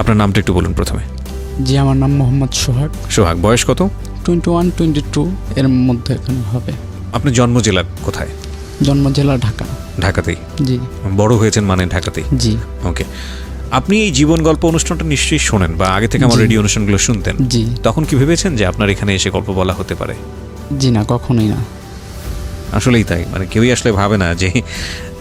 আপনার নামটা একটু বলুন প্রথমে। জি, আমার নাম মোহাম্মদ সোহাগ। সোহাগ, বয়স কত? 21-22 এর মধ্যে এখানে হবে। আপনার জন্ম জেলা কোথায়? জন্ম জেলা ঢাকা। ঢাকাতেই? জি। বড় হয়েছেন মানে ঢাকাতেই? জি। ওকে। আপনি এই জীবন গল্প অনুষ্ঠানটা নিশ্চয়ই শোনেন বা আগে থেকে আমার রেডিও অনুষ্ঠানগুলো শুনতেন। জি। তখন কি ভেবেছেন যে আপনার এখানে এসে গল্প বলা হতে পারে? জি না, কখনোই না। আসলেই তাই, মানে কেউই আসলে ভাবে না যে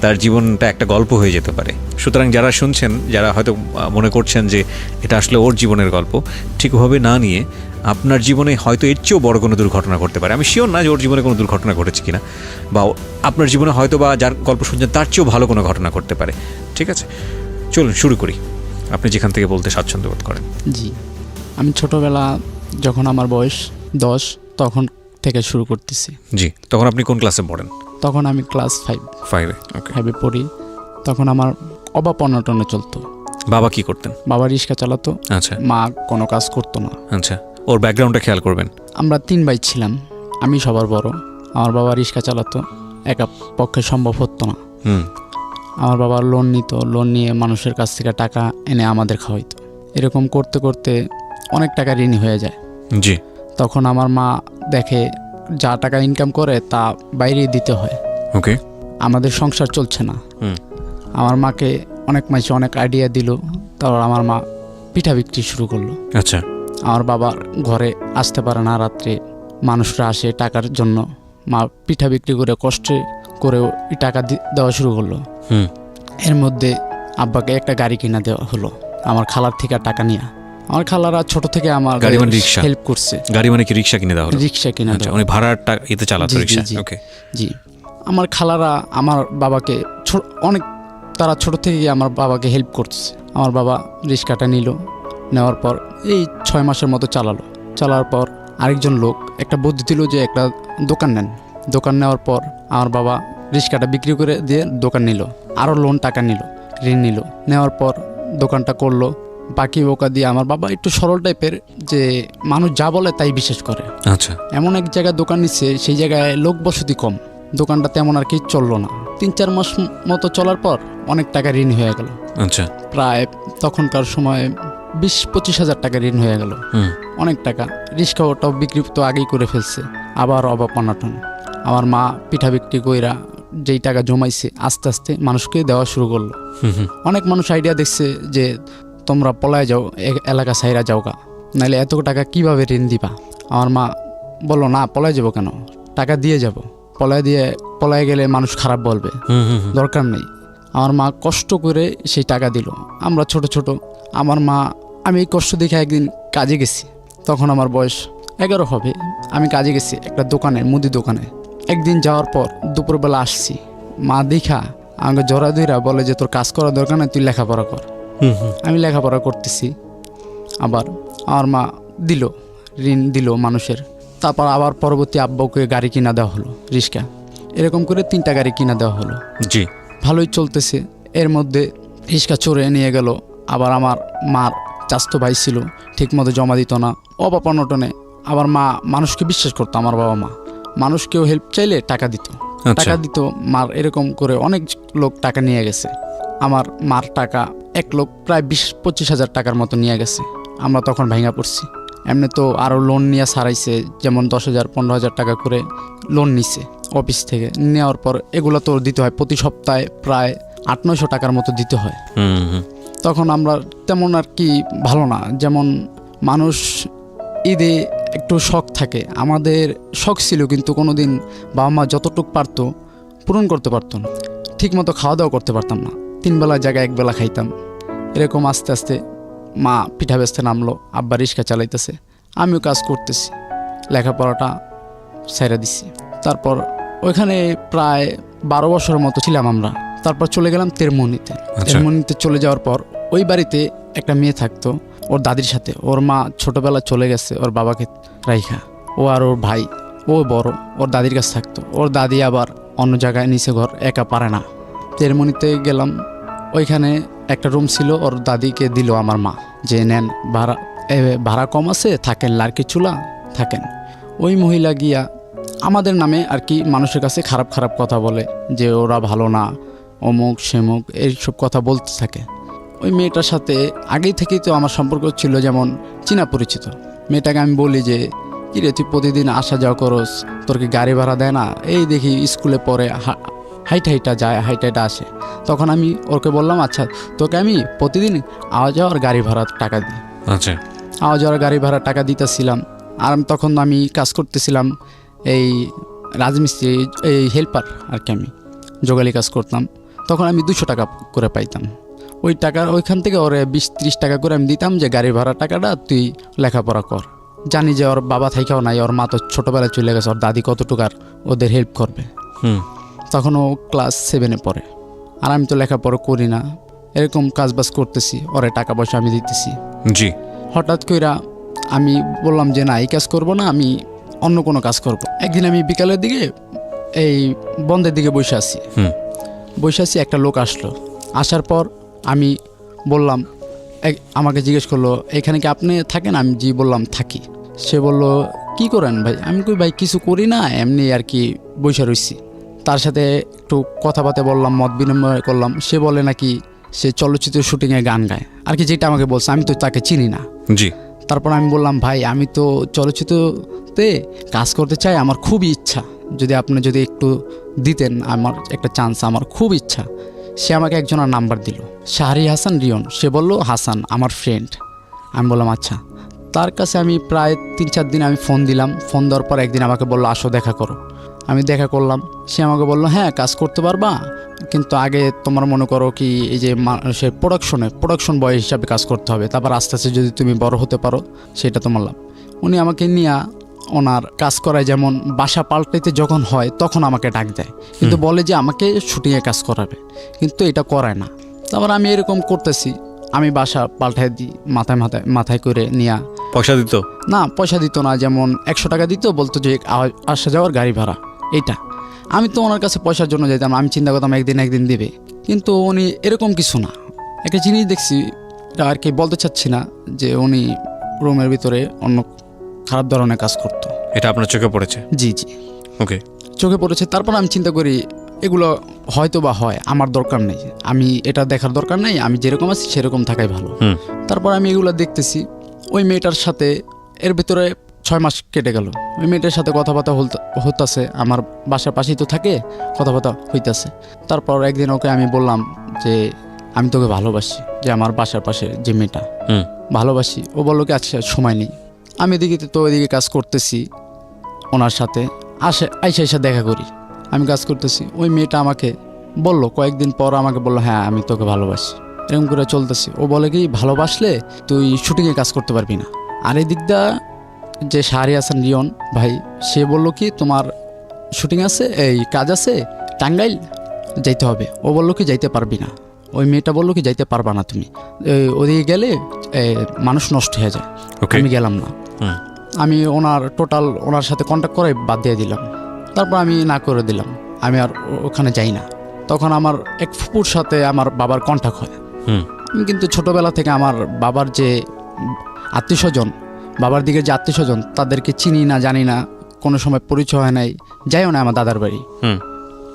তার জীবনটা একটা গল্প হয়ে যেতে পারে। সুতরাং যারা শুনছেন, যারা হয়তো মনে করছেন যে এটা আসলে ওর জীবনের গল্প, ঠিকভাবে না নিয়ে আপনার জীবনে হয়তো এর চেয়েও বড় কোনো দুর্ঘটনা ঘটতে পারে। আমি শিওর না যে ওর জীবনে কোনো দুর্ঘটনা ঘটেছে কিনা, বা আপনার জীবনে হয়তো বা যার গল্প শুনছেন তার চেয়েও ভালো কোনো ঘটনা ঘটতে পারে। ঠিক আছে, চলুন শুরু করি। আপনি যেখান থেকে বলতে স্বাচ্ছন্দ্য বোধ করেন। জি, আমি ছোটবেলা যখন আমার বয়স 10 তখন থেকে শুরু করতেছি। জি, তখন আপনি কোন ক্লাসে পড়েন? তখন আমি ক্লাস 5-এ। ওকে। 5-এ পড়ি। তখন আমার অভাব অনটনে চলতো। বাবা কি করতেন? বাবা রিক্সা চালাতো। আচ্ছা মা কোনো কাজ করতো না। আচ্ছা, ওর ব্যাকগ্রাউন্ডটা খেয়াল করবেন। আমরা 3 ভাই ছিলাম, আমি সবার বড়। আমার বাবা রিক্সা চালাতো, একা পক্ষে সম্ভব হতো না। আমার বাবা লোন নিত, লোন নিয়ে মানুষের কাছ থেকে টাকা এনে আমাদের খাওয়াইতো। এরকম করতে করতে অনেক টাকা ঋণী হয়ে যায়। জি। তখন আমার মা দেখে যা টাকা ইনকাম করে তা বাইরে দিতে হয়। ওকে। আমাদের সংসার চলছে না। আমার মাকে অনেক মাসে অনেক আইডিয়া দিল। তারপর আমার মা পিঠা বিক্রি শুরু করলো। আচ্ছা। আমার বাবা ঘরে আসতে পারে না, রাত্রে মানুষরা আসে টাকার জন্য। মা পিঠা বিক্রি করে কষ্টে করেও এই টাকা দেওয়া শুরু করলো। এর মধ্যে আব্বাকে একটা গাড়ি কিনা দেওয়া হলো আমার খালার থেকে টাকা নিয়ে। আমার খালারা ছোট থেকে আমার হেল্প করছে। গাড়ি মানে কি রিক্সা কিনে দেওয়া হলো? রিক্সা কিনা দেওয়া। মানে ভাড়ার এতে চালাতো রিক্সা? ওকে। জি। আমার খালারা আমার বাবাকে অনেক, তারা ছোট থেকে আমার বাবাকে হেল্প করছে। আমার বাবা রিক্সাটা নিল, নেওয়ার পর এই 6 মাসের মতো চালালো। চালার পর আরেকজন লোক একটা বুদ্ধি দিল যে একটা দোকান নেন। দোকান নেওয়ার পর আমার বাবা রিক্সাটা বিক্রি করে দিয়ে দোকান নিল, আরও লোন টাকা নিল, ঋণ নিল। নেওয়ার পর দোকানটা করলো। বাকি বোকা দিয়ে আমার বাবা একটু সরল টাইপের, যে মানুষ যা বলে তাই বিশ্বাস করে। আচ্ছা। এমন এক জায়গায় দোকান নিচ্ছে, সেই জায়গায় লোক বসতি কম, দোকানটা তেমন আর কি চললো না। 3-4 মাস মতো চলার পর অনেক টাকা ঋণ হয়ে গেল। আচ্ছা। প্রায় তখনকার সময় 20-25 হাজার টাকা ঋণ হয়ে গেল। অনেক টাকা। রিক্সা ওটাও বিক্রি তো আগেই করে ফেলছে। আবার অভাব অনটন। আমার মা পিঠা বিক্রি কইরা যেই টাকা জমাইছে আস্তে আস্তে মানুষকে দেওয়া শুরু করলো। অনেক মানুষ আইডিয়া দেখছে যে তোমরা পলায় যাও, এলাকা ছাইরা যাও গা, নাহলে এত টাকা কিভাবে ঋণ দিবা। আমার মা বললো, না পলায় যাবো কেন, টাকা দিয়ে যাব। পলায় গেলে মানুষ খারাপ বলবে, দরকার নেই। আমার মা কষ্ট করে সেই টাকা দিল। আমরা ছোট ছোট, আমার মা, আমি এই কষ্ট দেখে একদিন কাজে গেছি। তখন আমার বয়স 11 হবে। আমি কাজে গেছি একটা দোকানে, মুদি দোকানে। একদিন যাওয়ার পর দুপুরবেলা আসছি, মা দেখা আমাকে জড়া ধইরা বলে যে তোর কাজ করার দরকার নেই, তুই লেখাপড়া কর। আমি লেখাপড়া করতেছি। আবার আমার মা দিল, ঋণ দিল মানুষের। তারপর আবার পরবর্তী আব্বাকে গাড়ি কিনা দেওয়া হলো, রিক্সা। এরকম করে 3টা গাড়ি কিনা দেওয়া হলো। জি। ভালোই চলতেছে। এর মধ্যে রিক্সা চড়ে নিয়ে গেল। আবার আমার মার চাচাতো ভাই ছিল, ঠিকমতো জমা দিত না, অভাব অনটনে। আবার মা মানুষকে বিশ্বাস করতো। আমার বাবা মা মানুষকেও হেল্প চাইলে টাকা দিত, টাকা দিত মার। এরকম করে অনেক লোক টাকা নিয়ে গেছে। আমার মার টাকা এক লোক প্রায় 20-25 হাজার টাকার মতো নিয়ে গেছে। আমরা তখন ভেঙা পড়ছি। এমনি তো আরও লোন নিয়ে সারাইছে, যেমন 10,000-15,000 টাকা করে লোন নিছে অফিস থেকে। নেওয়ার পর এগুলো তো দিতে হয় প্রতি সপ্তাহে, প্রায় 800-900 টাকার মতো দিতে হয়। তখন আমরা তেমন আর কি ভালো না, যেমন মানুষ ঈদে একটু শখ থাকে, আমাদের শখ ছিল, কিন্তু কোনোদিন বাবা মা যতটুকু পারতো পূরণ করতে পারতো না। ঠিকমতো খাওয়া দাওয়া করতে পারতাম না, 3 বেলা জায়গায় 1 বেলা খাইতাম। এরকম আস্তে আস্তে মা পিঠা বেচতে নামলো, আব্বা রিক্সা চালাইতেছে, আমিও কাজ করতেছি, লেখাপড়াটা ছেড়ে দিছি। তারপর ওইখানে প্রায় 12 বছরের মতো ছিলাম আমরা। তারপর চলে গেলাম তেরমুনিতে। তেরমুনিতে চলে যাওয়ার পর ওই বাড়িতে একটা মেয়ে থাকতো ওর দাদির সাথে। ওর মা ছোটবেলা চলে গেছে ওর বাবাকে রাইখা। ও আর ওর ভাই, ও বড়, ওর দাদির কাছে থাকতো। ওর দাদি আবার অন্য জায়গায় নিচে ঘর, একা পারে না। তেরমুনিতে গেলাম, ওইখানে একটা রুম ছিল, ওর দাদিকে দিল আমার মা যে নেন, ভাড়া কম আছে, থাকেন, লার্কি চুলা থাকেন। ওই মহিলা গিয়া আমাদের নামে আর কি মানুষের কাছে খারাপ খারাপ কথা বলে, যে ওরা ভালো না, অমুক সেমুক, এইসব কথা বলতে থাকে। ওই মেয়েটার সাথে আগেই থেকেই তো আমার সম্পর্ক ছিল, যেমন চীনা পরিচিত। মেয়েটাকে আমি বলি যে কিরে তুই প্রতিদিন আসা যাওয়া করস, তোর কি গাড়ি ভাড়া দেয় না? এই দেখি স্কুলে পড়ে হাইটা যায়, হাইটা আসে। তখন আমি ওকে বললাম আচ্ছা তোকে আমি প্রতিদিন আওয়া যাওয়ার গাড়ি ভাড়া টাকা দিই। আচ্ছা, আওয়া যাওয়ার গাড়ি ভাড়া টাকা দিতেছিলাম। আর তখন আমি কাজ করতেছিলাম এই রাজমিস্ত্রি, এই হেল্পার আর কি, আমি জোগালি কাজ করতাম। তখন আমি 200 টাকা করে পাইতাম। ওই টাকার ওইখান থেকে ওরে 20-30 টাকা করে আমি দিতাম যে গাড়ি ভাড়া টাকাটা তুই লেখাপড়া কর। জানি যে ওর বাবা থাইকাও নাই, ওর মা তো ছোটোবেলায় চলে গেছে, ওর দাদি কতটুকু আর ওদের হেল্প করবে। তখন ও ক্লাস 7-এ পড়ে, আর আমি তো লেখাপড়া করি না, এরকম কাজবাজ করতেছি, ওরে টাকা পয়সা আমি দিতেছি। জি। হঠাৎ কইরা আমি বললাম যে না এই কাজ করব না, আমি অন্য কোনো কাজ করব। একদিন আমি বিকালের দিকে এই বন্ধের দিকে বসে আছি, একটা লোক আসলো। আসার পর আমি বললাম, আমাকে জিজ্ঞেস করলো এখানে কি আপনি থাকেন? আমি জি বললাম থাকি। সে বলল কি করেন ভাই? আমি কই ভাই কিছু করি না, এমনি আর কি বসে রইছি। তার সাথে একটু কথাবার্তা বললাম, মত বিনিময় করলাম। সে বলে নাকি সে চলচ্চিত্র শুটিংয়ে গান গায় আর কি, যেটা আমাকে বলছে। আমি তো তাকে চিনি না। জি। তারপর আমি বললাম ভাই আমি তো চলচ্চিত্রতে কাজ করতে চাই, আমার খুবই ইচ্ছা, যদি একটু দিতেন আমার একটা চান্স, আমার খুব ইচ্ছা। সে আমাকে একজনের নাম্বার দিল, শাহরি হাসান রিয়ন। সে বলল হাসান আমার ফ্রেন্ড। আমি বললাম আচ্ছা। তার কাছে আমি প্রায় 3-4 দিন আমি ফোন দিলাম। ফোন দেওয়ার পর একদিন আমাকে বললো আসো দেখা করো। আমি দেখা করলাম। সে আমাকে বললো হ্যাঁ কাজ করতে পারবা, কিন্তু আগে তোমার মনে করো কি এই যে মানুষের প্রোডাকশন বয় হিসাবে কাজ করতে হবে, তারপর আস্তে আস্তে যদি তুমি বড় হতে পারো সেটা তোমার লাভ। উনি আমাকে নিয়ে ওনার কাজ করায়, যেমন বাসা পাল্টাইতে যখন হয় তখন আমাকে ডাক দেয়, কিন্তু বলে যে আমাকে শুটিংয়ে কাজ করাবে, কিন্তু এটা করায় না। তারপর আমি এরকম করতেছি, আমি বাসা পাল্টাই দিই, মাথায় করে নিয়ে। পয়সা দিত না, পয়সা দিত না, যেমন 100 টাকা দিত, বলতো যে আসা যাওয়ার গাড়ি ভাড়া এইটা। আমি তো ওনার কাছে পয়সার জন্য যেতাম, আমি চিন্তা করতাম একদিন দিবে, কিন্তু উনি এরকম কিছু না। একটা জিনিস দেখছি, এটা আর কি বলতে চাচ্ছি না, যে উনি রুমের ভিতরে অন্য খারাপ ধরনের কাজ করতো। এটা আপনার চোখে পড়েছে? জি। ওকে, চোখে পড়েছে। তারপর আমি চিন্তা করি এগুলো হয়তো বা হয়, আমার দরকার নেই, আমি এটা দেখার দরকার নেই, আমি যেরকম আছি সেরকম থাকাই ভালো। তারপর আমি এগুলো দেখতেছি। ওই মেয়েটার সাথে এর ভিতরে 6 মাস কেটে গেল। ওই মেয়েটার সাথে কথাবার্তা হইতাছে, আমার বাসার পাশেই তো থাকে, কথাবার্তা হইতাছে। তারপর একদিন ওকে আমি বললাম যে আমি তোকে ভালোবাসি, যে আমার বাসার পাশে যে মেয়েটা ভালোবাসি। ও বললো কি আচ্ছা সময় নেই। আমি এদিকে তো ওইদিকে কাজ করতেছি, ওনার সাথে আইসা দেখা করি, আমি কাজ করতেছি। ওই মেয়েটা আমাকে বলল কয়েকদিন পর, আমাকে বললো হ্যাঁ আমি তোকে ভালোবাসি। এরকম করে চলতেছি। ও বলে কি ভালোবাসলে তুই শুটিংয়ে কাজ করতে পারবি না। আর এই দিকটা যে শাহরি হাসান রিয়ন ভাই, সে বলল কি তোমার শুটিং আছে, এই কাজ আছে, টাঙ্গাইল যাইতে হবে। ও বললো কি যাইতে পারবি না। ওই মেয়েটা বললো কি যাইতে পারবা না তুমি, ওদিকে গেলে মানুষ নষ্ট হয়ে যায়। আমি গেলাম না। আমি ওনার সাথে কন্ট্যাক্ট করে বাদ দিয়ে দিলাম। তারপর আমি না করে দিলাম, আমি আর ওখানে যাই না। তখন আমার এক ফুপুর সাথে আমার বাবার কন্ট্যাক্ট হয়। আমি কিন্তু ছোটোবেলা থেকে আমার বাবার যে আত্মীয়স্বজন, বাবার দিকের যে আত্মীয়স্বজন, তাদেরকে চিনি না, জানি না, কোনো সময় পরিচয় হয় নাই, যাইও না আমার দাদার বাড়ি।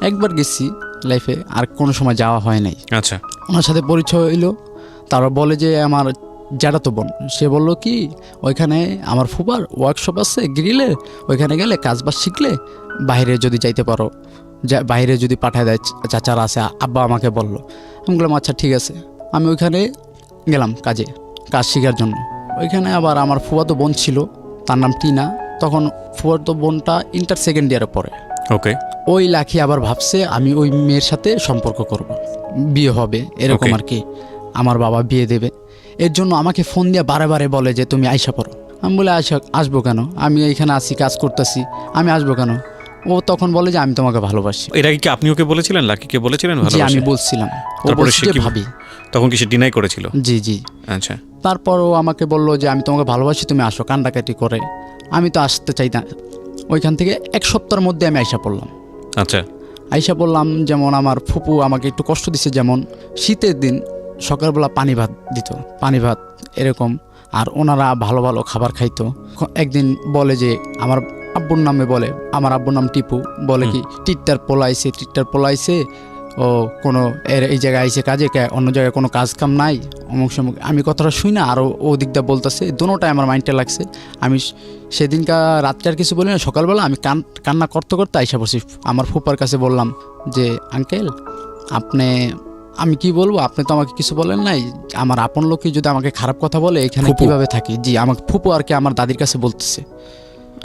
একবার গেছি লাইফে, আর কোনো সময় যাওয়া হয় নাই। আচ্ছা। ওনার সাথে পরিচয় হইলো। তারা বলে যে আমার জ্যাঠাতো বোন। সে বললো কি ওইখানে আমার ফুপার ওয়ার্কশপ আছে গ্রিলের, ওইখানে গেলে কাজবাজ শিখলে বাইরে যদি যাইতে পারো, বাইরে যদি পাঠায় দেয়, চাচারা আছে, আব্বা আমাকে বললো। আমি বললাম আচ্ছা ঠিক আছে। আমি ওইখানে গেলাম কাজ শেখার জন্য। ওইখানে আবার আমার ফুয়াতো বোন ছিল, তার নাম টিনা। তখন ফুয়াতো বোনটা ইন্টার সেকেন্ড ইয়ারে পড়ে। ওকে। ওই লাখি আবার ভাবছে আমি ওই মেয়ের সাথে সম্পর্ক করব, বিয়ে হবে এরকম আর কি, আমার বাবা বিয়ে দেবে। এর জন্য আমাকে ফোন দিয়ে বারে বলে যে তুমি আইসা পড়ো। আমি বলে আসবো কেন, আমি এইখানে আসি কাজ করতেছি, আমি আসবো কেন? ও তখন বলে যে আমি তোমাকে ভালোবাসি। এটা কি আপনি ওকে বলেছিলেন, লাকিকে বলেছিলেন? জি আমি বলছিলাম। তারপরে সে কি ভাবি, তখন কি সে ডিনাই করেছিল? জি। আচ্ছা। তারপর ও আমাকে বললো যে আমি তোমাকে ভালোবাসি, তুমি আসো, কান্ডাকাটি করে। আমি তো আসতে চাই না। ওইখান থেকে 1 সপ্তাহের মধ্যে আমি আইসা পড়লাম। আচ্ছা। আইসা পড়লাম। যেমন আমার ফুপু আমাকে একটু কষ্ট দিছে, যেমন শীতের দিন সকালবেলা পানি ভাত দিত, পানি ভাত এরকম। আর ওনারা ভালো ভালো খাবার খাইতো। একদিন বলে যে আমার আব্বুর নামে বলে, আমার আব্বুর নাম টিপু, বলে কি টিট্টার পোলাইছে ও কোনো এই জায়গায় আইসে কাজে অন্য জায়গায় কোনো কাজ কাম নাই অমুক সমুক। আমি কথাটা শুই না আরও ও দিকটা বলতেছে, দোনোটাই আমার মাইন্ডে লাগছে। আমি সেদিনকার রাত্রে আর কিছু বলি না, সকালবেলা আমি কান্না করতে করতে আইসা পড়ছি। আমার ফুপার কাছে বললাম যে আঙ্কেল আমি কি বলবো, আপনি তো আমাকে কিছু বলেন নাই, আমার আপন লোকই যদি আমাকে খারাপ কথা বলে এখানে ফুপু? কিভাবে থাকি। জি, আমাকে ফুপু আর কি আমার দাদির কাছে বলতেছে।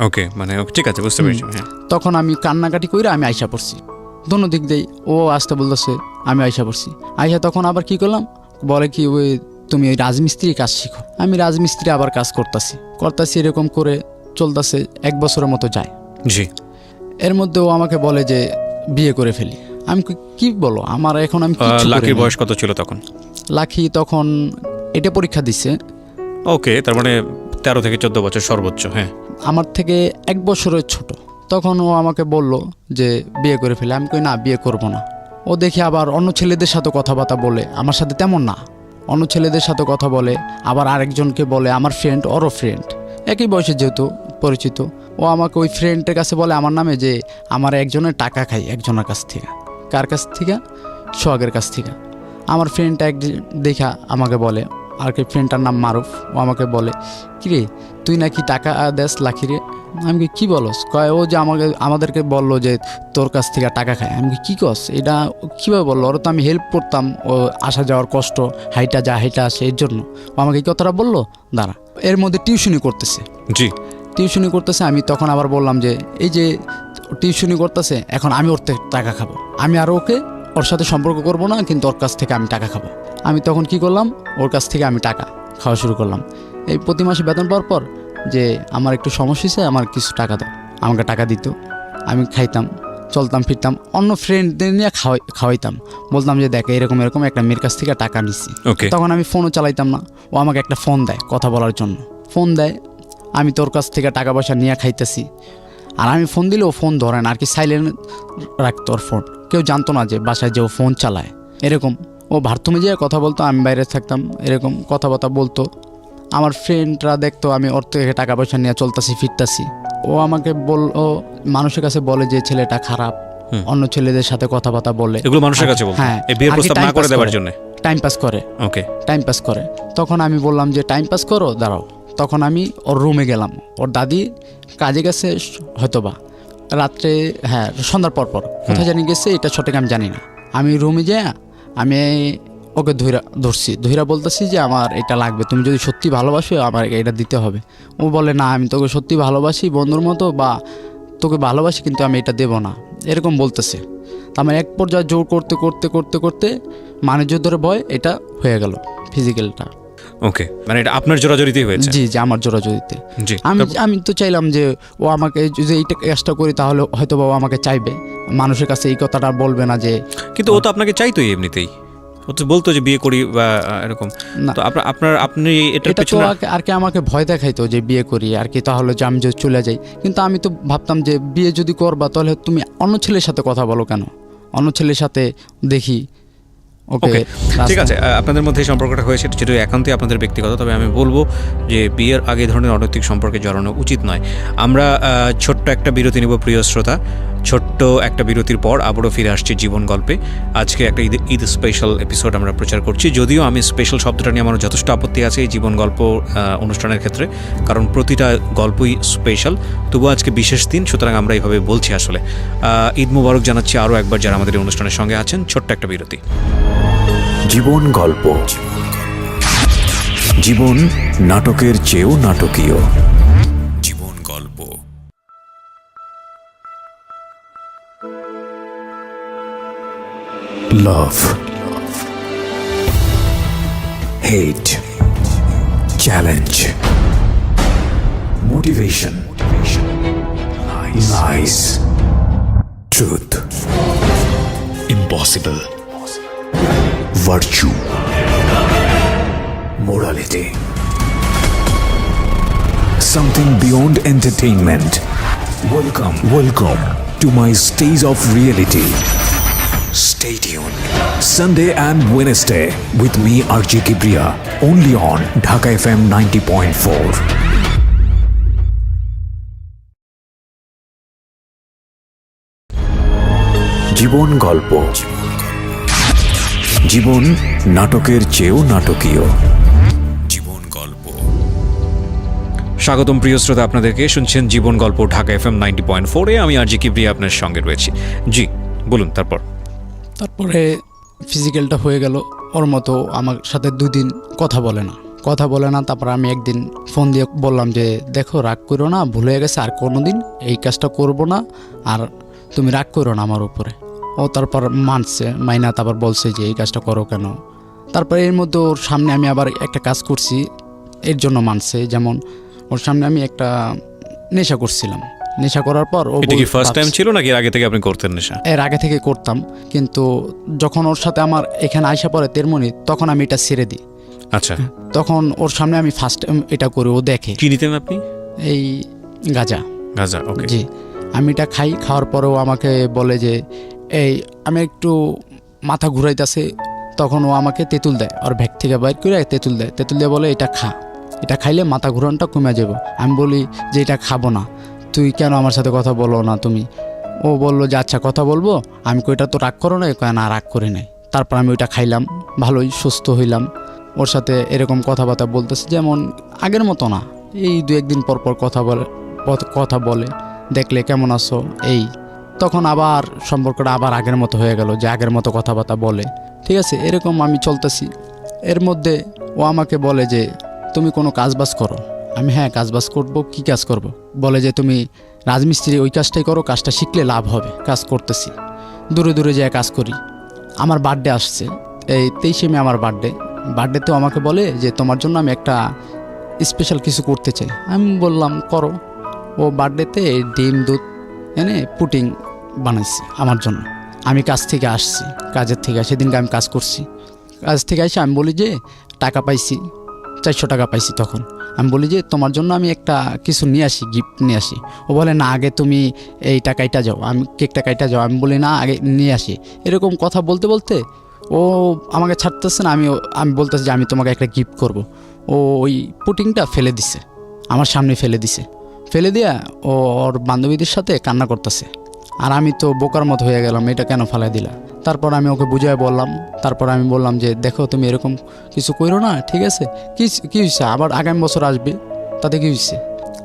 ওকে, মানে ঠিক আছে, বুঝতে পেরেছি। হ্যাঁ, তখন আমি কান্নাকাটি করে আমি আইসা পড়ছি, দোনো দিক দিয়েই। ও আসতে বলতেছে, আমি আইসা পড়ছি। আইসা তখন আবার কি করলাম, বলে কি ওই তুমি ওই রাজমিস্ত্রি কাজ শিখো। আমি রাজমিস্ত্রি আবার কাজ করতেছি এরকম করে চলতেছে 1 বছরের মতো যায়। জি। এর মধ্যে ও আমাকে বলে যে বিয়ে করে ফেলি। আমি কি বলো, আমার এখন আমি কিচ্ছু করি লাকির নাই। বয়স কত ছিল তখন? লাকি তখন এটা পরীক্ষা দিছে, ওকে, তার মানে 13 থেকে 14 বছর সর্বোচ্চ। হ্যাঁ, আমার থেকে 1 বছরের ছোট। তখন ও আমাকে বলল যে বিয়ে করে ফেলে। আমি কই না, বিয়ে করব না। ও দেখি আবার অন্য ছেলেদের সাথে কথাবার্তা বলে, আমার সাথে তেমন না, অন্য ছেলেদের সাথে কথা বলে, আবার আরেকজনকে বলে আমার ফ্রেন্ড, ওরও ফ্রেন্ড, একই বয়সে যেহেতু পরিচিত। ও আমাকে ওই ফ্রেন্ডের কাছে বলে আমার নামে যে আমার একজনের টাকা খাই একজনের কাছ থেকে। কার কাছ থেকে? সোহাগের কাছ থেকে। আমার ফ্রেন্ডটা দেখা আমাকে বলে, আর কি ফ্রেন্ডটার নাম মারুফ। ও আমাকে বলে কিরে তুই নাকি টাকা দেস লাখিরে। আমি কি বলস? কয় ও যে আমাদেরকে বললো যে তোর কাছ থেকে টাকা খায়। আমি কি কস, এটা কীভাবে বললো? ওরা তো আমি হেল্প করতাম, ও আসা যাওয়ার কষ্ট, হাইটা আসে, এর জন্য ও আমাকে এই কথাটা বললো। দাঁড়া, এর মধ্যে টিউশনি করতেছে। জি। টিউশনি করতেছে। আমি তখন আবার বললাম যে এই যে টিউশনি করতেছে, এখন আমি ওর থেকে টাকা খাবো, আমি আর ওর সাথে সম্পর্ক করব না, কিন্তু ওর কাছ থেকে আমি টাকা খাবো। আমি তখন কি করলাম, ওর কাছ থেকে আমি টাকা খাওয়া শুরু করলাম। এই প্রতি মাসে বেতন পাওয়ার পর যে আমার একটু সমস্যা হয়েছে, আমার কিছু টাকা দাও, আমাকে টাকা দিত। আমি খাইতাম, চলতাম ফিরতাম, অন্য ফ্রেন্ডদের নিয়ে খাওয়াইতাম। বলতাম যে দেখ এরকম একটা মেয়ের কাছ থেকে টাকা নিচ্ছি। তখন আমি ফোনও চালাইতাম না, ও আমাকে একটা ফোন দেয় কথা বলার জন্য। ফোন দেয়, আমি তোর কাছ থেকে টাকা পয়সা নিয়ে খাইতেছি। আর আমি ফোন দিলে ও ফোন ধরে না, আর কি সাইলেন্ট রাখতো ওর ফোন। কেউ জানতো না যে বাসায় যে ও ফোন চালায়। এরকম ও বাথরুমে যেয়ে কথা বলতো, আমি বাইরে থাকতাম, এরকম কথাবার্তা বলতো। আমার ফ্রেন্ডরা দেখতো আমি ওর থেকে টাকা পয়সা নিয়ে চলতেছি ফিরতাছি। ও আমাকে ও মানুষের কাছে বলে যে ছেলেটা খারাপ, অন্য ছেলেদের সাথে কথাবার্তা বলে। এগুলো মানুষের কাছে বলে? হ্যাঁ, এই বিয়ের প্রস্তাব না করে দেওয়ার জন্য টাইম পাস করে। ওকে, টাইম পাস করে। তখন আমি বললাম যে টাইম পাস করো, দাঁড়াও। তখন আমি ওর রুমে গেলাম, ওর দাদি কাজে গেছে হয়তোবা রাত্রে, হ্যাঁ সন্ধ্যার পর কোথায় জানি গেছে, এটা সঠিক আমি জানি না। আমি রুমে যাই, আমি ওকে ধইরা বলতেছি যে আমার এটা লাগবে, তুমি যদি সত্যি ভালোবাসো আমার এটা দিতে হবে। ও বলে না, আমি তোকে সত্যি ভালোবাসি বন্ধুর মতো, বা তোকে ভালোবাসি, কিন্তু আমি এটা দেব না, এরকম বলতেছে। আমার এক পর্যায়ে জোর করতে করতে করতে করতে মানুষের ধরে ভয় এটা হয়ে গেল ফিজিক্যালটা। ওকে, মানে এটা আপনার জোরাজোরিতেই হয়েছে? জি, আমার জোরাজোরিতে। জি। আমি তো চাইলাম যে ও আমাকে যদি এইটা কাজটা করি তাহলে হয়তো বাবা আমাকে চাইবে, মানুষের কাছে এই কথাটা বলবে না যে। কিন্তু ও তো আপনাকে চাইতোই এমনিতেই, ও তো বলতো যে বিয়ে করি বা এরকম। তো আপনি এটা তো আর কি আমাকে ভয় দেখাইতো যে বিয়ে করি আর কি, তাহলে যে আমি যদি চলে যাই। কিন্তু আমি তো ভাবতাম যে বিয়ে যদি করবা তাহলে তুমি অন্য ছেলের সাথে কথা বলো কেন, অন্য ছেলের সাথে দেখি। ওকে, ঠিক আছে, আপনাদের মধ্যে এই সম্পর্কটা হয়েছে যেটা একান্তই আপনাদের ব্যক্তিগত। তবে আমি বলবো যে বিয়ের আগে ধরনের অনৈতিক সম্পর্কে জড়ানো উচিত নয়। আমরা ছোট্ট একটা বিরতি নেব প্রিয় শ্রোতা। ছোট্ট একটা বিরতির পর আবারও ফিরে আসছি জীবন গল্পে। আজকে একটা ঈদ স্পেশাল এপিসোড আমরা প্রচার করছি, যদিও আমি স্পেশাল শব্দটা নিয়ে আমার যথেষ্ট আপত্তি আছে এই জীবন গল্প অনুষ্ঠানের ক্ষেত্রে, কারণ প্রতিটা গল্পই স্পেশাল। তবুও আজকে বিশেষ দিন, সুতরাং আমরা এইভাবে বলছি। আসলে ঈদ মুবারক জানাচ্ছি আরও একবার যারা আমাদের এই অনুষ্ঠানের সঙ্গে আছেন। ছোট্ট একটা বিরতি। জীবন গল্প, জীবন নাটকের চেয়েও নাটকীয়। জীবন গল্প। Love, hate, challenge, motivation, lies, truth, impossible, virtue, morality, something beyond entertainment. Welcome to my stage of reality. Stay tuned. Sunday and Wednesday with me RJ Kibriya, only on Dhaka FM 90.4. জীবন গল্প, জীবন নাটকের চেয়েও নাটকীয়। জীবন গল্প। স্বাগতম প্রিয় শ্রোতা, আপনাদেরকে শুনছেন জীবন গল্প ঢাকা FM 90.4-এ। আমি আরজি কিবরিয়া আপনার সঙ্গে রয়েছি। জি বলুন। তারপরে ফিজিক্যালটা হয়ে গেল। ওর মতো আমার সাথে 2 দিন কথা বলে না। তারপর আমি একদিন ফোন দিয়ে বললাম যে দেখো, রাগ করো না, ভুলে গেছে, আর কোনো দিন এই কাজটা করব না, আর তুমি রাগ করো না আমার উপরে। ও তারপর মাইনা তারপর বলছে যে এই কাজটা করো কেন। তারপরে এর মধ্যে ওর সামনে আমি আবার একটা কাজ করছি, এর জন্য মানছে। যেমন ওর সামনে আমি একটা নেশা করছিলাম। নেশা করার পর এটা কি ফার্স্ট টাইম ছিল নাকি আগে থেকে আপনি করতেন নেশা? এর আগে থেকে করতাম, কিন্তু যখন ওর সাথে আমার এখানে আইসা পড়ে তেরমনি, তখন আমি এটা ছেড়ে দিই। আচ্ছা, তখন ওর সামনে আমি ফার্স্ট টাইম এটা করি, ও দেখে। কি নিতেন আপনি? এই গাঁজা। ওকে। জি, আমি এটা খাওয়ার পরেও আমাকে বলে যে এই আমি একটু মাথা ঘুরাইতেছে, তখন ও আমাকে তেঁতুল দেয়, ওর ব্যাগ থেকে বাইর করে তেঁতুল দিয়ে বলে এটা খা, এটা খাইলে মাথা ঘুরানটা কমে যাবে। আমি বলি যে এটা খাবো না, তুই কেন আমার সাথে কথা বলো না তুমি? ও বললো যে আচ্ছা কথা বলবো। আমি কইটা তো রাগ করো না? না, রাগ করে নাই। তারপর আমি ওইটা খাইলাম, ভালোই সুস্থ হইলাম। ওর সাথে এরকম কথাবার্তা বলতেছে, যেমন আগের মতো না, এই 2-1 দিন পর কথা বলে দেখলে কেমন আছো এই। তখন আবার সম্পর্কটা আবার আগের মতো হয়ে গেল, যে আগের মতো কথাবার্তা বলে। ঠিক আছে, এরকম আমি চলতেছি। এর মধ্যে ও আমাকে বলে যে তুমি কোনো কাজবাজ করো। আমি হ্যাঁ কাজবাজ করব। কি কাজ করব? বলে যে তুমি রাজমিস্ত্রি ওই কাজটাই করো, কাজটা শিখলে লাভ হবে। কাজ করতেছি, দূরে যেয়ে কাজ করি। আমার বার্থডে আসছে, এই 23শে মে আমার বার্থডেতেও আমাকে বলে যে তোমার জন্য আমি একটা স্পেশাল কিছু করতে চাই। আমি বললাম করো। ও বার্থডেতে ডিম দুধ এনে পুটিং বানাইছে আমার জন্য। আমি কাজের থেকে সেদিনকে আমি কাজ করছি। কাজ থেকে এসে আমি বলি যে টাকা পাইছি, 400 টাকা পাইছি। তখন আমি বলি যে তোমার জন্য আমি একটা কিছু নিয়ে আসি, গিফট নিয়ে আসি। ও বলে না, আগে তুমি এই টাকাইটা যাও, আমি কেকটা কাইটা যাও। আমি বলি না, আগে নিয়ে আসি। এরকম কথা বলতে বলতে ও আমাকে ছাড়তেছে না। আমি বলতেছি যে আমি তোমাকে একটা গিফট করব। ও ওই পুটিংটা ফেলে দিছে, আমার সামনে ফেলে দিয়া ও ওর বান্ধবীদের সাথে কান্না করতেছে। আর আমি তো বোকার মতো হয়ে গেলাম, এটা কেন ফেলাই দিলা? তারপর আমি ওকে বুঝায় বললাম। তারপর আমি বললাম যে দেখো, তুমি এরকম কিছু করো না, ঠিক আছে? কি হয়েছে? আবার আগামী বছর আসবে, তাতে কি হয়েছে?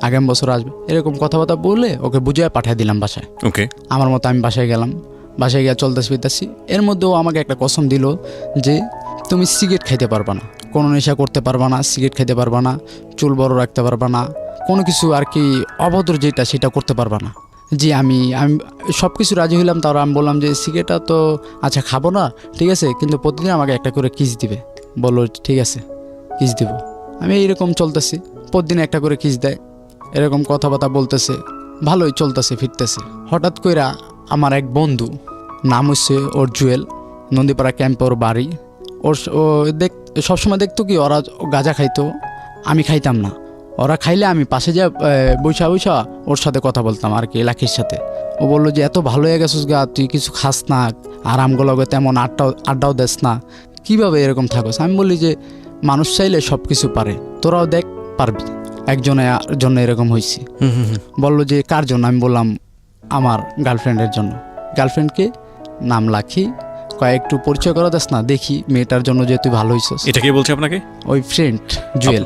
আগামী বছর আসবে, এরকম কথাবার্তা বলে ওকে বুঝায় পাঠিয়ে দিলাম বাসায়। ওকে। আমার মতো আমি বাসায় গেলাম। বাসায় গিয়ে চলতেছি। এর মধ্যেও আমাকে একটা কসম দিল যে তুমি সিগারেট খাইতে পারবা না, কোনো নেশা করতে পারবা না, সিগারেট খাইতে পারবা না, চুল বড় রাখতে পারবা না, কোনো কিছু আর কি অভদ্র যেটা সেটা করতে পারবা না। জি, আমি সব কিছু রাজি হইলাম। তারপর আমি বললাম যে সিগারেটটা তো আচ্ছা খাবো না, ঠিক আছে, কিন্তু প্রতিদিন আমাকে একটা করে কিস দিবে। বললো ঠিক আছে, কিস দিব। আমি এইরকম চলতেছি, প্রতিদিন একটা করে কিস দেয়। এরকম কথাবার্তা বলতেছে, ভালোই চলতেছে ফিরতেছে। হঠাৎ কইরা আমার এক বন্ধু, নাম হচ্ছে ওর জুয়েল, নন্দীপাড়া ক্যাম্পে ওর বাড়ি। ও সবসময় দেখতো কি ওরা গাঁজা খাইতো, আমি খাইতাম না। ওরা খাইলে আমি পাশে যা বৈশা ওর সাথে কথা বলতাম আর কি, লাখির সাথে। ও বললো যে এত ভালো হয়ে গেছিস গা, তুই কিছু খাস না, আরামগুলোকে তেমন আড্ডাও দেস না, কীভাবে এরকম থাকোস? আমি বলি যে মানুষ চাইলে সব কিছু পারে, তোরাও দেখ পারবি। একজনের জন্য এরকম হয়েছি। বললো যে কার জন্য? আমি বললাম আমার গার্লফ্রেন্ডের জন্য। গার্লফ্রেন্ডকে নাম লাখি, একটু পরিচয় করা দেস না, দেখি মেয়েটার জন্য যে তুই ভালো হইছিস। এটা কে বলছে আপনাকে? ওই ফ্রেন্ড জুয়েল।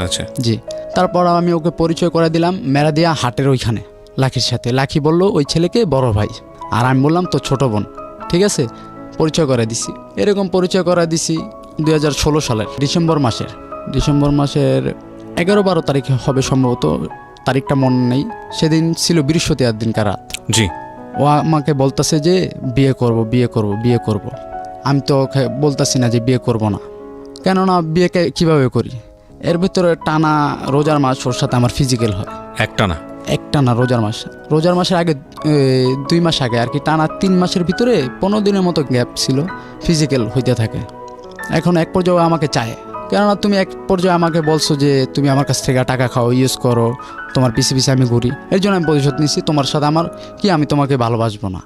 আচ্ছা জি। তারপর আমি ওকে পরিচয় করে দিলাম মেরাদিয়া হাটের ওইখানে লাখির সাথে। লাখি বলল ওই ছেলেকে বড় ভাই, আর আমি বললাম তো ছোট বোন। ঠিক আছে, পরিচয় করে দিছি। এরকম পরিচয় করে দিছি 2016 সালের ডিসেম্বর মাসের 11-12 তারিখে হবে সম্ভবত, তারিখটা মনে নেই। সেদিন ছিল বৃহস্পতিবার দিনকার রাত। জি। ও আমাকে বলতেছে যে বিয়ে করব। আমি তো ওকে বলতেছি না যে বিয়ে করব না, কেননা বিয়েকে কিভাবে করি। এর ভিতরে টানা রোজার মাস ওর সাথে আমার ফিজিক্যাল হয়। একটানা রোজার মাসের আগে 2 মাস আগে আর কি, টানা 3 মাসের ভিতরে 15 দিনের মতো গ্যাপ ছিল, ফিজিক্যাল হইতে থাকে। এখন এক পর্যায়ে আমাকে চায়, কেননা তুমি এক পর্যায়ে আমাকে বলছো যে তুমি আমার কাছ থেকে টাকা খাও, ইউজ করো, তোমার পিছে আমি ঘুরি। এর জন্য আমি প্রতিশোধ নিচ্ছি। তোমার সাথে আমার কি, আমি তোমাকে ভালোবাসবো না,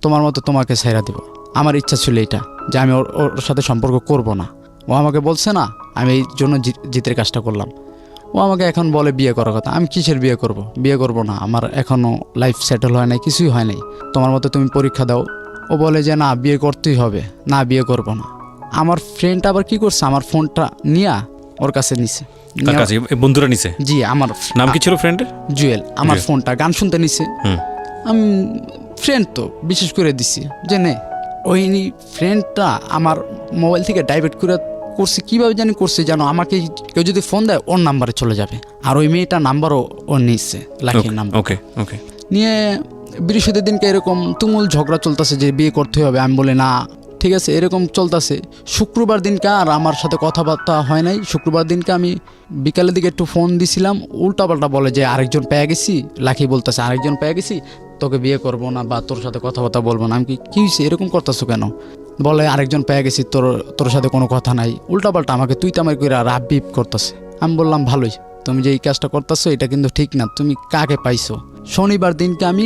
তোমার মতো তোমাকে ছেড়ে দেবো। আমার ইচ্ছা ছিল এটা, যে আমি ওর সাথে সম্পর্ক করব না। ও আমাকে বলছে না, আমি এই জন্য জিতের কাজটা করলাম। ও আমাকে এখন বলে বিয়ে করার কথা। আমি কিসের বিয়ে করব না, আমার এখনও লাইফ সেটেল হয় নাই, কিছুই হয় নাই। তোমার মতো তুমি পরীক্ষা দাও। ও বলে যে না, বিয়ে করতেই হবে, না বিয়ে করব না। আমার ফ্রেন্ড আবার কি করছে, আমার ফোনটা নিয়া ওর কাছে নিছে। তার কাছে এই বন্ধুরা নিছে? জি, আমার নাম কি ছিল ফ্রেন্ডের? জুয়েল। আমার জুয়েল। ফোনটা গান শুনতে নিছে। আমি ফ্রেন্ড তো বিশেষ করে দিছি যে নে। ওই ফ্রেন্ডটা আমার মোবাইল থেকে ডাইভার্ট করে করছে, কীভাবে জানি করছে জানো, আমাকে কেউ যদি ফোন দেয় ওর নাম্বারে চলে যাবে, আর ওই মেয়েটার নাম্বারও ওর নিচ্ছে, লাখির নাম্বার। ওকে ওকে। নিয়ে বৃহস্পতির দিনকে এরকম তুমুল ঝগড়া চলতেছে যে বিয়ে করতে হবে। আমি বলি না, ঠিক আছে, এরকম চলতেছে। শুক্রবার দিনকে আর আমার সাথে কথাবার্তা হয় নাই। শুক্রবার দিনকে আমি বিকালের দিকে একটু ফোন দিছিলাম, উল্টাপাল্টা বলে যে আরেকজন পেয়ে গেছি। লাখি বলতেছে আরেকজন পেয়ে গেছি, তোকে বিয়ে করবো না বা তোর সাথে কথাবার্তা বলবো না। আমি কি হয়েছে, এরকম করতেছো কেন? বলে আরেকজন পেয়ে গেছি, তোর সাথে কোনো কথা নাই। উল্টাপাল্টা আমাকে তুই তামাই করে রাব বিপ করতেছে। আমি বললাম ভালোই, তুমি যে এই কাজটা করতেছো এটা কিন্তু ঠিক না, তুমি কাকে পাইছো? শনিবার দিনকে আমি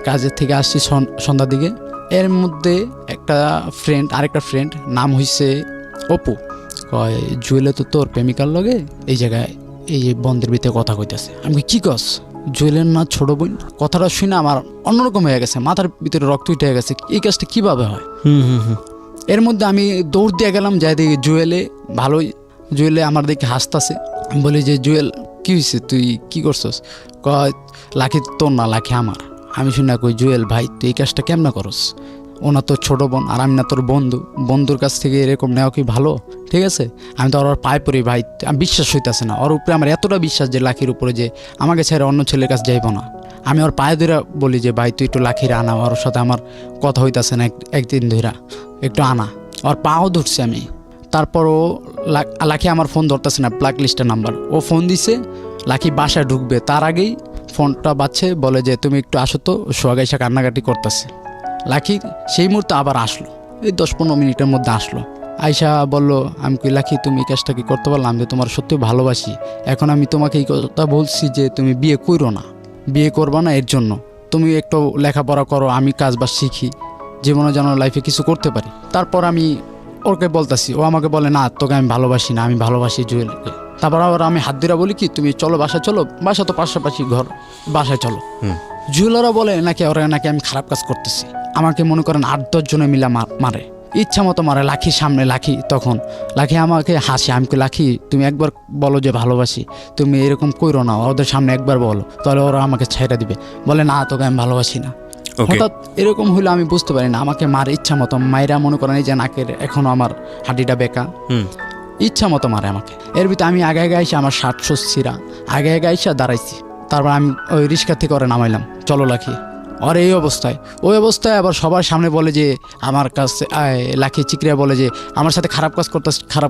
কাজের থেকে আসছি সন্ধ্যার দিকে। এর মধ্যে আরেকটা ফ্রেন্ড নাম হইছে অপু, কয় জুয়েলে তো তোর প্রেমিকার লগে এই জায়গায় এই যে বন্ধের ভিতরে কথা কইতেছে। আমি কি কস? জুয়েলের না ছোট বোন? কথাটা শুনে আমার অন্যরকম হয়ে গেছে, মাথার ভিতরে রক্ত উঠে গেছে, এই কাজটা কিভাবে হয়? এর মধ্যে আমি দৌড় দিয়ে গেলাম, যাই দেখি জুয়েলে আমার দিকে হাসতেছে। আমি বলি যে জুয়েল কি হয়েছে, তুই কি করছস? কয় লাখি তোর না, লাখি আমার। আমি শুনে কই জুয়েল ভাই তুই এই কাজটা কেমন করস? ওনা তোর ছোট বোন আর আমি না তোর বন্ধুর কাছ থেকে এরকম নেওয়া কি ভালো? ঠিক আছে, আমি তো ওর পায়ে পড়ি ভাই, আমি বিশ্বাস হইতেছে না। ওর উপরে আমার এতটা বিশ্বাস যে লাখির উপরে যে আমাকে ছেড়ে অন্য ছেলের কাছে যাইব না। আমি ওর পায়ে ধরে বলি যে ভাই তুই একটু লাখির আনা, ওর সাথে আমার কথা হইতেছে না একদিন ধরে, একটু আনা। ওর পাও ধরছি আমি। তারপরও লাখি আমার ফোন ধরতেছে না, ব্ল্যাক লিস্টের নাম্বার। ও ফোন দিছে, লাখি বাসায় ঢুকবে তার আগেই ফোনটা বাজছে, বলে যে তুমি একটু আসো তো, সোহাগ এসে কান্নাকাটি করতেছে। লাখি সেই মুহূর্তে আবার আসলো, এই 10-15 মিনিটের মধ্যে আসলো। আয়শা বলল, আমি কি লাখি তুমি এই কাজটা কি করতে পারলাম? আমি তোমার সত্যি ভালোবাসি, এখন আমি তোমাকে এই কথা বলছি যে তুমি বিয়ে করো না, বিয়ে করবা না, এর জন্য তুমি একটু লেখাপড়া করো, আমি কাজবাজ শিখি, জীবনে যেন লাইফে কিছু করতে পারি। তারপর আমি ওকে বলতেছি, ও আমাকে বলে না তোকে আমি ভালোবাসি না, আমি ভালোবাসি জুয়েলকে। তারপর আবার আমি হাত ধরে বলি কি তুমি চলো বাসায় চলো, বাসা তো পাশাপাশি ঘর, বাসায় চলো। জুয়েলারা বলে নাকি ওরা নাকি আমি খারাপ কাজ করতেছি। আমাকে মনে করেন 8-10 জনে মিলে মারে, ইচ্ছা মতো মারে। লাখির সামনে লাখি আমাকে হাসে। আমি কি লাখি তুমি একবার বলো যে ভালোবাসি, তুমি এরকম কইরো না, ওদের সামনে একবার বলো, তাহলে ওরা আমাকে ছেড়ে দিবে। বলে না তোকে আমি ভালোবাসি না। হঠাৎ এরকম হইলো আমি বুঝতে পারি না, আমাকে মারে ইচ্ছা মতো। মায়েরা মনে করেন এই যে নাকের এখনো আমার হাঁটিটা বেঁকা, ইচ্ছা মতো মারে আমাকে। এর ভিতরে আমি আগে আইসা আমার শার্ট সচ্ছিরা আগে আইসা দাঁড়াইছি। তারপর আমি ওই রিক্সা থেকে ওরে নামাইলাম, চলো লাখি। আর ওই অবস্থায় আবার সবার সামনে বলে যে আমার কাছে লাখি চিকরিয়া বলে যে আমার সাথে খারাপ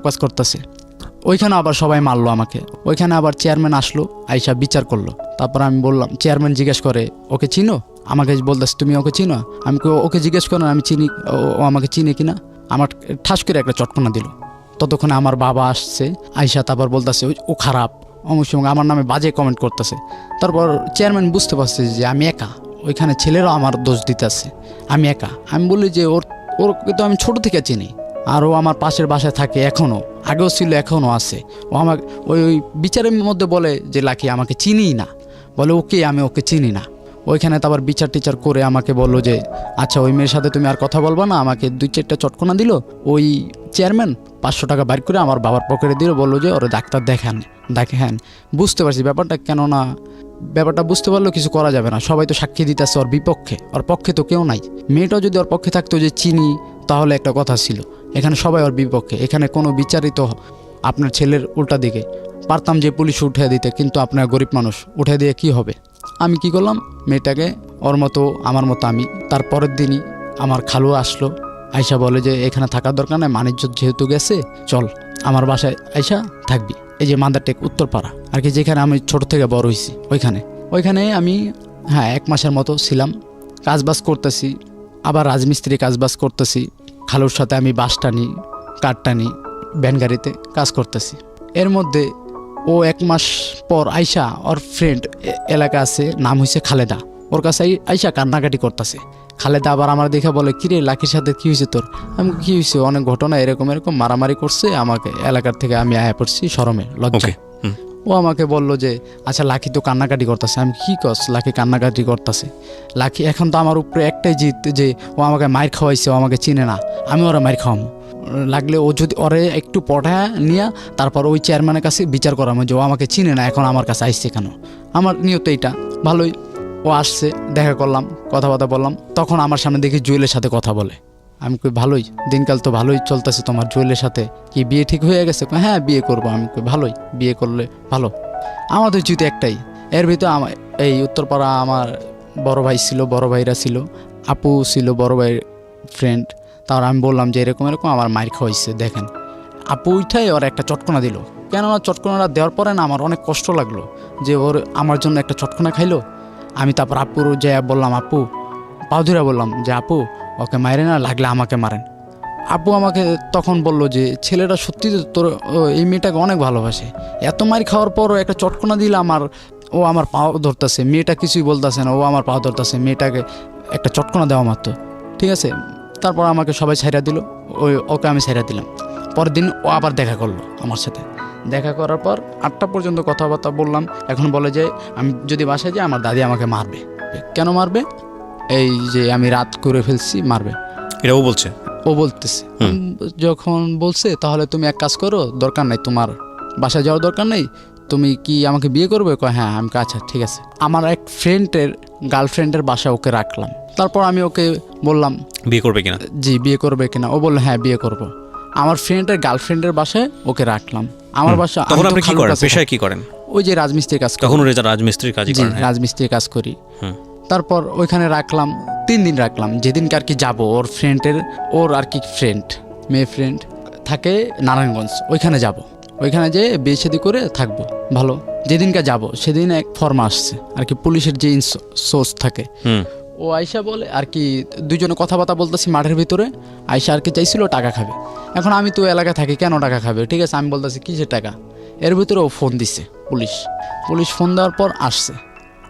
কাজ করতেছে। ওইখানে আবার সবাই মারলো আমাকে। ওইখানে আবার চেয়ারম্যান আসলো, আইসা বিচার করলো। তারপর আমি বললাম, চেয়ারম্যান জিজ্ঞেস করে ওকে চিনো? আমাকে বলতেছে তুমি ওকে চিনো? আমি ওকে জিজ্ঞেস করেন আমি চিনি, ও আমাকে চিনে কিনা। আমার ঠাস করে একটা চটকনা দিল। ততক্ষণে আমার বাবা আসছে, আইসা তারপর বলতেছে ও খারাপ, অমুক সঙ্গে আমার নামে বাজে কমেন্ট করতেছে। তারপর চেয়ারম্যান বুঝতে পারছে যে আমি একা, ওইখানে ছেলেরাও আমার দোষ দিতেছে, আমি একা। আমি বলি যে ওরকে তো আমি ছোট থেকে চিনি, আর ও আমার পাশের বাসায় থাকে এখনও, আগেও ছিল এখনও আছে। ও আমাকে ওই বিচারের মধ্যে বলে যে লাখি আমাকে চিনিই না, বলে ওকে আমি ওকে চিনি না। ওইখানে তারপর বিচার টিচার করে আমাকে বললো যে আচ্ছা ওই মেয়ের সাথে তুমি আর কথা বলবা না। আমাকে 2-4টা চটকনা দিল। ওই চেয়ারম্যান 500 টাকা বাইর করে আমার বাবার পকেটে দিল, বললো যে ওরা ডাক্তার দেখেন। বুঝতে পারছি ব্যাপারটা, কেননা ব্যাপারটা বুঝতে পারলেও কিছু করা যাবে না। সবাই তো সাক্ষী দিতেছে ওর বিপক্ষে, ওর পক্ষে তো কেউ নাই। মেয়েটাও যদি ওর পক্ষে থাকতো যে চিনি, তাহলে একটা কথা ছিল। এখানে সবাই ওর বিপক্ষে, এখানে কোনো বিচারিত আপনার ছেলের উল্টা দিকে। পারতাম যে পুলিশ উঠে দিতে, কিন্তু আপনার গরিব মানুষ উঠে দিয়ে কি হবে? আমি কি করলাম, মেয়েটাকে ওর মতো আমার মতো আমি। তারপরের দিনই আমার খালু আসলো, আয়শা বলে যে এখানে থাকার দরকার নাই, মানিজ্য যেহেতু গেছে চল আমার বাসায় আয়শা থাকবি। এই যে মাদারটেক উত্তরপাড়া আর কি, যেখানে আমি ছোট থেকে বড় হয়েছি, ওইখানে আমি 1 মাসের মতো ছিলাম। কাজবাজ করতেছি, আবার রাজমিস্ত্রি কাজবাজ করতেছি। খালুর সাথে আমি বাস টানি, কাঠ টানি, ভ্যান গাড়িতে কাজ করতেছি। এর মধ্যে ও 1 মাস পর আয়শা ওর ফ্রেন্ড এলাকা আছে, নাম হয়েছে খালেদা, ওর কাছে আয়শা কান্নাকাটি করতেছে। খালেদা আবার আমার দেখে বলে কিরে লাখির সাথে কি হয়েছে তোর? আমি কি হয়েছে, অনেক ঘটনা এরকম মারামারি করছে আমাকে এলাকার থেকে, আমি আয়া পড়ছি শরমে লজ্জায়। ও আমাকে বলল যে আচ্ছা লাখি তো কান্নাকাটি করতেছে। আমি কি কস, লাখি কান্নাকাটি করতেছে? লাখি এখন তো আমার উপরে একটাই জিত যে ও আমাকে মায়ের খাওয়াইছে, ও আমাকে চিনে না, আমি ওরা মায়ের খাওয়াবো। লাগলে ও যদি ওরে একটু পড়ায় নিয়ে তারপর ওই চেয়ারম্যানের কাছে বিচার করামো যে ও আমাকে চিনে না, এখন আমার কাছে আসছে কেন। আমার নিয়ত এইটা ভালোই। ও আসছে, দেখা করলাম, কথাবার্তা বললাম, তখন আমার সামনে দেখি জুয়েলের সাথে কথা বলে। আমি কই ভালোই, দিনকাল তো ভালোই চলতেছে তোমার, জুয়েলের সাথে কি বিয়ে ঠিক হয়ে গেছে? হ্যাঁ বিয়ে করবো। আমি কই ভালোই, বিয়ে করলে ভালো। আমাদের যদি একটাই, এর ভিতরে আমার এই উত্তরপাড়া আমার বড় ভাই ছিল, বড় ভাইরা ছিল, আপু ছিল বড় ভাইয়ের ফ্রেন্ড। তার আমি বললাম যে এরকম এরকম আমার মায়ের খাওয়াইছে, দেখেন। আপু উঠাই ওর একটা চটকনা দিল। কেননা চটকনাটা দেওয়ার পরে না আমার অনেক কষ্ট লাগলো যে ওর আমার জন্য একটা চটকনা খাইলো। আমি তারপর আপুর যে বললাম, আপু পাউধুরা বললাম যে আপু ওকে মারে না, লাগলে আমাকে মারেন। আপু আমাকে তখন বলল যে ছেলেটা সত্যি তো তোর এই মেয়েটাকে অনেক ভালোবাসে, এত মার খাওয়ার পরও একটা চটকনা দিল আমার, ও আমার পাও ধরতেছে, মেয়েটা কিছুই বলতেছে না, ও আমার পাও ধরতেছে, মেয়েটাকে একটা চটকনা দেওয়া মাত্র, ঠিক আছে। তারপর আমাকে সবাই ছাইরা দিল, ওকে আমি ছাইরা দিলাম। পরের দিন ও আবার দেখা করলো আমার সাথে। দেখা করার পর 8টা পর্যন্ত কথাবার্তা বললাম। এখন বলে যে আমি যদি বাসায় যাই আমার দাদি আমাকে মারবে। কেন মারবে? এই যে আমি রাত করে ফেলছি, মারবে, এটাও বলছে। ও বলতেছে। যখন বলছে তাহলে তুমি এক কাজ করো, দরকার নাই তোমার বাসায় যাওয়ার দরকার নেই, তুমি কি আমাকে বিয়ে করবে? হ্যাঁ। আমি আচ্ছা ঠিক আছে। আমার এক ফ্রেন্ডের গার্লফ্রেন্ডের বাসায় ওকে রাখলাম। তারপর আমি ওকে বললাম বিয়ে করবে কিনা। জি বিয়ে করবে কিনা। ও বললো হ্যাঁ বিয়ে করব। আমার ফ্রেন্ডের গার্লফ্রেন্ডের বাসায় ওকে রাখলাম। আমার বাসা। তখন আপনি কি করেন, পেশায় কি করেন? ওই যে রাজমিস্ত্রির কাজ। তখন রাজমিস্ত্রির কাজ করেন? রাজমিস্ত্রির কাজ করি। তারপর ওইখানে রাখলাম 3 দিন রাখলাম। যেদিনকে আর কি যাবো, ওর ফ্রেন্ডের, ওর আর কি ফ্রেন্ড, মেয়ে ফ্রেন্ড থাকে নারায়ণগঞ্জ, ওইখানে যাব। ওইখানে যেয়ে বিয়ে শাদী করে থাকবো ভালো। যেদিনকে যাব সেদিন এক ফর্ম আসছে আর কি, পুলিশের যে সোর্স থাকে। ও আয়শা বলে আর কি, দুজনে কথাবার্তা বলতেছি মাঠের ভিতরে। আয়শা আর কি চাইছিল টাকা খাবে। এখন আমি তো এলাকায় থাকি, কেন টাকা খাবে? ঠিক আছে, আমি বলতেছি কিসের টাকা। এর ভিতরে ও ফোন দিছে পুলিশ ফোন দেওয়ার পর আসছে,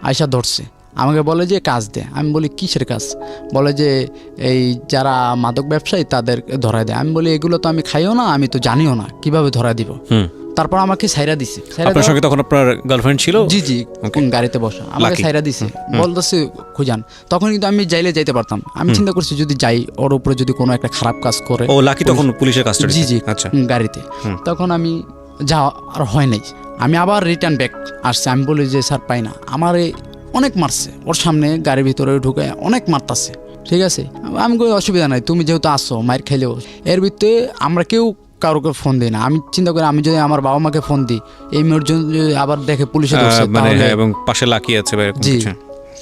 আয়শা ধরছে, আমাকে বলে যে কাজ দে। আমি বলি কিসের কাজ? বলে যে এই যারা মাদক ব্যবসায়ী তাদের ধরায় দেয়। আমি বলি এগুলো তো আমি খাইও না, আমি তো জানিও না, কিভাবে ধরায় দিব। তারপর আমাকে সাইরা দিছে। আপনার সঙ্গে তখন আপনার গার্লফ্রেন্ড ছিল? জি গাড়িতে বসা, আমাকে সাইরা দিছে, বলতেছে খুঁজান। তখন কিন্তু আমি যাইলে যাইতে পারতাম। আমি চিন্তা করছি যদি যাই, ওর উপরে যদি কোনো একটা খারাপ কাজ করে। ও লাকি তখন পুলিশের কাস্টডি? জি আচ্ছা গাড়িতে। তখন আমি যাওয়া আর হয় নাই, আমি আবার রিটার্ন ব্যাক আসছে। আমি বলি যে স্যার পাই না, আমার অনেক মারছে, ওর সামনে গাড়ির ভিতরে ঢুকে অনেক মারতাছে, ঠিক আছে। আমি কোনো অসুবিধা নাই, তুমি যেহেতু আসো মায়ের খাইলেও। এর ভিতরে আমরা কেউ কারোকে ফোন দিই না। আমি চিন্তা করি আমি যদি আমার বাবা মাকে ফোন দিই, এই মেয়ের জন্য আবার দেখে পুলিশে ধরছে, এবং পাশে লাকি আছে, জি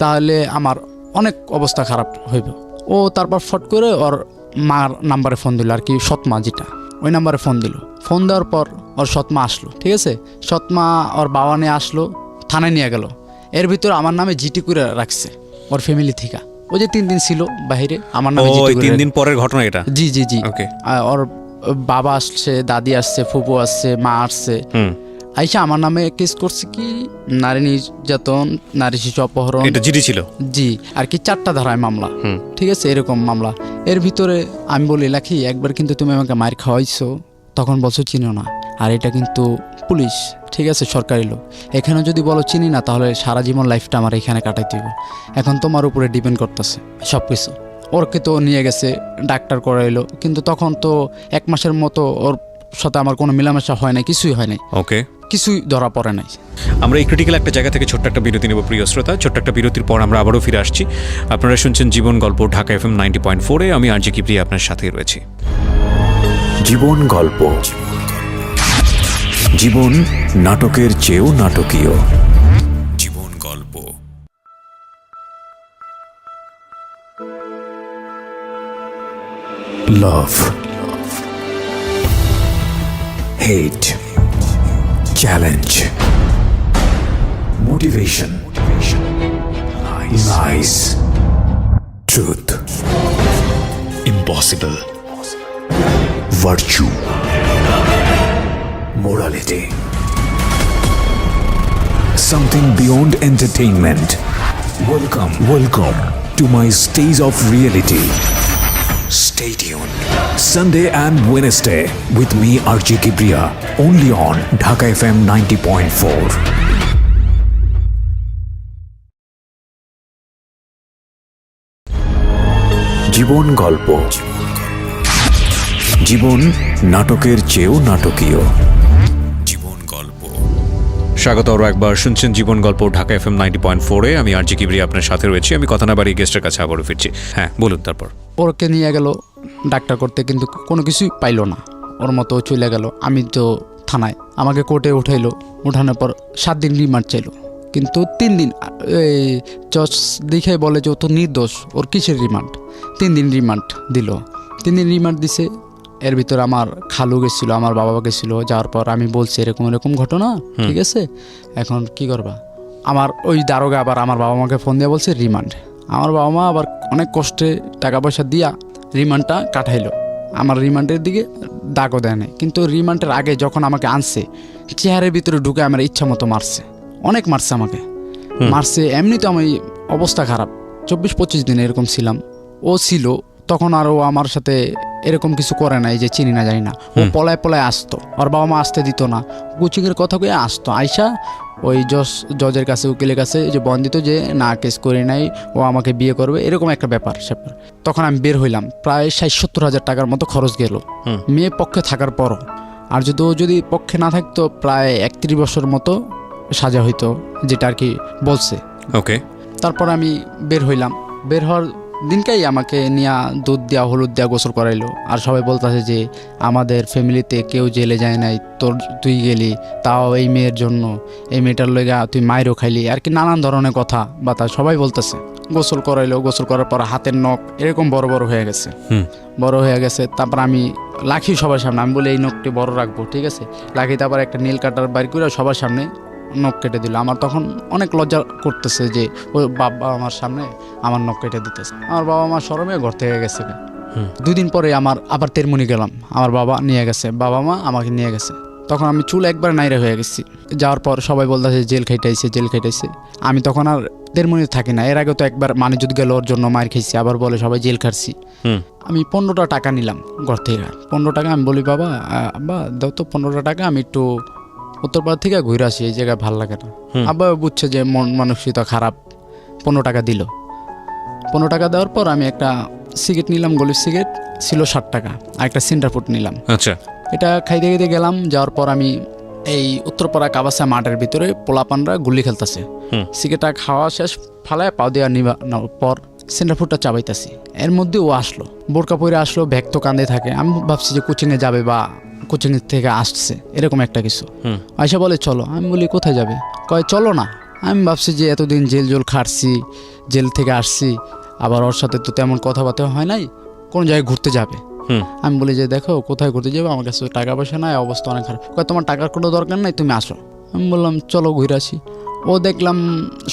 তাহলে আমার অনেক অবস্থা খারাপ হইব। ও তারপর ফট করে ওর মার নাম্বারে ফোন দিল আর কি, সৎমা যেটা, ওই নাম্বারে ফোন দিল। ফোন দেওয়ার পর ওর সৎমা আসলো, ঠিক আছে। সৎমা ওর বাবা নিয়ে আসলো, থানায় নিয়ে গেল। এর ভিতরে আমার নামে জিটি করে রাখছে ওর ফ্যামিলি থেকে। ওই যে 3 দিন ছিল বাইরে, আমার নামে জিটি করে। 3 দিন পরের ঘটনা এটা? জি ওকে। ওর বাবা আসছে, দাদি আসছে, ফুপু আসছে, মা আসছে। আইসা আমার নামে কেস করছে কি নারী নির্যাতন, নারী শিশু অপহরণ। এটা জিডি ছিল? জি আর কি 4টা ধারায় মামলা, ঠিক আছে, এরকম মামলা। এর ভিতরে আমি বলি লাখি একবার কিন্তু তুমি আমাকে মার খাওয়াইছো, তখন বলছো চিনো না, আর এটা কিন্তু পুলিশ, ঠিক আছে, সরকারি লোক। এখানে যদি বলো চিনি না, তাহলে সারা জীবন লাইফটা আমার এখানে কাটাই দিব। এখন তোমার উপরে ডিপেন্ড করতেছে সব কিছু। ওরকে তো নিয়ে গেছে, ডাক্তার করাইলো, কিন্তু তখন তো 1 মাসের মতো ওর সাথে আমার কোনো মেলামেশা হয় না, কিছুই হয় নাই। ওকে, কিছুই ধরা পড়ে নাই। আমরা এই ক্রিটিক্যাল একটা জায়গা থেকে ছোট্ট একটা বিরতি নেব প্রিয় শ্রোতা। ছোট্ট একটা বিরতির পর আমরা আবারও ফিরে আসছি। আপনারা শুনছেন জীবন গল্প, ঢাকা FM 90.4-এ। আমি আরজি কিবরিয়া আপনার সাথেই রয়েছি। জীবন গল্প, জীবন নাটকের চেয়েও নাটকীয়। জীবন গল্প। Love, hate, challenge, motivation, lies, truth, impossible, virtue, morality, something beyond entertainment. Welcome to my stage of reality. Stay tuned. Sunday and Wednesday with me RJ Kibriya, only on Dhaka FM 90.4. জীবন গল্প, জীবন নাটকের চেয়েও নাটকীয়। জীবন গল্প। স্বাগত আরও একবার, শুনছেন জীবন গল্প ঢাকা FM 90.4-এ। আমি আরজি কিবরি আপনার সাথে রয়েছি। আমি কথা না বাড়িয়ে গেস্টের কাছে আবারও ফিরছি। হ্যাঁ, বলুন তারপর। ওরকে নিয়ে গেল ডাক্তার করতে, কিন্তু কোনো কিছুই পাইলো না, ওর মতো চলে গেল। আমি তো থানায়, আমাকে কোর্টে উঠাইলো, উঠানোর পর 7 দিন রিমান্ড চাইলো, কিন্তু 3 দিন এই জজ দেখে বলে যে ও তো নির্দোষ, ওর কিসের রিমান্ড। 3 দিন রিমান্ড দিল। 3 দিন রিমান্ড দিছে। এর ভিতরে আমার খালু গেছিলো, আমার বাবা গেছিলো। যাওয়ার পর আমি বলছি এরকম এরকম ঘটনা, ঠিক আছে, এখন কি করবা। আমার ওই দারোগা আবার আমার বাবা মাকে ফোন দিয়ে বলছে রিমান্ড। আমার বাবা মা আবার অনেক কষ্টে টাকা পয়সা দিয়া রিমান্ডটা কাটাইলো। আমার রিমান্ডের দিকে দাগও দেয় নাই, কিন্তু রিমান্ডের আগে যখন আমাকে আনছে, চেহারের ভিতরে ঢুকে আমার ইচ্ছা মতো মারছে, অনেক মারছে আমাকে। মারছে এমনি তো আমি অবস্থা খারাপ, 24-25 দিন এরকম ছিলাম। ও ছিল তখন, আর ও আমার সাথে এরকম কিছু করে নাই যে চিনি না জানি না। ও পলায় পলায় আসতো, ওর বাবা মা আসতে দিত না, কোচিংয়ের কথা কয়ে আসতো। আইসা ওই জজের কাছে, উকিলের কাছে যে বন্দিত যে না কেস করি নাই, ও আমাকে বিয়ে করবে, এরকম একটা ব্যাপার স্যাপার। তখন আমি বের হইলাম, প্রায় 60-70 হাজার টাকার মতো খরচ গেল মেয়ে পক্ষে থাকার পরও। আর যদি পক্ষে না থাকতো প্রায় 31 বছর মতো সাজা হইতো, যেটা আর কি বলছে। ওকে। তারপর আমি বের হইলাম। বের হওয়ার দিনকেই আমাকে নিয়ে দুধ দেওয়া, হলুদ দেওয়া, গোসল করাইলো। আর সবাই বলতেছে যে আমাদের ফ্যামিলিতে কেউ জেলে যায় নাই, তুই গেলি, তাও এই মেয়ের জন্য, এই মেয়েটার লেগা তুই মাইরও খাইলি, আর কি নানান ধরনের কথা বাতা সবাই বলতেছে। গোসল করাইলো, গোসল করার পর হাতের নখ এরকম বড় বড় হয়ে গেছে, বড় হয়ে গেছে। তারপর আমি লাখি সবার সামনে, আমি বলি এই নখটি বড় রাখবো, ঠিক আছে, লাখি। তারপর একটা নীল কাটার বাইর করে সবার সামনে নখ কেটে দিল। আমার তখন অনেক লজ্জা করতেছে যে ওই বাবা আমার সামনে আমার নখ কেটে দিতেছে। আমার বাবা মা শরমে ঘর থেকে গেছে। 2 দিন পরে আমার আবার তেরমুনি গেলাম, আমার বাবা নিয়ে গেছে, বাবা মা আমাকে নিয়ে গেছে। তখন আমি চুল একবার নাইরে হয়ে গেছি। যাওয়ার পর সবাই বলতেছে জেল খাইটাইছে, জেল খাইটাইছে। আমি তখন আর তেরমুনি থাকি না। এর আগে তো একবার মানিজুদ গেল, ওর জন্য মার খেয়েছি, আবার বলে সবাই জেল খাচ্ছি। আমি 15টা টাকা নিলাম ঘর থেকে। 15 টাকা আমি বলি বাবা দাও তো 15টা টাকা, আমি একটু উত্তরপাড়া থেকে ঘুরে আসি, এই জায়গায় ভালো লাগে না। আব্বা বুঝছে যে মন মানসিকতা খারাপ, 15 টাকা দিল। 15 টাকা দেওয়ার পর আমি একটা সিগারেট নিলাম, গলির সিগারেট ছিল 60 টাকা, আর একটা সেন্টারফুট নিলাম। আচ্ছা। এটা খাইতে খাইতে গেলাম। যাওয়ার পর আমি এই উত্তরপাড়া কাবাসা মাঠের ভিতরে পোলাপানরা গুলি খেলতেছে। সিগারেটটা খাওয়া শেষ, ফালায় পাও দেওয়া নেওয়ার পর সেন্টারফুটটা চাবাইতেছি। এর মধ্যে ও আসলো, বোরকা পরে আসলো, ব্যাগ তো কাঁধে থাকে। আমি ভাবছি যে কোচিংয়ে যাবে বা কোচিং থেকে আসছে, এরকম একটা কিছু। আয়সা বলে চলো। আমি বলি কোথায় যাবে? কয় চলো না। আমি ভাবছি যে এতদিন জেল খাটছি, জেল থেকে আসছি, আবার ওর সাথে তো তেমন কথাবার্তা হয় নাই, কোন জায়গায় ঘুরতে যাবে। আমি বলি যে দেখো কোথায় ঘুরতে যাবে, আমার কাছে টাকা পয়সা নাই, অবস্থা অনেক খারাপ। কয় তোমার টাকার কোনো দরকার নাই, তুমি আসো। আমি বললাম চলো ঘুরে আসি। ও দেখলাম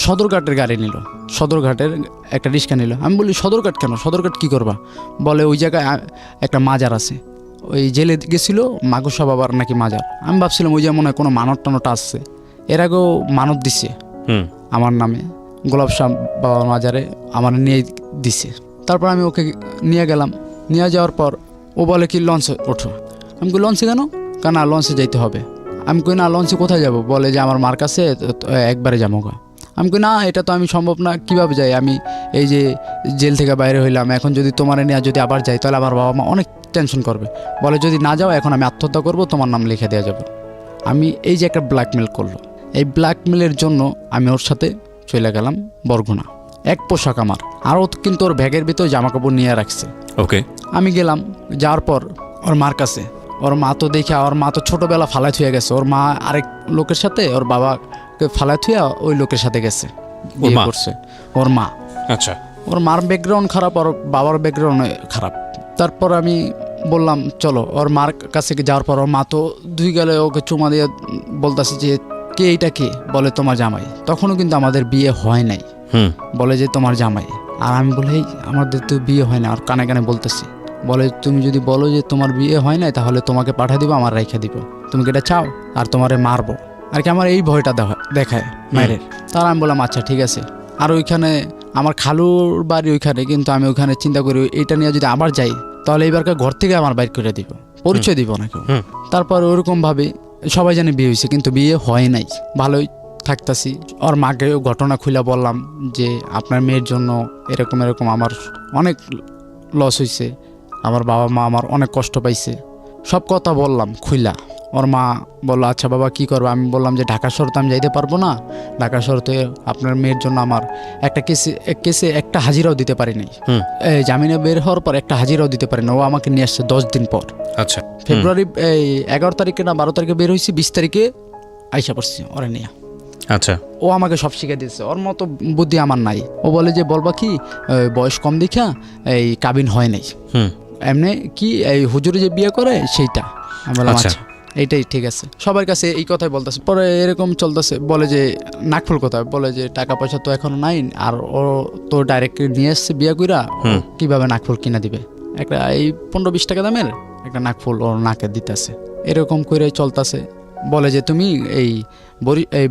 সদরঘাটের গাড়ি নিল, সদরঘাটের একটা রিক্সা নিল। আমি বলি সদরঘাট কেন, সদরঘাট কী করবা? বলে ওই জায়গায় একটা মাজার আছে, ওই জেলে গেছিলো মাগুসা বাবার নাকি মাজার। আমি ভাবছিলাম ওই যে মনে হয় কোনো মানত টানত আসছে, এর আগেও মানত দিছে আমার নামে, গোলাপ শাহ বাবার মাজারে আমার নিয়ে দিছে। তারপর আমি ওকে নিয়ে গেলাম। নিয়ে যাওয়ার পর ও বলে কি লঞ্চে ওঠো। আমি কই লঞ্চে কেন? কেন লঞ্চে যাইতে হবে। আমি কই না লঞ্চে কোথায় যাব? বলে যে আমার মার কাছে একবারে যাবো গা। আমি কই না, এটা তো আমি সম্ভব না, কীভাবে যাই? আমি এই যে জেল থেকে বাইরে হইলাম, এখন যদি তোমার নিয়ে যদি আবার যাই তাহলে আমার বাবা মা অনেক টেনশন করবে। বলে যদি না যাও এখন আমি আত্মহত্যা করব, তোমার নাম লিখে দেওয়া যাবে। আমি এই যে একটা ব্ল্যাকমেল করলো, এই ব্ল্যাকমেলের জন্য আমি ওর সাথে চলে গেলাম বরগুনা। এক পোশাক আমার, আরও কিন্তু ওর ব্যাগের ভিতরে জামা কাপড় নিয়ে রাখছে। ওকে। আমি গেলাম, যাওয়ার পর ওর মার কাছে, ওর মা তো দেখে, ওর মা তো ছোটোবেলা ফালাই থুয়ে গেছে। ওর মা আরেক লোকের সাথে, ওর বাবাকে ফালাই থুয়ে ওই লোকের সাথে গেছে, বিয়ে করছে ওর মা। আচ্ছা। ওর মার ব্যাকগ্রাউন্ড খারাপ, ওর বাবার ব্যাকগ্রাউন্ড খারাপ। তারপর আমি বললাম চলো। ওর মার কাছে যাওয়ার পর ওর মা তো দুই গেলে ওকে চুমা দিয়ে বলতেছে যে কে এইটা কে? বলে তোমার জামাই। তখনও কিন্তু আমাদের বিয়ে হয় নাই। বলে যে তোমার জামাই। আর আমি বলি আমাদের তো বিয়ে হয় না। আর কানে কানে বলতেছি, বলে তুমি যদি বলো যে তোমার বিয়ে হয় নাই তাহলে তোমাকে পাঠিয়ে দিব, আমার রেখে দিব, তুমি কি এটা চাও? আর তোমারে মারবো আর কি, আমার এই ভয়টা দেখায় মায়ের। তার আমি বললাম আচ্ছা ঠিক আছে। আর ওইখানে আমার খালুর বাড়ি ওইখানে, কিন্তু আমি ওইখানে চিন্তা করি এটা নিয়ে যদি আবার যাই তাহলে এইবারকার ঘর থেকে আমার বাইর করে দিব, পরিচয় দিব না কেউ। তারপর ওরকমভাবে সবাই জানে বিয়ে হয়েছে, কিন্তু বিয়ে হয় নাই। ভালোই থাকতাছি। ওর মাকে ঘটনা খুলে বললাম যে আপনার মেয়ের জন্য এরকম এরকম আমার অনেক লস হয়েছে, আমার বাবা মা আমার অনেক কষ্ট পাইছে। সব কথা বললাম খুইলা। ওর মা বললো আচ্ছা বাবা কী করবো। আমি বললাম যে ঢাকা শহর তো আমি যাইতে পারবো না, ঢাকা শহরতে আপনার মেয়ের জন্য আমার একটা কেসে একটা হাজিরাও দিতে পারিনি। এই জামিনে বের হওয়ার পর একটা হাজিরাও দিতে পারি না। ও আমাকে নিয়ে আসছে 10 দিন পর। আচ্ছা, ফেব্রুয়ারি এই 11 তারিখে না 12 তারিখে বের হয়েছি, 20 তারিখে আইসা পড়ছি ওরে নিয়ে। আচ্ছা, ও আমাকে সব শিখে দিয়েছে, ওর মতো বুদ্ধি আমার নাই। ও বলে যে বলবা কি বয়স কম দেখা এই কাবিন হয় নাই, এমনি কি এই হুজুরে যে বিয়ে করে সেইটা। আমি বললাম আচ্ছা। আচ্ছা এইটাই ঠিক আছে। সবার কাছে এই কথাই বলতেছে। পরে এরকম চলতেছে, বলে যে নাকফুল কথা, বলে যে টাকা পয়সা তো এখন নাই, আর ও তো ডাইরেক্ট নিয়ে এসছে বিয়ে কইরা, কিভাবে নাকফুল কিনা দিবে। একটা এই 15-20 টাকা দামের একটা নাকফুল ওর নাকে দিতেছে। এরকম করে চলতেছে। বলে যে তুমি এই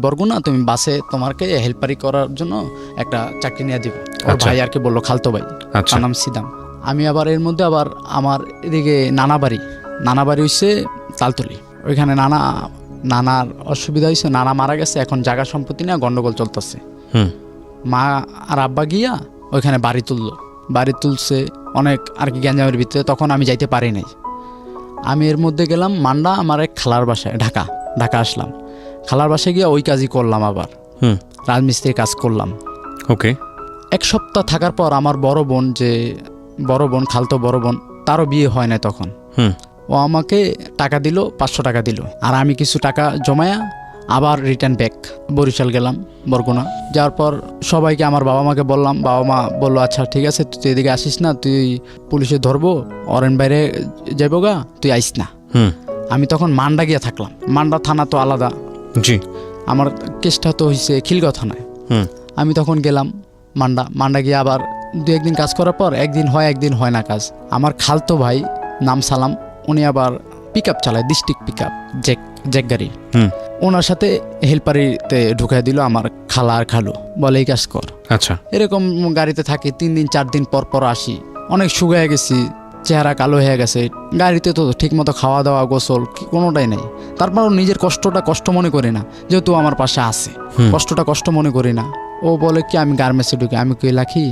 বরগুনা তুমি বাসে তোমাকে হেল্পারি করার জন্য একটা চাকরি নিয়ে দিব। ওর আচ্ছা। ভাই আর কি বললো, খালতো ভাই, আচ্ছা। তার নাম সিদাম। আমি আবার এর মধ্যে আবার আমার এদিকে নানা বাড়ি হচ্ছে তালতলি। ওইখানে নানার অসুবিধা হয়েছে, নানা মারা গেছে, এখন জায়গা সম্পত্তি না গন্ডগোল চলতেছে। মা আর আব্বা গিয়া ওইখানে বাড়ি তুলছে অনেক আর কি গ্যাঞ্জামের ভিতরে। তখন আমি যাইতে পারি নাই। আমি এর মধ্যে গেলাম মান্ডা, আমার এক খালার বাসায়, ঢাকা আসলাম। খালার বাসায় গিয়ে ওই কাজই করলাম, আবার রাজমিস্ত্রির কাজ করলাম। ওকে। 1 সপ্তাহ থাকার পর আমার খালতো বড় বোন, তারও বিয়ে হয় না তখন। ও আমাকে টাকা দিল, 500 টাকা দিল। আর আমি কিছু টাকা জমায়া আবার রিটার্ন ব্যাক বরিশাল গেলাম, বরগুনা। যাওয়ার পর সবাইকে, আমার বাবা মাকে বললাম। বাবা মা বললো আচ্ছা ঠিক আছে, তুই এদিকে আসিস না, তুই পুলিশে ধরবো, অরেন বাইরে যাইব গা, তুই আইস না। আমি তখন মান্ডা গিয়ে থাকলাম। মান্ডা থানা তো আলাদা। জি। আমার কেসটা তো হয়েছে খিলগাঁও থানায়। আমি তখন গেলাম মান্ডা গিয়ে আবার 2-1 দিন কাজ করার পর একদিন হয় না কাজ। আমার খালতো ভাই নাম সালাম, উনি আবার পিক আপ চালায়, ডিস্ট্রিক্ট পিক আপ, জ্যাক গাড়ি। ওনার সাথে হেল্পারিতে ঢুকাই দিল আমার খালা আর খালু, বলে এই কাজ কর। আচ্ছা। এরকম গাড়িতে থাকি 3 দিন 4 দিন পর আসি। অনেক শুকায় গেছি, চেহারা কালো হয়ে গেছে। গাড়িতে তো ঠিকমতো খাওয়া দাওয়া গোসল কোনোটাই নেই। তারপরও নিজের কষ্টটা কষ্ট মনে করি না, যেহেতু আমার পাশে আছে, কষ্টটা কষ্ট মনে করি না। ও বলে কি আমি গার্মেন্টসে ঢুকি। আমি কই লাখি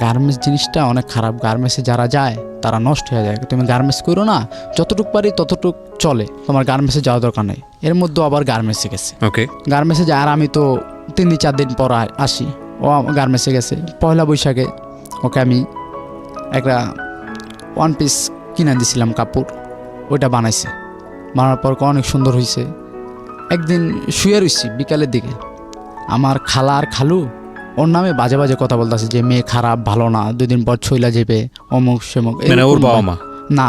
গার্মেন্টস জিনিসটা অনেক খারাপ, গার্মেন্টসে যারা যায় তারা নষ্ট হয়ে যায়। তুমি গার্মেন্টস করো না, যতটুকু পারি ততটুক চলে, তোমার গার্মেন্টসে যাওয়া দরকার নেই। এর মধ্যে আবার গার্মেন্টসে গেছে। ওকে। গার্মেন্টসে যায়, আর আমি তো 3 দিন 4 দিন পর আসি। ও গার্মেন্টসে গেছে। পয়লা বৈশাখে ওকে আমি একটা 1 পিস কিনে দিছিলাম কাপড়, ওইটা বানাইছে। বানানোর পর অনেক সুন্দর হয়েছে। একদিন শুয়ে রয়েছি বিকালের দিকে, আমার খালা আর খালু ওর নামে বাজে বাজে কথা বলতেছে যে মেয়ে খারাপ, ভালো না, 2 দিন পর ছইলা যাবে, অমুক সেমুক। মানে ওর বাবা মা? না,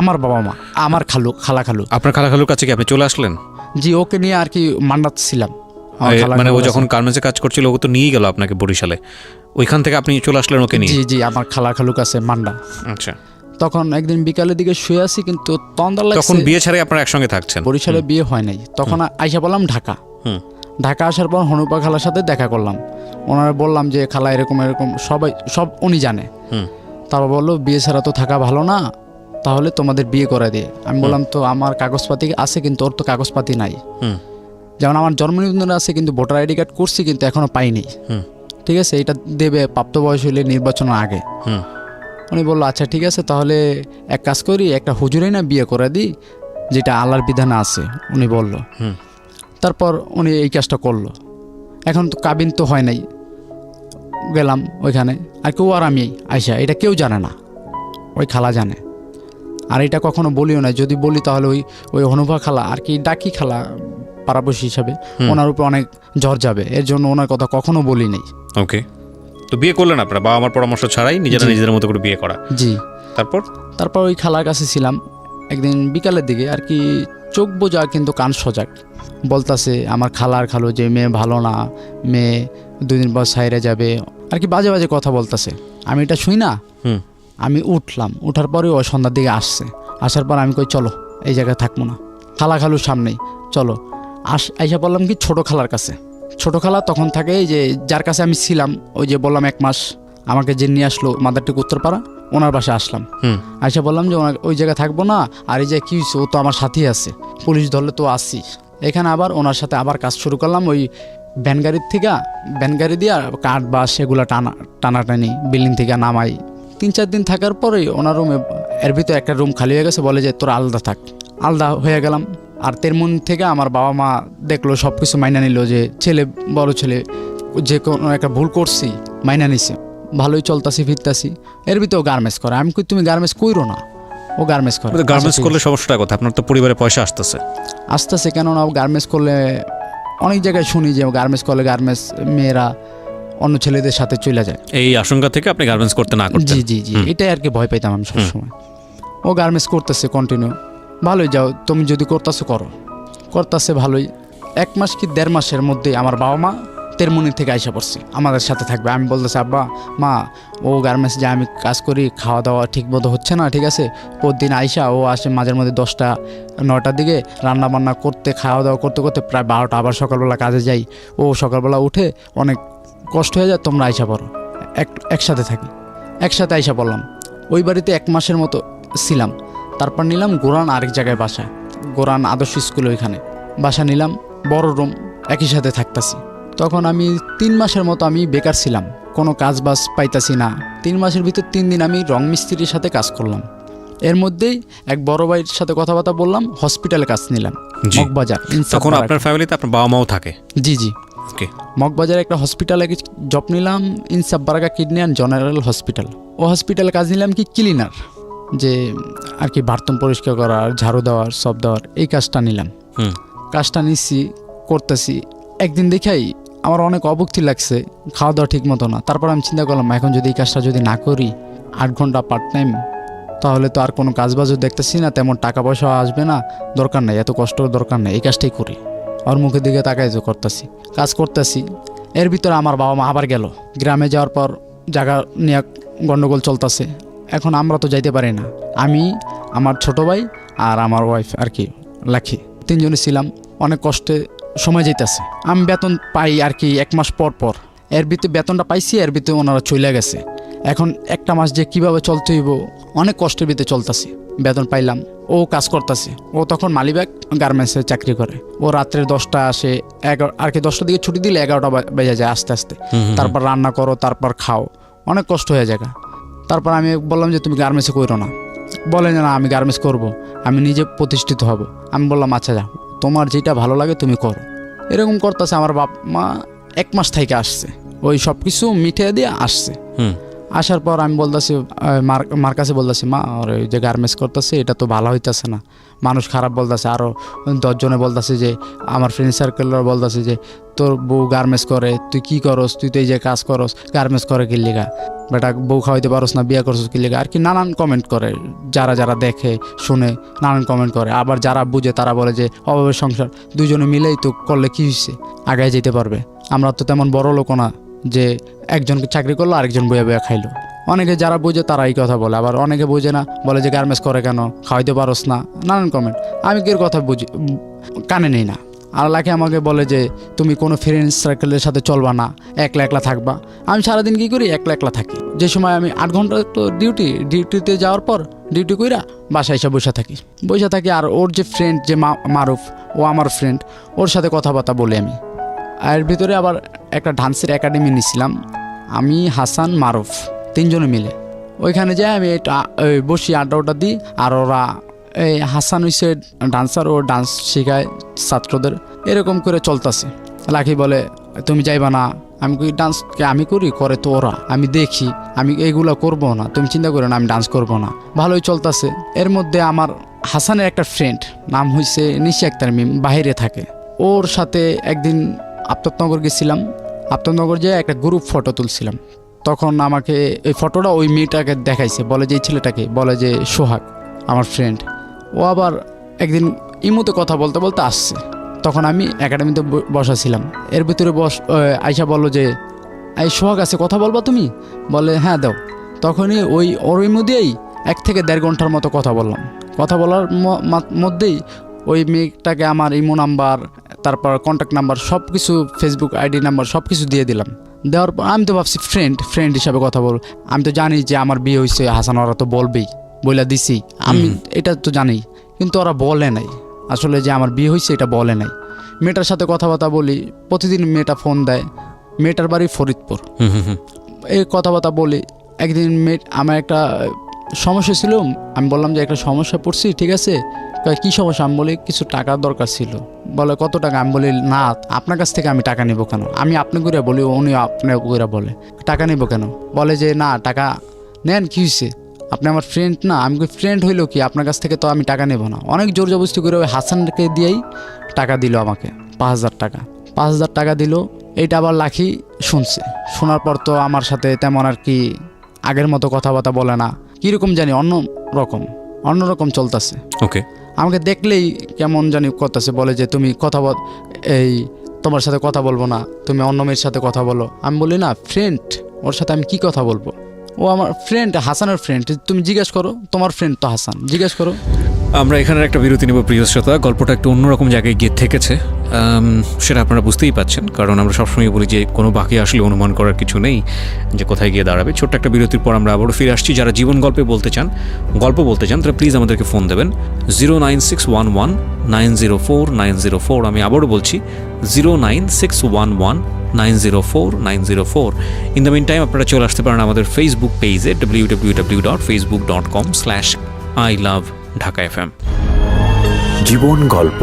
আমার বাবা মা, আমার খালা খালু। আপনার খালা খালুর কাছে কি আপনি চলে আসলেন? জি, ওকে নিয়ে আর কি মান্ডাত ছিলাম। মানে ও যখন গার্মেন্টসে কাজ করছিল, ও তো নিয়ে গেল আপনাকে বরিশালে, ওইখান থেকে আপনি চলে আসলেন ওকে নিয়ে? জি, আমার খালা খালু কাছে মান্ডা। আচ্ছা। তখন একদিন বিকালের দিকে শুয়ে আছি, কিন্তু তন্দার লাগছে। তখন বিয়ে ছাড়াই আপনারা একসঙ্গে থাকছেন? বরিশালে বিয়ে হয় নাই তখন। আইসা বললাম ঢাকা আসার পর হনুপা খালার সাথে দেখা করলাম। ওনারা বললাম যে খালা এরকম সব উনি জানে। তারপর বললো বিয়ে ছাড়া তো থাকা ভালো না, তাহলে তোমাদের বিয়ে করে দিয়ে। আমি বললাম তো আমার কাগজপাতি আছে, কিন্তু ওর তো কাগজপাতি নাই। যেমন আমার জন্ম নিবন্ধন আছে, কিন্তু ভোটার আইডি কার্ড করছি, কিন্তু এখনো পাইনি। ঠিক আছে, এটা দেবে প্রাপ্ত বয়স হইলে, নির্বাচনের আগে। উনি বললো আচ্ছা ঠিক আছে, তাহলে এক কাজ করি, একটা হুজুরে না বিয়ে করে দিই, যেটা আল্লাহর বিধানে আছে, উনি বলল। তারপর উনি এই কাজটা করলো। এখন তো কাবিন তো হয় নাই। গেলাম ওইখানে, আর কেউ আর আমি আইসা, এটা কেউ জানে না, ওই খালা জানে। আর এটা কখনো বলিও না, যদি বলি তাহলে ওই হনুভা খালা আর কি ডাকি খালা পাড়াপড়শি হিসাবে, ওনার উপর অনেক জ্বর যাবে, এর জন্য ওনার কথা কখনো বলি নাই। ওকে। তো বিয়ে করলেন আপনারা বাবা আমার পরামর্শ ছাড়াই, নিজেদের মতো করে বিয়ে করা? জি। তারপর ওই খালার কাছে ছিলাম একদিন বিকালের দিকে, আর কি চোখ বোঝা কিন্তু কান সজাগ। বলতাছে আমার খালু যে মেয়ে ভালো না, মেয়ে 2 দিন পর সাইরে যাবে, আর কি বাজে বাজে কথা বলতেছে। আমি এটা শুই না, আমি উঠলাম। উঠার পরে ওই সন্ধ্যার দিকে আসছে। আসার পর আমি কই চলো এই জায়গায় থাকবো না, খালুর সামনেই চলো। আইসা বললাম কি ছোট খালার কাছে। ছোট খালা তখন থাকে এই যে যার কাছে আমি ছিলাম, ওই যে বললাম 1 মাস আমাকে যে নিয়ে আসলো মাদারটিক উত্তরপাড়া, ওনার বাসায় আসলাম। আইসা বললাম যে ওই জায়গায় থাকবো না, আর এই যে কি হয়েছে, ও তো আমার সাথেই আছে, পুলিশ ধরলে তো আসি। এখানে আবার ওনার সাথে আবার কাজ শুরু করলাম। ওই ভ্যান গাড়ি দিয়ে কাঠ বাস সেগুলো টানাটানি বিল্ডিং থেকে নামাই। 3-4 দিন থাকার পরেই ওনার রুমে এর ভিতরে একটা রুম খালি হয়ে গেছে, বলে যে তোরা আলাদা থাক। আলাদা হয়ে গেলাম। আর তেমন থেকে আমার বাবা মা দেখলো, সব কিছু মাইনা নিল, যে ছেলে বড় ছেলে যে কোনো একটা ভুল করছি মাইনা নিছে। ভালোই চলতাছি ফিরতাছি। এর ভিতরেও গার্মেন্টস করে। আমি কই তুমি গার্মেন্টস কইরো না, ও গার্মেন্টস করে। গার্মেন্টস করলে সমস্যাটা কথা, আপনার তো পরিবারে পয়সা আসতেছে। আসতেছে কেননা গার্মেন্টস করলে অনেক জায়গায় শুনি যে গার্মেন্টস করলে গার্মেন্টস মেয়েরা অন্য ছেলেদের সাথে চলে যায়। এই আশঙ্কা থেকে আপনি গার্মেন্টস করতে না করতেন। জি জি জি, এটাই আর কি ভয় পাইতাম আমি সবসময়। ও গার্মেন্টস করতেছে কন্টিনিউ, ভালোই, যাও তুমি যদি করতেছো করো, করতেছে ভালোই। 1 মাস কি 1.5 মাসের মধ্যেই আমার বাবা মা তেরমুনি থেকে আইসা পড়ছে, আমাদের সাথে থাকবে। আমি বলতেছি আব্বা মা, ও গার্মেন্টস যে আমি কাজ করি, খাওয়া দাওয়া ঠিক মতো হচ্ছে না, ঠিক আছে, প্রতিদিন আইসা ও আসে মাঝের মধ্যে 10টা 9টার দিকে, রান্না বান্না করতে খাওয়া দাওয়া করতে করতে প্রায় 12টা, আবার সকালবেলা কাজে যাই, ও সকালবেলা উঠে অনেক কষ্ট হয়ে যায়, তোমরা আইসা পড়ো, একসাথে থাকি। একসাথে আইসা পড়লাম। ওই বাড়িতে 1 মাসের মতো ছিলাম। তারপর নিলাম গোরান আরেক জায়গায় বাসা, গোরান আদর্শ স্কুল, ওইখানে বাসা নিলাম, বড় রুম, একই সাথে থাকতাছি। তখন আমি 3 মাসের মতো আমি বেকার ছিলাম, কোনো কাজ বাজ পাইতাছি না। 3 মাসের ভিতর 3 দিন আমি রং মিস্ত্রির সাথে কাজ করলাম। এর মধ্যেই এক বড় ভাইয়ের সাথে কথাবার্তা বললাম, হসপিটালে কাজ নিলাম, জি। মগবাজার। তখন আপনার ফ্যামিলিতে আপনার বাবা মাও থাকে? জি জি, ওকে। মগবাজারে একটা হসপিটালে জব নিলাম, ইনসাফ বারাকা কিডনি অ্যান্ড জেনারেল হসপিটাল। ও হসপিটালে কাজ নিলাম কি ক্লিনার, যে আর কি বাথরুম পরিষ্কার করার, ঝাড়ু দেওয়ার, সব দেওয়ার, এই কাজটা নিলাম। কাজটা নিচ্ছি, করতেছি। একদিন দেখাই আমার অনেক অভুক্তি লাগছে, খাওয়া দাওয়া ঠিক মতো না। তারপর আমি চিন্তা করলাম, এখন যদি এই কাজটা যদি না করি 8 ঘন্টা পার্ট টাইম, তাহলে তো আর কোনো কাজবাজও দেখতেছি না, তেমন টাকা পয়সা আসবে না, দরকার নেই, এত কষ্ট দরকার নেই, এই কাজটাই করি। ওর মুখের দিকে তাকাই যে করতেছি, কাজ করতেছি। এর ভিতরে আমার বাবা মা আবার গেল গ্রামে, যাওয়ার পর জায়গা নিয়ে গন্ডগোল চলতেছে। এখন আমরা তো যাইতে পারি না, আমি, আমার ছোট ভাই আর আমার ওয়াইফ আর কি লাখি, 3 জনে ছিলাম। অনেক কষ্টে সময় যাইতেছে। আমি বেতন পাই আর কি 1 মাস পর পর। এর ভিতরে বেতনটা পাইছি, এর ভিতরে ওনারা চলে গেছে। এখন একটা মাস যে কিভাবে চলতে হইব, অনেক কষ্টের ভিতরে চলতেছি। বেতন পাইলাম, ও কাজ করতেছে। ও তখন মালিবাগ গার্মেন্টসে চাকরি করে। ও রাত্রে 10টা আসে, আর কি 10টার দিকে ছুটি দিলে 11টা বেজে যায় আস্তে আস্তে। তারপর রান্না করো, তারপর খাও, অনেক কষ্ট হয়ে যায়। তারপর আমি বললাম যে তুমি গার্মেন্টসে করো না। বলে না, আমি গার্মেন্টস করব, আমি নিজে প্রতিষ্ঠিত হব। আমি বললাম আচ্ছা যাও, তোমার যেটা ভালো লাগে তুমি করো। এরকম করতেছে। আমার বাপ মা 1 মাস থেকে আসছে, ওই সব কিছু মিটিয়ে দিয়ে আসছে। আসার পর আমি বলতেছি, মার কাছে বলতেছি, মা আর ওই যে গার্মেন্টস করতেছে এটা তো ভালো হইতেছে না, মানুষ খারাপ বলতেছে। আরও 10 জনে বলতেছে, যে আমার ফ্রেন্ড সার্কেলরা বলতেছে যে তোর বউ গার্মেন্টস করে, তুই কি করস, তুই তো এই যে কাজ করস, গার্মেন্টস করে কি লেগা, বেটা বউ খাওয়াইতে পারস না, বিয়ে করছিস কি লেগা, আর কি নানান কমেন্ট করে। যারা দেখে শুনে নানান কমেন্ট করে। আবার যারা বুঝে তারা বলে যে অভাবের সংসার, 2 জনে মিলেই তো করলে কি হয়েছে, আগায় যেতে পারবে। আমরা তো তেমন বড় লোক না যে একজনকে চাকরি করলো আরেকজন বইয়া বইয়া খাইলো। অনেকে যারা বুঝে তারা এই কথা বলে, আবার অনেকে বুঝে না, বলে যে গার্মেন্টস করে কেন, খাওয়াইতে পারস না, নানান কমেন্ট। আমি কেউ কথা বুঝি কানে নেই না। আর লাখে আমাকে বলে যে তুমি কোনো ফ্রেন্ড সার্কেলের সাথে চলবা না, একলা একলা থাকবা। আমি সারাদিন কী করি, একলা একলা থাকি। যে সময় আমি 8 ঘন্টা তো ডিউটিতে যাওয়ার পর ডিউটি কইরা বাসায় এসে বসে থাকি। আর ওর যে ফ্রেন্ড, যে মারুফ, ও আমার ফ্রেন্ড, ওর সাথে কথাবার্তা বলি আমি। এর ভিতরে আবার একটা ডান্সের একাডেমি নিয়েছিলাম, আমি, হাসান, মারুফ, 3 জনে মিলে। ওইখানে যাই আমি বসি, আড্ডা দিই। আর ওরা, এই হাসান হইছে ডান্সার, ও ডান্স শেখায় ছাত্রদের। এরকম করে চলতেছে। লাকি বলে তুমি যাইবা না। আমি কই ডান্সকে আমি করি, করে তো ওরা, আমি দেখি, আমি এইগুলো করবো না, তুমি চিন্তা করো না, আমি ডান্স করবো না। ভালোই চলতেছে। এর মধ্যে আমার হাসানের একটা ফ্রেন্ড, নাম হইছে নিশি আক্তার মিম, বাহিরে থাকে। ওর সাথে একদিন আফতাবনগর গেছিলাম। আফতাবনগর যেয়ে একটা গ্রুপ ফটো তুলছিলাম। তখন আমাকে এই ফটোটা ওই মেয়েটাকে দেখাইছে, বলে যে এই ছেলেটাকে, বলে যে সোহাগ, আমার ফ্রেন্ড। ও আবার একদিন ইমোতে কথা বলতে বলতে আসছে। তখন আমি একাডেমিতে বসা ছিলাম। এর ভিতরে আইসা বললো যে এই সোহাগ আছে, কথা বলবা তুমি? বলে হ্যাঁ দাও। তখনই ওর মধ্যেই 1 থেকে 1.5 ঘন্টার মতো কথা বললাম। কথা বলার মধ্যেই ওই মেয়েটাকে আমার ইমো নাম্বার, তারপর কন্ট্যাক্ট নাম্বার, সব কিছু, ফেসবুক আইডি নাম্বার সব কিছু দিয়ে দিলাম। দেওয়ার পর আমি তো ভাবছি ফ্রেন্ড হিসাবে কথা বল। আমি তো জানি যে আমার বিয়ে হয়েছে, হাসান ওরা তো বলবেই, বইলা দিছি আমি, এটা তো জানি। কিন্তু ওরা বলে নাই আসলে যে আমার বিয়ে হয়েছে, এটা বলে নাই। মেয়েটার সাথে কথাবার্তা বলি, প্রতিদিন মেয়েটা ফোন দেয়। মেয়েটার বাড়ি ফরিদপুর। এই কথাবার্তা বলি। একদিন আমার একটা সমস্যা ছিল, আমি বললাম যে একটা সমস্যা পড়ছি, ঠিক আছে। কয় কী সমস্যা? আমি বলি কিছু টাকার দরকার ছিল। বলে কত টাকা? আমি বলি না, আপনার কাছ থেকে আমি টাকা নেব কেন? আমি আপনি করে বলি, উনি আপনি করে বলে টাকা নেব কেন? বলে যে না, টাকা নেন, কী হয়েছে? আপনি আমার ফ্রেন্ড না? আমি ফ্রেন্ড হইলো কি, আপনার কাছ থেকে তো আমি টাকা নেব না। অনেক জোর জবরদস্তি করে ওই হাসানকে দিয়েই টাকা দিল আমাকে, 5,000 টাকা। 5,000 টাকা দিল। এইটা আবার লাখি শুনছে। শোনার পর তো আমার সাথে তেমন আর কি আগের মতো কথাবার্তা বলে না, কীরকম জানি অন্যরকম চলতেছে। ওকে। আমাকে দেখলেই কেমন জানি করতেছে, বলে যে তুমি কথা এই তোমার সাথে কথা বলবো না, তুমি অন্য মেয়ের সাথে কথা বলো। আমি বলি না, ফ্রেন্ড, ওর সাথে আমি কি কথা বলবো? ও আমার ফ্রেন্ড, হাসানের ফ্রেন্ড। তুমি জিজ্ঞেস করো, তোমার ফ্রেন্ড তো হাসান, জিজ্ঞেস করো। আমরা এখানে একটা বিরতি নেব প্রিয় শ্রোতা। গল্পটা একটু অন্যরকম জায়গায় গিয়ে থেকেছে, সেটা আপনারা বুঝতেই পাচ্ছেন, কারণ আমরা সবসময় বলি যে কোনো বাকি আসলে অনুমান করার কিছু নেই যে কোথায় গিয়ে দাঁড়াবে। ছোট্ট একটা বিরতির পর আমরা আবারও ফিরে আসছি। যারা জীবন গল্প বলতে চান তারা প্লিজ আমাদেরকে ফোন দেবেন 09611904904। আমি আবারও বলছি 09611904904। ইন দ্য মিন টাইম আপনারা চলে আসতে পারেন আমাদের ফেসবুক পেজে www.facebook.com/iLoveDhaka FM। জীবন গল্প,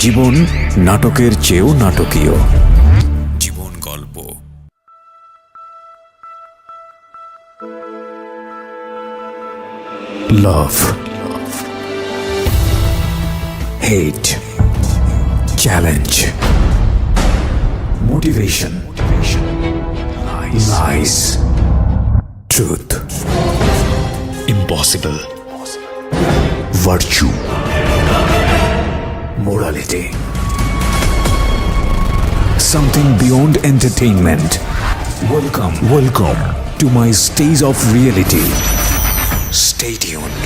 জীবন নাটকের চেয়েও নাটকীয়। জীবন গল্প। Love, hate, challenge, motivation, lies, truth, impossible, virtue, morality, something beyond entertainment. Welcome to my stage of reality. Stay tuned.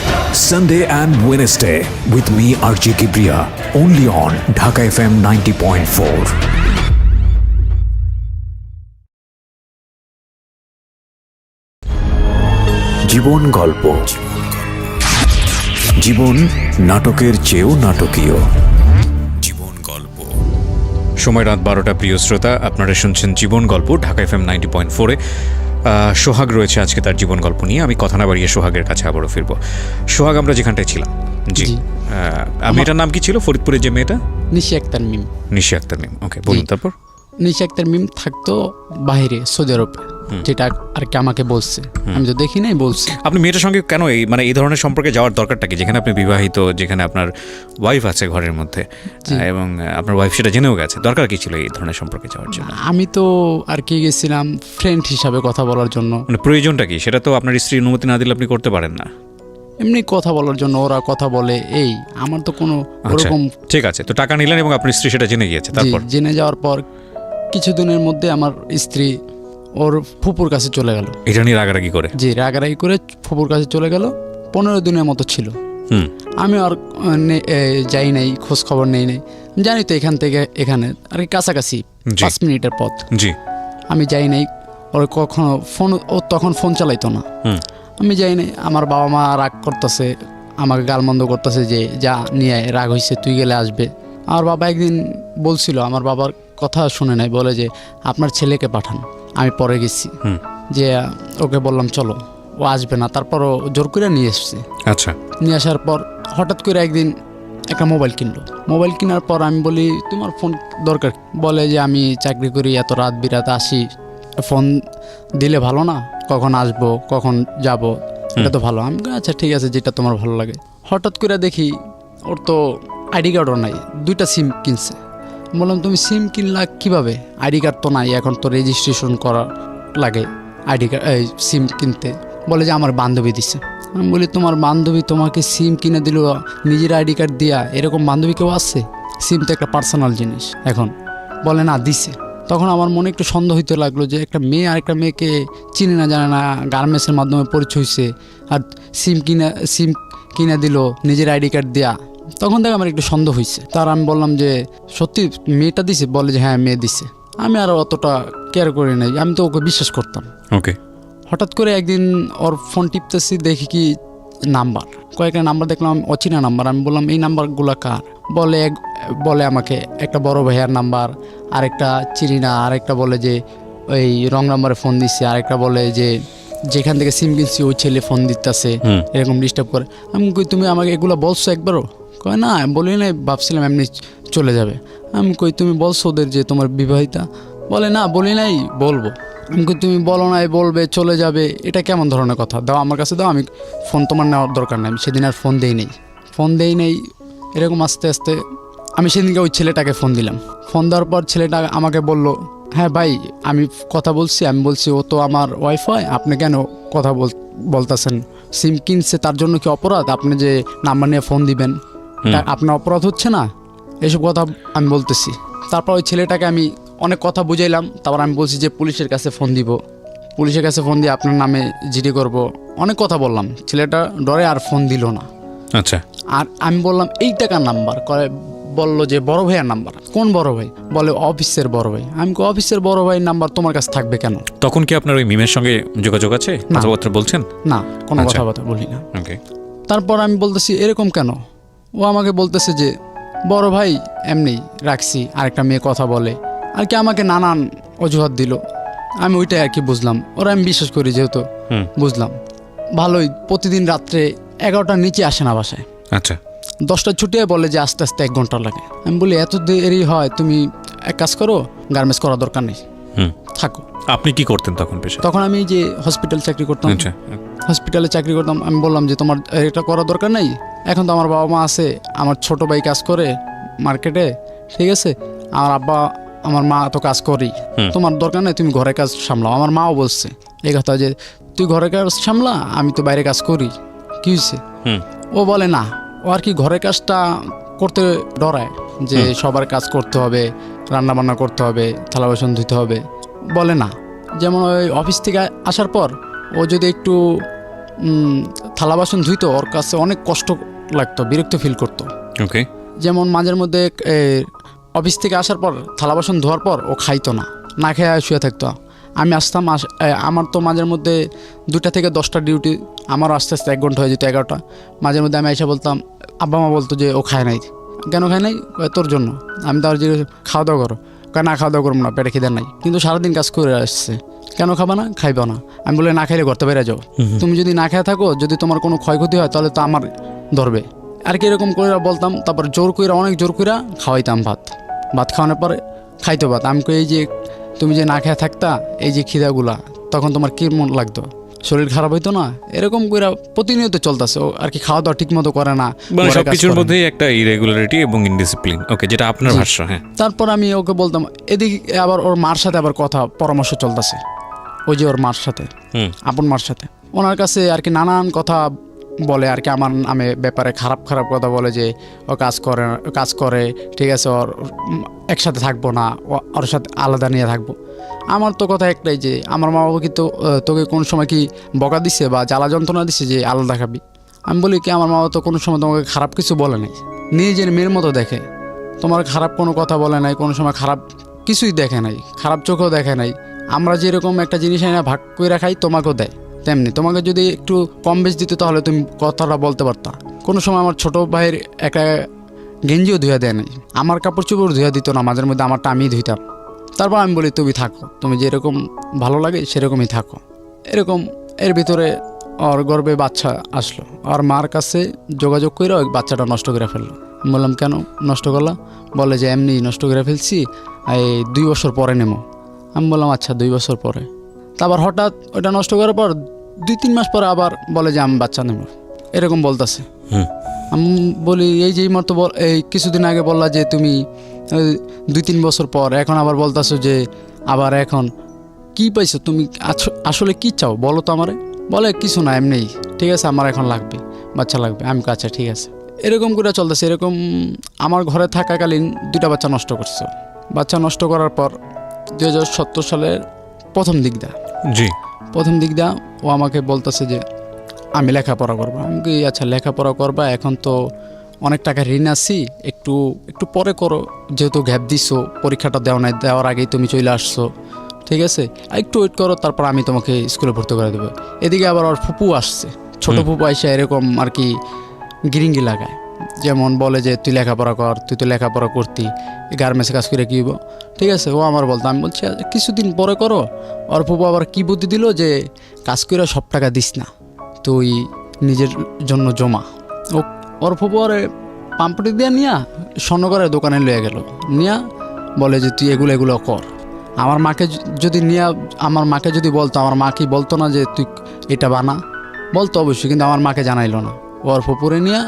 Sunday and Wednesday with me RJ Kibriya, only on Dhaka FM 90.4. জীবন গল্প, জীবন নাটকের চেয়েও নাটকীয়। জীবন গল্প। সময় রাত 12টা। প্রিয় শ্রোতা, আপনারা শুনছেন জীবন গল্প ঢাকা FM 90.4-এ। সোহাগ রয়েছে আজকে তার জীবন গল্প নিয়ে। আমি কথা না বাড়িয়ে সোহাগের কাছে আবারও ফিরবো। সোহাগ, আমরা যেখানটায় ছিলাম, জি, মেয়েটার নাম কি ছিল ফরিদপুরের যে মেয়েটা? নিশি আক্তার মিম। নিশি আক্তার মিম, ওকে, বলুন তারপর। নিশি আক্তার মিম থাকতো বাইরে সৌদি আরবে, যেটা আর কি আমাকে বলছে, আমি তো দেখি নাই, বলছে। আপনি মেয়েটার সঙ্গে কেন এই ধরনের সম্পর্কে যাওয়ার দরকারটা কি, যেখানে আপনি বিবাহিত, যেখানে আপনার ওয়াইফ আছে ঘরের মধ্যে, এবং আপনার ওয়াইফ সেটা জেনেও গেছে, দরকার কি ছিল এই ধরনের সম্পর্কে যাওয়ার জন্য? আমি তো আর কি গেছিলাম ফ্রেন্ড হিসাবে কথা বলার জন্য। মানে প্রয়োজনটা কি, সেটা তো আপনার স্ত্রীর অনুমতি না দিলে আপনি করতে পারেন না। এমনি কথা বলার জন্য, ওরা কথা বলে, এই আমার তো কোনো ওরকম। ঠিক আছে, তো টাকা নিলেন এবং আপনার স্ত্রী সেটা জেনে গিয়েছে। তারপর জেনে যাওয়ার পর কিছুদিনের মধ্যে আমার স্ত্রী ওর ফুপুর কাছে চলে গেল। এটা নিয়ে রাগারাগি করে? জি, রাগারাগি করে ফুপুর কাছে চলে গেল। 15 দিনের মতো ছিল। আমি আর যাই নাই, খোঁজ খবর নেই নাই। জানি তো এখান থেকে এখানে আর কি কাছাকাছি 5 মিনিটের পথ। জি, আমি যাই নাই। ওর কখনো ফোন, ও তখন ফোন চালাইতো না। আমি যাই নাই। আমার বাবা মা রাগ করতেছে, আমাকে গালমন্দ করতেছে যে যা নিয়ে রাগ হয়েছে, তুই গেলে আসবে। আমার বাবা একদিন বলছিল, আমার বাবার কথা শুনে নাই, বলে যে আপনার ছেলেকে পাঠান। আমি পরে গেছি, যে ওকে বললাম চলো, ও আসবে না, তারপরও জোর করে নিয়ে এসছি। আচ্ছা, নিয়ে আসার পর হঠাৎ করে একদিন একটা মোবাইল কিনলো। মোবাইল কেনার পর আমি বলি তোমার ফোন দরকার? বলে যে আমি চাকরি করি, এত রাত বিরাতে আসি, ফোন দিলে ভালো না? কখন আসবো, কখন যাব, এটা তো ভালো। আমি আচ্ছা ঠিক আছে, যেটা তোমার ভালো লাগে। হঠাৎ করে দেখি ওর তো আইডি কার্ডও নাই, 2টা সিম কিনছে। বললাম তুমি সিম কিনলা কিভাবে? আইডি কার্ড তো নাই, এখন তো রেজিস্ট্রেশন করা লাগে আইডি কার্ড, সিম কিনতে। বলে যে আমার বান্ধবী দিছে। আমি বলি তোমার বান্ধবী তোমাকে সিম কিনে দিল নিজের আইডি কার্ড দিয়া? এরকম বান্ধবী কেউ আছে? সিম তো একটা পার্সোনাল জিনিস। এখন বলে না, দিছে। তখন আমার মনে একটু সন্দেহ হইতে লাগলো যে একটা মেয়ে আরেকটা মেয়েকে চিনে না, জানে না, গার্মেন্টসের মাধ্যমে পরিচয় হয়েছে, আর সিম কিনে দিল নিজের আইডি কার্ড দেয়া। তখন থেকে আমার একটু সন্দেহ হয়েছে। তার আমি বললাম যে সত্যি মেয়েটা দিছে? বলে যে হ্যাঁ, মেয়ে দিছে। আমি আর অতটা কেয়ার করি নাই, আমি তো ওকে বিশ্বাস করতাম। ওকে। হঠাৎ করে একদিন ওর ফোন টিপতেছি, দেখি কি নাম্বার, কয়েকটা নাম্বার দেখলাম অচেনা নাম্বার। আমি বললাম এই নাম্বারগুলো কার? বলে আমাকে একটা বড় ভাইয়ার নাম্বার, আরেকটা চিনি না, আরেকটা বলে যে ওই রং নাম্বারে ফোন দিচ্ছে, আরেকটা বলে যে যেখান থেকে সিম কিনছি ওই ছেলে ফোন দিতেছে, হুম। এরকম ডিস্টার্ব করে। আমি কই তুমি আমাকে এগুলো বলছো একবারও? কয় না, আমি বলি নাই, ভাবছিলাম এমনি চলে যাবে। আমি কই তুমি বলছো ওদের যে তোমার বিবাহিতা? বলে না বলি নাই, বলবো। আমি কই তুমি বলো নাই বলবে চলে যাবে, এটা কেমন ধরনের কথা? দাও আমার কাছে দাও, আমি ফোন তোমার নেওয়ার দরকার নাই। আমি সেদিন আর ফোন দেই নেই। এরকম আস্তে আস্তে আমি সেদিনকে ওই ছেলেটাকে ফোন দিলাম। ফোন দেওয়ার পর ছেলেটা আমাকে বলল, হ্যাঁ ভাই আমি কথা বলছি। আমি বলছি ও তো আমার ওয়াইফ হয়, আপনি কেন কথা বলতেছেন? সিম কিনছে তার জন্য কি অপরাধ? আপনি যে নাম্বার নিয়ে ফোন দিবেন, এটা আপনার অপরাধ হচ্ছে না? এসব কথা আমি বলতেছি। তারপর ওই ছেলেটাকে আমি অনেক কথা বুঝাইলাম। তারপর আমি বলছি যে পুলিশের কাছে ফোন দিব, পুলিশের কাছে ফোন দিয়ে আপনার নামে জিডি করব, অনেক কথা বললাম। ছেলেটা ডরে আর ফোন দিল না। আচ্ছা, আর আমি বললাম এই টাকার নাম্বার, করে বললো যে বড় ভাইয়ের নাম্বার। কোন বড় ভাই? বলে অফিসের বড় ভাই। আমি অফিসের বড় ভাইয়ের নাম্বার তোমার কাছে থাকবে কেন? তখন কি আপনার ওই মিমের সঙ্গে যোগাযোগ আছে? কথাবার্তা বলছেন? না, কোনো আচ্ছা। কথাবার্তা বলি না। ওকে। তারপর আমি বলতেছি এরকম কেন? ও আমাকে বলতেছে যে বড় ভাই এমনি রাখছি, আরেকটা মেয়ে কথা বলে আর কি, আমাকে নানান অজুহাত দিল। আমি ওইটাই আর কি বুঝলাম, ওরা আমি বিশ্বাস করি যেহেতু বুঝলাম। ভালোই, প্রতিদিন রাত্রে 11টার নিচে আসে না বাসায়। আচ্ছা। 10টার ছুটি হয়, বলে যে আস্তে আস্তে 1 ঘন্টা লাগে। আমি বলি এত দেরি হয়, তুমি এক কাজ করো, গার্মেন্টস করার দরকার নেই, থাকো। আপনি কি করতেন তখন পেশা? তখন আমি যে হসপিটাল চাকরি করতাম, আচ্ছা। হসপিটালে চাকরি করতাম। আমি বললাম যে তোমার এটা করার দরকার নেই, এখন তো আমার বাবা মা আছে, আমার ছোট ভাই কাজ করে মার্কেটে, ঠিক আছে, আমার আব্বা আমার মা তো কাজ করি, তোমার দরকার নেই, তুমি ঘরের কাজ সামলাও। আমার মাও বলছে এই কথা যে তুই ঘরের কাজ সামলা, আমি তো বাইরে কাজ করি, কি হয়েছে? ও বলে না, ও আর কি ঘরের কাজটা করতে ডরায়, যে সবার কাজ করতে হবে, রান্না বান্না করতে হবে, থালা বাসন ধুতে হবে, বলে না। যেমন ওই অফিস থেকে আসার পর ও যদি একটু থালা বাসন ধুইতো, ওর কাছে অনেক কষ্ট লাগতো, বিরক্ত ফিল করতো। ওকে। যেমন মাঝের মধ্যে অফিস থেকে আসার পর থালা বাসন ধোয়ার পর ও খাইতো না, না খেয়ে শুয়ে থাকতো। আমি আসতাম, আমার তো মাঝের মধ্যে 2টা থেকে 10টা ডিউটি, আমারও আস্তে আস্তে 1 ঘন্টা হয়ে যেত 11টা। মাঝের মধ্যে আমি এসে বলতাম, আব্বা মা বলতো যে ও খায় নাই। কেন খায় নাই? তোর জন্য। আমি তার যে খাওয়া দাওয়া করো, না খাওয়া দাওয়া করবো না, পেটে খিদে নাই, কিন্তু সারাদিন কাজ করে আসছে, কেন খাবা না? খাইবা না। আমি বলে না খাইলে ঘরতে বেড়ে যাও, তুমি যদি না খেয়ে থাকো, যদি তোমার কোনো ক্ষয়ক্ষতি হয় তাহলে তো আমার ধরবে আর কি, এরকম করে বলতাম। তারপর জোর কইরা, অনেক জোর কইরা খাওয়াইতাম ভাত খাওয়ানোর পরে খাইতো ভাত। আমি কই এই যে তুমি যে না খেয়ে থাকতা, এই যে খিদাগুলা, তখন তোমার কি মন লাগতো? শরীর খারাপ হইতো না? এরকম করে প্রতিনিয়ত চলতেছে ও আর কি, খাওয়া দাওয়া ঠিক মতো করে না, মানে সবকিছুর মধ্যেই একটা ইরেগুলারিটি এবং ইনডিসিপ্লিন। ওকে, যেটা আপনার ভাষ্য। হ্যাঁ। তারপর আমি ওকে বলতাম, এদিকে আবার ওর মার সাথে আবার কথা পরামর্শ চলতেছে, ওই যে ওর মার সাথে, আপন মার সাথে, ওনার কাছে আর কি নানান কথা বলে আর কি, আমার নামে ব্যাপারে খারাপ খারাপ কথা বলে, যে ও কাজ করে ঠিক আছে, ওর একসাথে থাকবো না, ওর সাথে আলাদা নিয়ে থাকবো। আমার তো কথা একটাই যে আমার মা বাবা কি তোকে কোন সময় কি বকা দিছে বা জ্বালা যন্ত্রণা দিছে যে আলাদা খাবি? আমি বলি কি, আমার মা বাবা তো কোনো সময় তোমাকে খারাপ কিছু বলে নাই, নিজের মেয়ের মতো দেখে, তোমার খারাপ কোনো কথা বলে নাই, কোনো সময় খারাপ কিছুই দেখে নাই, খারাপ চোখেও দেখে নাই। আমরা যেরকম একটা জিনিস এনে ভাগ করে খাই, তোমাকেও দেয় তেমনি। তোমাকে যদি একটু কম বেশ দিত তাহলে তুমি কথাটা বলতে পারতা। কোনো সময় আমার ছোট ভাইয়ের একটা গেঞ্জিও ধুয়ে দেয় নাই, আমার কাপড় চোপড় ধুয়ে দিত না, মাঝের মধ্যে আমারটা আমিই ধুইতাম। তারপর আমি বলি তুমি থাকো, তুমি যেরকম ভালো লাগে সেরকমই থাকো। এরকম এর ভিতরে ওর গর্ভে বাচ্চা আসলো, আর মার কাছে যোগাযোগ করে ওই বাচ্চাটা নষ্ট করে ফেললো। আমি বললাম কেন নষ্ট করলা? বলে যে এমনি নষ্ট করে ফেলছি, এই 2 বছর পরে নেবো। আমি বললাম আচ্ছা 2 বছর পরে। তারপর হঠাৎ ওইটা নষ্ট করার পর 2-3 মাস পরে আবার বলে যে আমি বাচ্চা নেব, এরকম বলতেছে। আমি বলি এই যে মতো এই কিছুদিন আগে বললা যে তুমি 2-3 বছর পর, এখন আবার বলতেছো যে আবার এখন কি পাইছো তুমি, আসলে কি চাও বলো তো আমারে? বলে কিছু না, এমনি ঠিক আছে, আমার এখন লাগবে, বাচ্চা লাগবে। আমি আচ্ছা ঠিক আছে। এরকম করে চলতেছে। এরকম আমার ঘরে থাকাকালীন 2টা বাচ্চা নষ্ট করছে। বাচ্চা নষ্ট করার পর 2017 সালের প্রথম দিক দা ও আমাকে বলতেছে যে আমি লেখাপড়া করবো। আমি কি আচ্ছা লেখাপড়া করবা, এখন তো অনেক টাকা ঋণ আছি, একটু পরে করো, যেহেতু গ্যাপ দিছো, পরীক্ষাটা দেওয়ার আগেই তুমি চলে আসছো, ঠিক আছে, একটু ওয়েট করো, তারপর আমি তোমাকে স্কুলে ভর্তি করে দেবো। এদিকে আবার ওর ফুপু আসছে, ছোট ফুপু এসে এরকম আর কি গিরিঙ্গি লাগায় যেমন বলে যে তুই লেখাপড়া কর, তুই তো লেখাপড়া করতি, গার্মেন্টসে কাজ করে কী হইব, ঠিক আছে। ও আমার বলতো, আমি বলছি কিছুদিন পরে করো। ওর ফুপু আবার কী বুদ্ধি দিল যে কাজ করে সব টাকা দিস না, তুই নিজের জন্য জমা। ও ওর ফুপু ওরে পাম্পটি দিয়ে নিয়া স্বর্ণকারের দোকানে লয়ে গেল, নিয়া বলে যে তুই এগুলো এগুলো কর। আমার মাকে যদি নিয়ে, আমার মাকে যদি বলতো, আমার মা কি বলতো না যে তুই এটা বানা? বলতো অবশ্যই, কিন্তু আমার মাকে জানাইলো না। ওর ফুপুরে নিয়ে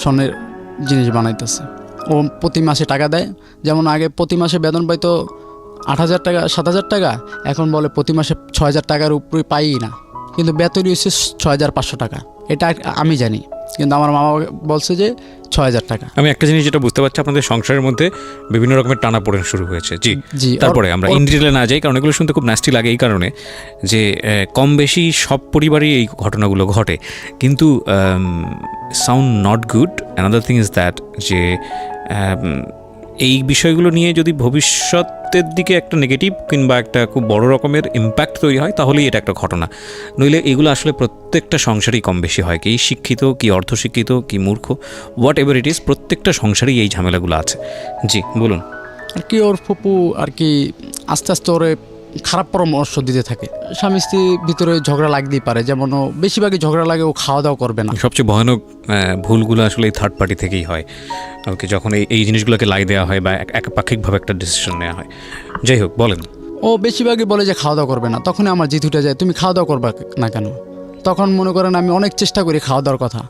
স্বর্ণের জিনিস বানাইতেছে। ও প্রতি মাসে টাকা দেয়, যেমন আগে প্রতি মাসে বেতন পাইতো 8,000 টাকা 7,000 টাকা, এখন বলে প্রতি মাসে 6,000 টাকার উপরে পাই না, কিন্তু বেতনই হচ্ছে 6,500 টাকা। এটা আমি জানি, কিন্তু আমার মামা বলছে যে 6,000 টাকা। আমি একটা জিনিস যেটা বুঝতে পারছি, আপনাদের সংসারের মধ্যে বিভিন্ন রকমের টানাপোড়েন শুরু হয়েছে। জি জি, তারপরে আমরা ইন ডিটেলে না যাই, কারণ এগুলো শুনতে খুব নাস্টি লাগে এই কারণে যে কম বেশি সব পরিবারেই এই ঘটনাগুলো ঘটে, কিন্তু sound not good. Another thing is that যে এই বিষয়গুলো নিয়ে যদি ভবিষ্যতের দিকে একটা নেগেটিভ কিংবা একটা খুব বড় রকমের ইম্প্যাক্ট তৈরি হয়, তাহলেই এটা একটা ঘটনা। নইলে এগুলো আসলে প্রত্যেকটা সংসারেই কম বেশি হয়, কি শিক্ষিত কি অর্ধশিক্ষিত কি মূর্খ, হোয়াট এভার ইট ইজ, প্রত্যেকটা সংসারেই এই ঝামেলাগুলো আছে। জি বলুন। আর কি ওর ফুপু আর কি আস্তে আস্তে ওরে খারাপ পরামর্শ দিতে থাকে। স্বামী স্ত্রীর ভিতরে ঝগড়া লাগতেই পারে, যেমন ও বেশিরভাগই ঝগড়া লাগে ও খাওয়া দাওয়া করবে না। সবচেয়ে ভয়ানক ভুলগুলো আসলে এই থার্ড পার্টি থেকেই হয়। ওকে, যখন এই জিনিসগুলোকে লাই দেওয়া হয় বা একপাক্ষিকভাবে একটা ডিসিশন নেওয়া হয়। যাই হোক, বলেন। ও বেশিরভাগই বলে যে খাওয়া দাওয়া করবে না, তখনই আমার জিত উঠে যায়, তুমি খাওয়া দাওয়া করবে না কেন? তখন মনে করেন আমি অনেক চেষ্টা করি খাওয়া দাওয়ার কথা,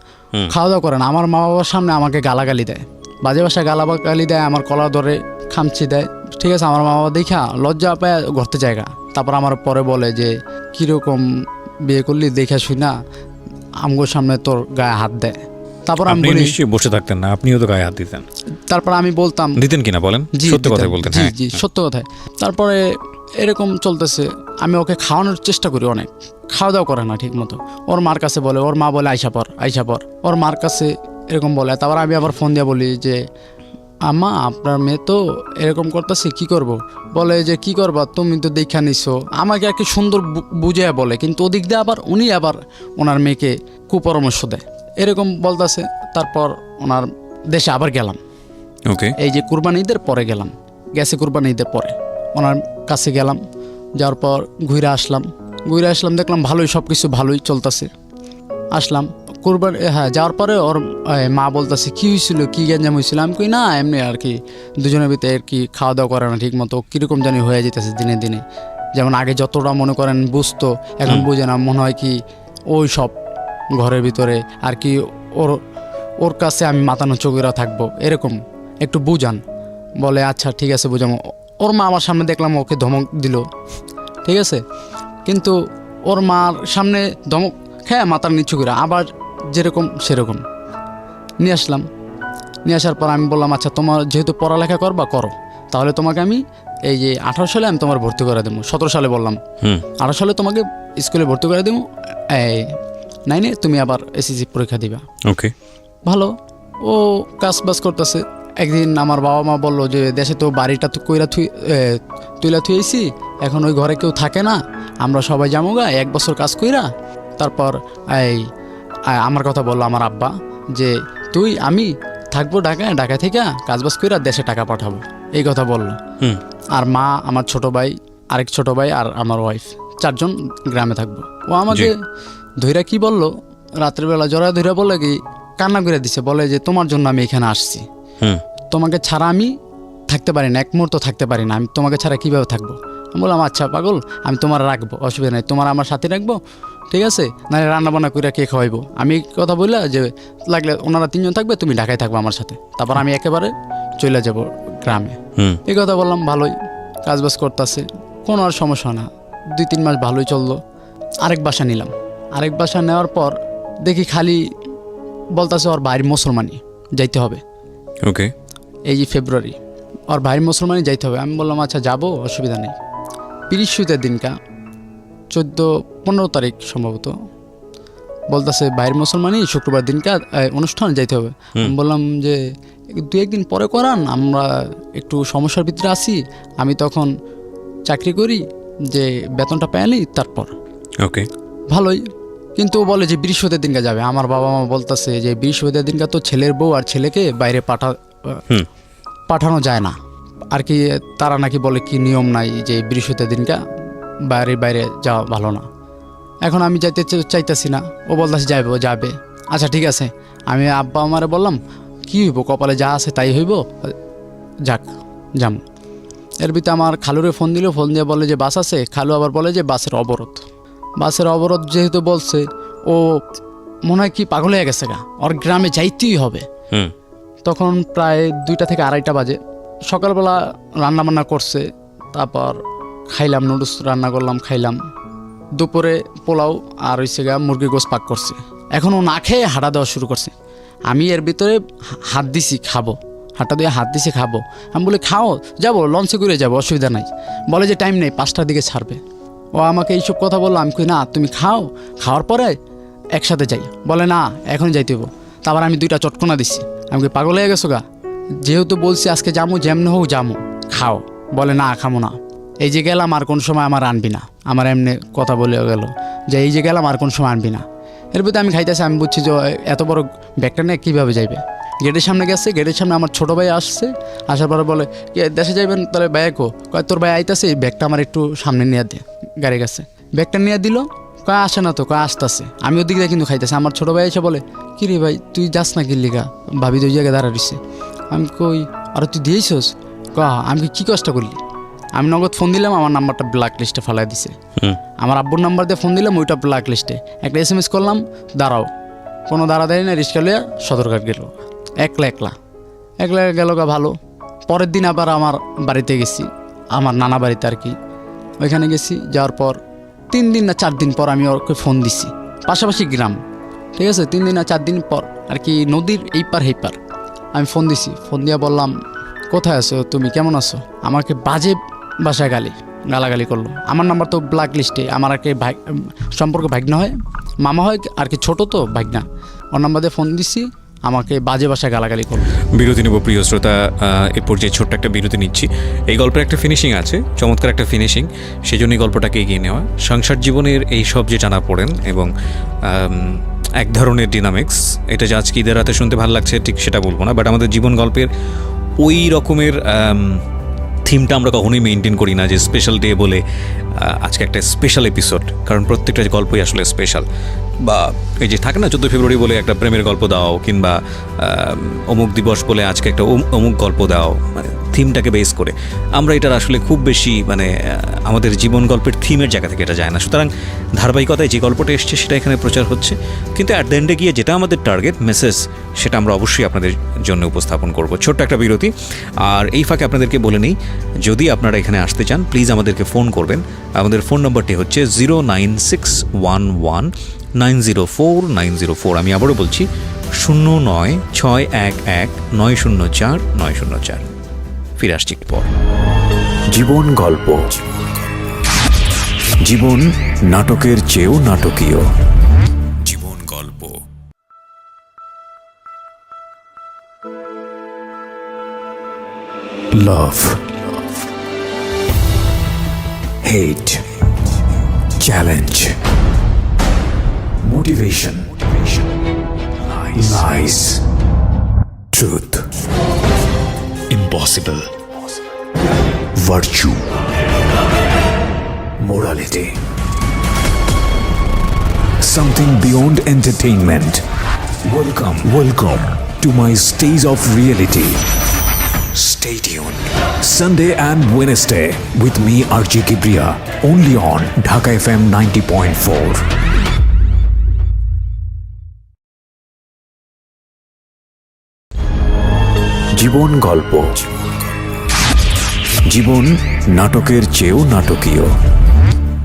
খাওয়া দাওয়া করে না। আমার মা বাবার সামনে আমাকে গালাগালি দেয়, বাজে ভাষায় গালাগালি দেয়, আমার কলা ধরে খামচি দেয়, ঠিক আছে। আমার মা বাবা দেখা লজ্জা পায় ঘরতে জায়গা। তারপর আমার পরে বলে যে কীরকম বিয়ে করলি দেখা শুই না, আমগোর সামনে তোর গায়ে হাত দেয়। তারপর আমি বলি, নিশ্চয়ই বসে থাকতেন না, আপনিও তো গায়ে হাত দিতেন। তারপর আমি বলতাম, দিতেন কিনা বলেন, সত্য কথাই বলতেন। জি জি, সত্য কথাই। তারপরে এরকম চলতেছে, আমি ওকে খাওয়ানোর চেষ্টা করি অনেক, খাওয়া দাওয়া করে না ঠিক মতো। ওর মার কাছে বলে, ওর মা বলে আইসা পর, ওর মার কাছে এরকম বলে। তারপর আমি আবার ফোন দিয়ে বলি যে আম্মা আপনার মেয়ে তো এরকম করতেছে, কি করব? বলে যে কি করবা, তুমি তো দেখা নিছো। আমাকে আর কি সুন্দর বুঝে বলে, কিন্তু ওদিক দিয়ে আবার উনি আবার ওনার মেয়েকে কুপরামর্শ দেয়, এরকম বলতেছে। তারপর ওনার দেশে আবার গেলাম। ওকে, এই যে কুরবানি ঈদের পরে গেলাম, গেছে কুরবানি ঈদের পরে ওনার কাছে গেলাম। যাওয়ার পর ঘুরে আসলাম, দেখলাম ভালোই, সব কিছু ভালোই চলতেছে। আসলাম কুরবানি, হ্যাঁ, যাওয়ার পরে ওর মা বলতেছে কী হয়েছিল, কী গ্যাঞ্জাম হয়েছিল? আমি কই না, এমনি আর কি দুজনের ভিতরে আর কি খাওয়া দাওয়া করে না ঠিক মতো, কীরকম জানি হয়ে যেতেছে দিনে দিনে। যেমন আগে যতটা মনে করেন বুঝতো, এখন বুঝে না, মনে হয় কি ওই সব ঘরের ভিতরে আর কি ওর কাছে আমি মাতানো চোখেরা থাকবো, এরকম একটু বুঝান। বলে আচ্ছা ঠিক আছে বুঝাবো। ওর মা আমার সামনে দেখলাম ওকে ধমক দিল, ঠিক আছে, কিন্তু ওর মার সামনে ধমক খেয়ে মাথার নিচু করে আবার যেরকম সেরকম নিয়ে আসলাম। নিয়ে আসার পর আমি বললাম আচ্ছা তোমার যেহেতু পড়ালেখা করবা করো, তাহলে তোমাকে আমি এই যে 18 সালে আমি তোমার ভর্তি করে দেবো। 17 সালে বললাম, 18 সালে তোমাকে স্কুলে ভর্তি করে দেবো, এই 9-এ তুমি আবার এসএসসি পরীক্ষা দিবা। ওকে, ভালো। ও কাজ বাজ করতেছে। একদিন আমার বাবা মা বললো যে দেশে তো বাড়িটা তো তুইলা থুয়েছি, এখন ওই ঘরে কেউ থাকে না, আমরা সবাই যাবো গা 1 বছর কাজ কইরা। তারপর আমার কথা বললো আমার আব্বা যে আমি থাকবো ঢাকা থেকে কাজবাজ কইরা দেশে টাকা পাঠাবো, এই কথা বললো। আর মা, আমার ছোট ভাই, আরেক ছোট ভাই আর আমার ওয়াইফ, 4 জন গ্রামে থাকবো। ও আমাকে ধৈরা কি বললো, রাত্রেবেলা জড়া ধৈরা বলে কি কান্না করে দিছে, বলে যে তোমার জন্য আমি এখানে আসছি, তোমাকে ছাড়া আমি থাকতে পারি না, 1 মুহূর্ত থাকতে পারি না, আমি তোমাকে ছাড়া কীভাবে থাকবো? আমি বললাম আচ্ছা পাগল, আমি তোমার রাখবো, অসুবিধা নেই, তোমার আমার সাথে রাখবো, ঠিক আছে, নাহলে রান্নাবান্না করে কে খাওয়াইবো। আমি কথা বললা যে লাগলে ওনারা 3 জন থাকবে, তুমি ঢাকায় থাকবো আমার সাথে, তারপর আমি একেবারে চলে যাব গ্রামে। এই কথা বললাম। ভালোই কাজবাজ করতেছে, কোনো আর সমস্যা না। 2-3 মাস ভালোই চললো। আরেক বাসা নিলাম। আরেক বাসা নেওয়ার পর দেখি খালি বলতেছে ওর ভাইয়ের মুসলমানি যাইতে হবে। ওকে, এই যে ফেব্রুয়ারি ওর ভাইয়ের মুসলমানি যাইতে হবে। আমি বললাম আচ্ছা যাবো, অসুবিধা নেই। 30 দিনকা 14-15 তারিখ সম্ভবত বলতেছে ভাইয়ের মুসলমানি শুক্রবার দিনকা অনুষ্ঠান যাইতে হবে। আমি বললাম যে 2-1 দিন পরে করান, আমরা একটু সমস্যার ভিতরে আছি, আমি তখন চাকরি করি, যে বেতনটা পেয়ালি তারপর। ওকে, ভালোই কিন্তু ও বলে যে বৃহস্পতির দিনকে যাবে। আমার বাবা মা বলতেছে যে বৃহস্পতির দিনকে তো ছেলের বউ আর ছেলেকে বাইরে পাঠানো যায় না আর কি। তারা নাকি বলে কি নিয়ম নাই যে বৃহস্পতির দিনকে বাইরে যাওয়া ভালো না। এখন আমি যাইতে চাইতেছি না, ও বলতেছে যাবে। আচ্ছা ঠিক আছে, আমি আব্বা আমারে বললাম কি হইব, কপালে যা আছে তাই হইব, যাক যাম। এর ভিতরে আমার খালুরে ফোন দিল, ফোন দিয়ে বলে যে বাস আছে। খালু আবার বলে যে বাসের অবরোধ যেহেতু বলছে, ও মনে হয় কি পাগল হয়ে গেছে গা, ওর গ্রামে যাইতেই হবে। তখন প্রায় 2টা থেকে 2:30 বাজে। সকালবেলা রান্না বান্না করছে, তারপর খাইলাম, নুডলস রান্না করলাম, খাইলাম। দুপুরে পোলাও আর হইছে গা মুরগির গোশ পাক করছে। এখন ও না খেয়ে হাঁটা দেওয়া শুরু করছে। আমি এর ভিতরে হাত দিছি খাবো, হাঁটা দিয়ে হাত দিছি খাবো। আমি বলি খাও, যাবো লঞ্চে করে যাবো, অসুবিধা নাই। বলে যে টাইম নেই, 5টার দিকে ছাড়বে। ও আমাকে এইসব কথা বললো। আমি কই না, তুমি খাওয়ার পরে একসাথে যাই। বলে না, এখন যাইতে হবো। তারপর আমি 2টা চটকনা দিচ্ছি। আমি কই পাগল হয়ে গেছো গা, যেহেতু বলছি আজকে যাবো, যেমনি হোক যাবো, খাও। বলে না, খামো না, এই যে গেলাম আর কোন সময় আমার আনবি না। আমার এমনি কথা বলে গেল যে এই যে গেলাম আর কোন সময় আনবি না। এর ভিতরে আমি খাইতেছি। আমি বুঝছি যে এত বড় ব্যাগটা নিয়ে কীভাবে যাইবে। গেটের সামনে গেছে, গেটের সামনে আমার ছোটো ভাই আসছে। আসার পরে বলে দেশে যাইবেন তাহলে ভাইয়া কয় তোর ভাই আইতাছে, ব্যাগটা আমার একটু সামনে নিয়ে দে। গাড়ি গেছে, ব্যাগটা নিয়ে দিল। কয় আসে না তো, কয় আসতেছে। আমি ওদিক দিয়ে কিন্তু খাইতেছি। আমার ছোটো ভাই এসে বলে কি রে ভাই, তুই যাস না কিল্লিগা, ভাবি তো ওই জায়গায় দাঁড়া দিচ্ছে। আমি কই আর তুই দিয়েছিস? আমি কী কষ্ট করলি? আমি নগদ ফোন দিলাম, আমার নাম্বারটা ব্ল্যাক লিস্টে ফেলাই দিছে। আমার আব্বুর নাম্বার দিয়ে ফোন দিলাম, ওইটা ব্ল্যাক লিস্টে। একটা SMS করলাম, দাঁড়াও। কোনো দাঁড়া দেয় না, রিক্সা লিয়া সদরঘাট গেল। একলা গেল গা ভালো। পরের দিন আবার আমার বাড়িতে গেছি, আমার নানা বাড়িতে আর কি। ওইখানে গেছি, যাওয়ার পর 3 দিন না 4 দিন পর আমি ওকে ফোন দিছি। পাশাপাশি গ্রাম, ঠিক আছে। 3 দিন না 4 দিন পর আর কি, নদীর এই পার সেই পার আমি ফোন দিছি। ফোন দিয়া বললাম কোথায় আছো তুমি, কেমন আছো? আমাকে বাজে বাসায় গালাগালি করলো। আমার নাম্বার তো ব্ল্যাক লিস্টে। আমার আর কি সম্পর্ক ভাগনা হয়, মামা হয় আর কি, ছোটো তো ভাগনা। ওর নাম্বার দিয়ে ফোন দিছি, আমাকে বাজে বাসায় গালাগালি করলো। বিরতি নেব প্রিয় শ্রোতা, এ পর্যায়ে ছোট্ট একটা বিরতি নিচ্ছি। এই গল্পের একটা ফিনিশিং আছে, চমৎকার একটা ফিনিশিং, সেই জন্যই গল্পটাকে এগিয়ে নেওয়া। সংসার জীবনের এই সব যে টানা পড়েন এবং এক ধরনের ডিনামিক্স, এটা যে আজকে ঈদের রাতে শুনতে ভালো লাগছে ঠিক সেটা বলবো না, বাট আমাদের জীবন গল্পের ওই রকমের থিমটা আমরা কখনোই মেনটেন করি না যে স্পেশাল ডে বলে আজকে একটা স্পেশাল এপিসোড, কারণ প্রত্যেকটা গল্পই আসলে স্পেশাল। বা এই যে থাকে না 14 ফেব্রুয়ারি বলে একটা প্রেমের গল্প দাও, কিংবা অমুক দিবস বলে আজকে একটা অমুক গল্প দাও, মানে থিমটাকে বেস করে আমরা এটার আসলে খুব বেশি মানে আমাদের জীবন গল্পের থিমের জায়গা থেকে এটা যায় না। সুতরাং ধারাবাহিকতায় যে গল্পটা এসছে সেটা এখানে প্রচার হচ্ছে, কিন্তু অ্যাট দ্য এন্ডে গিয়ে যেটা আমাদের টার্গেট মেসেজ, সেটা আমরা অবশ্যই আপনাদের জন্য উপস্থাপন করব। ছোট্ট একটা বিরতি। আর এই ফাঁকে আপনাদেরকে বলে নিই, যদি আপনারা এখানে আসতে চান প্লিজ আমাদেরকে ফোন করবেন। আমাদের ফোন নম্বরটি হচ্ছে 09611904904। আমি আবারও বলছি 09611904904। ফিরে আসছি পর। জীবন গল্প, জীবন নাটকের চেয়েও নাটকীয়। জীবন গল্প। Love, hate, challenge, motivation, lies, truth, impossible, virtue, morality, something beyond entertainment. Welcome to my stage of reality. Stay tuned. Sunday and Wednesday with me RJ Kibriya, only on Dhaka FM 90.4. জীবন গল্প, জীবন নাটকের চেয়েও নাটকীয়।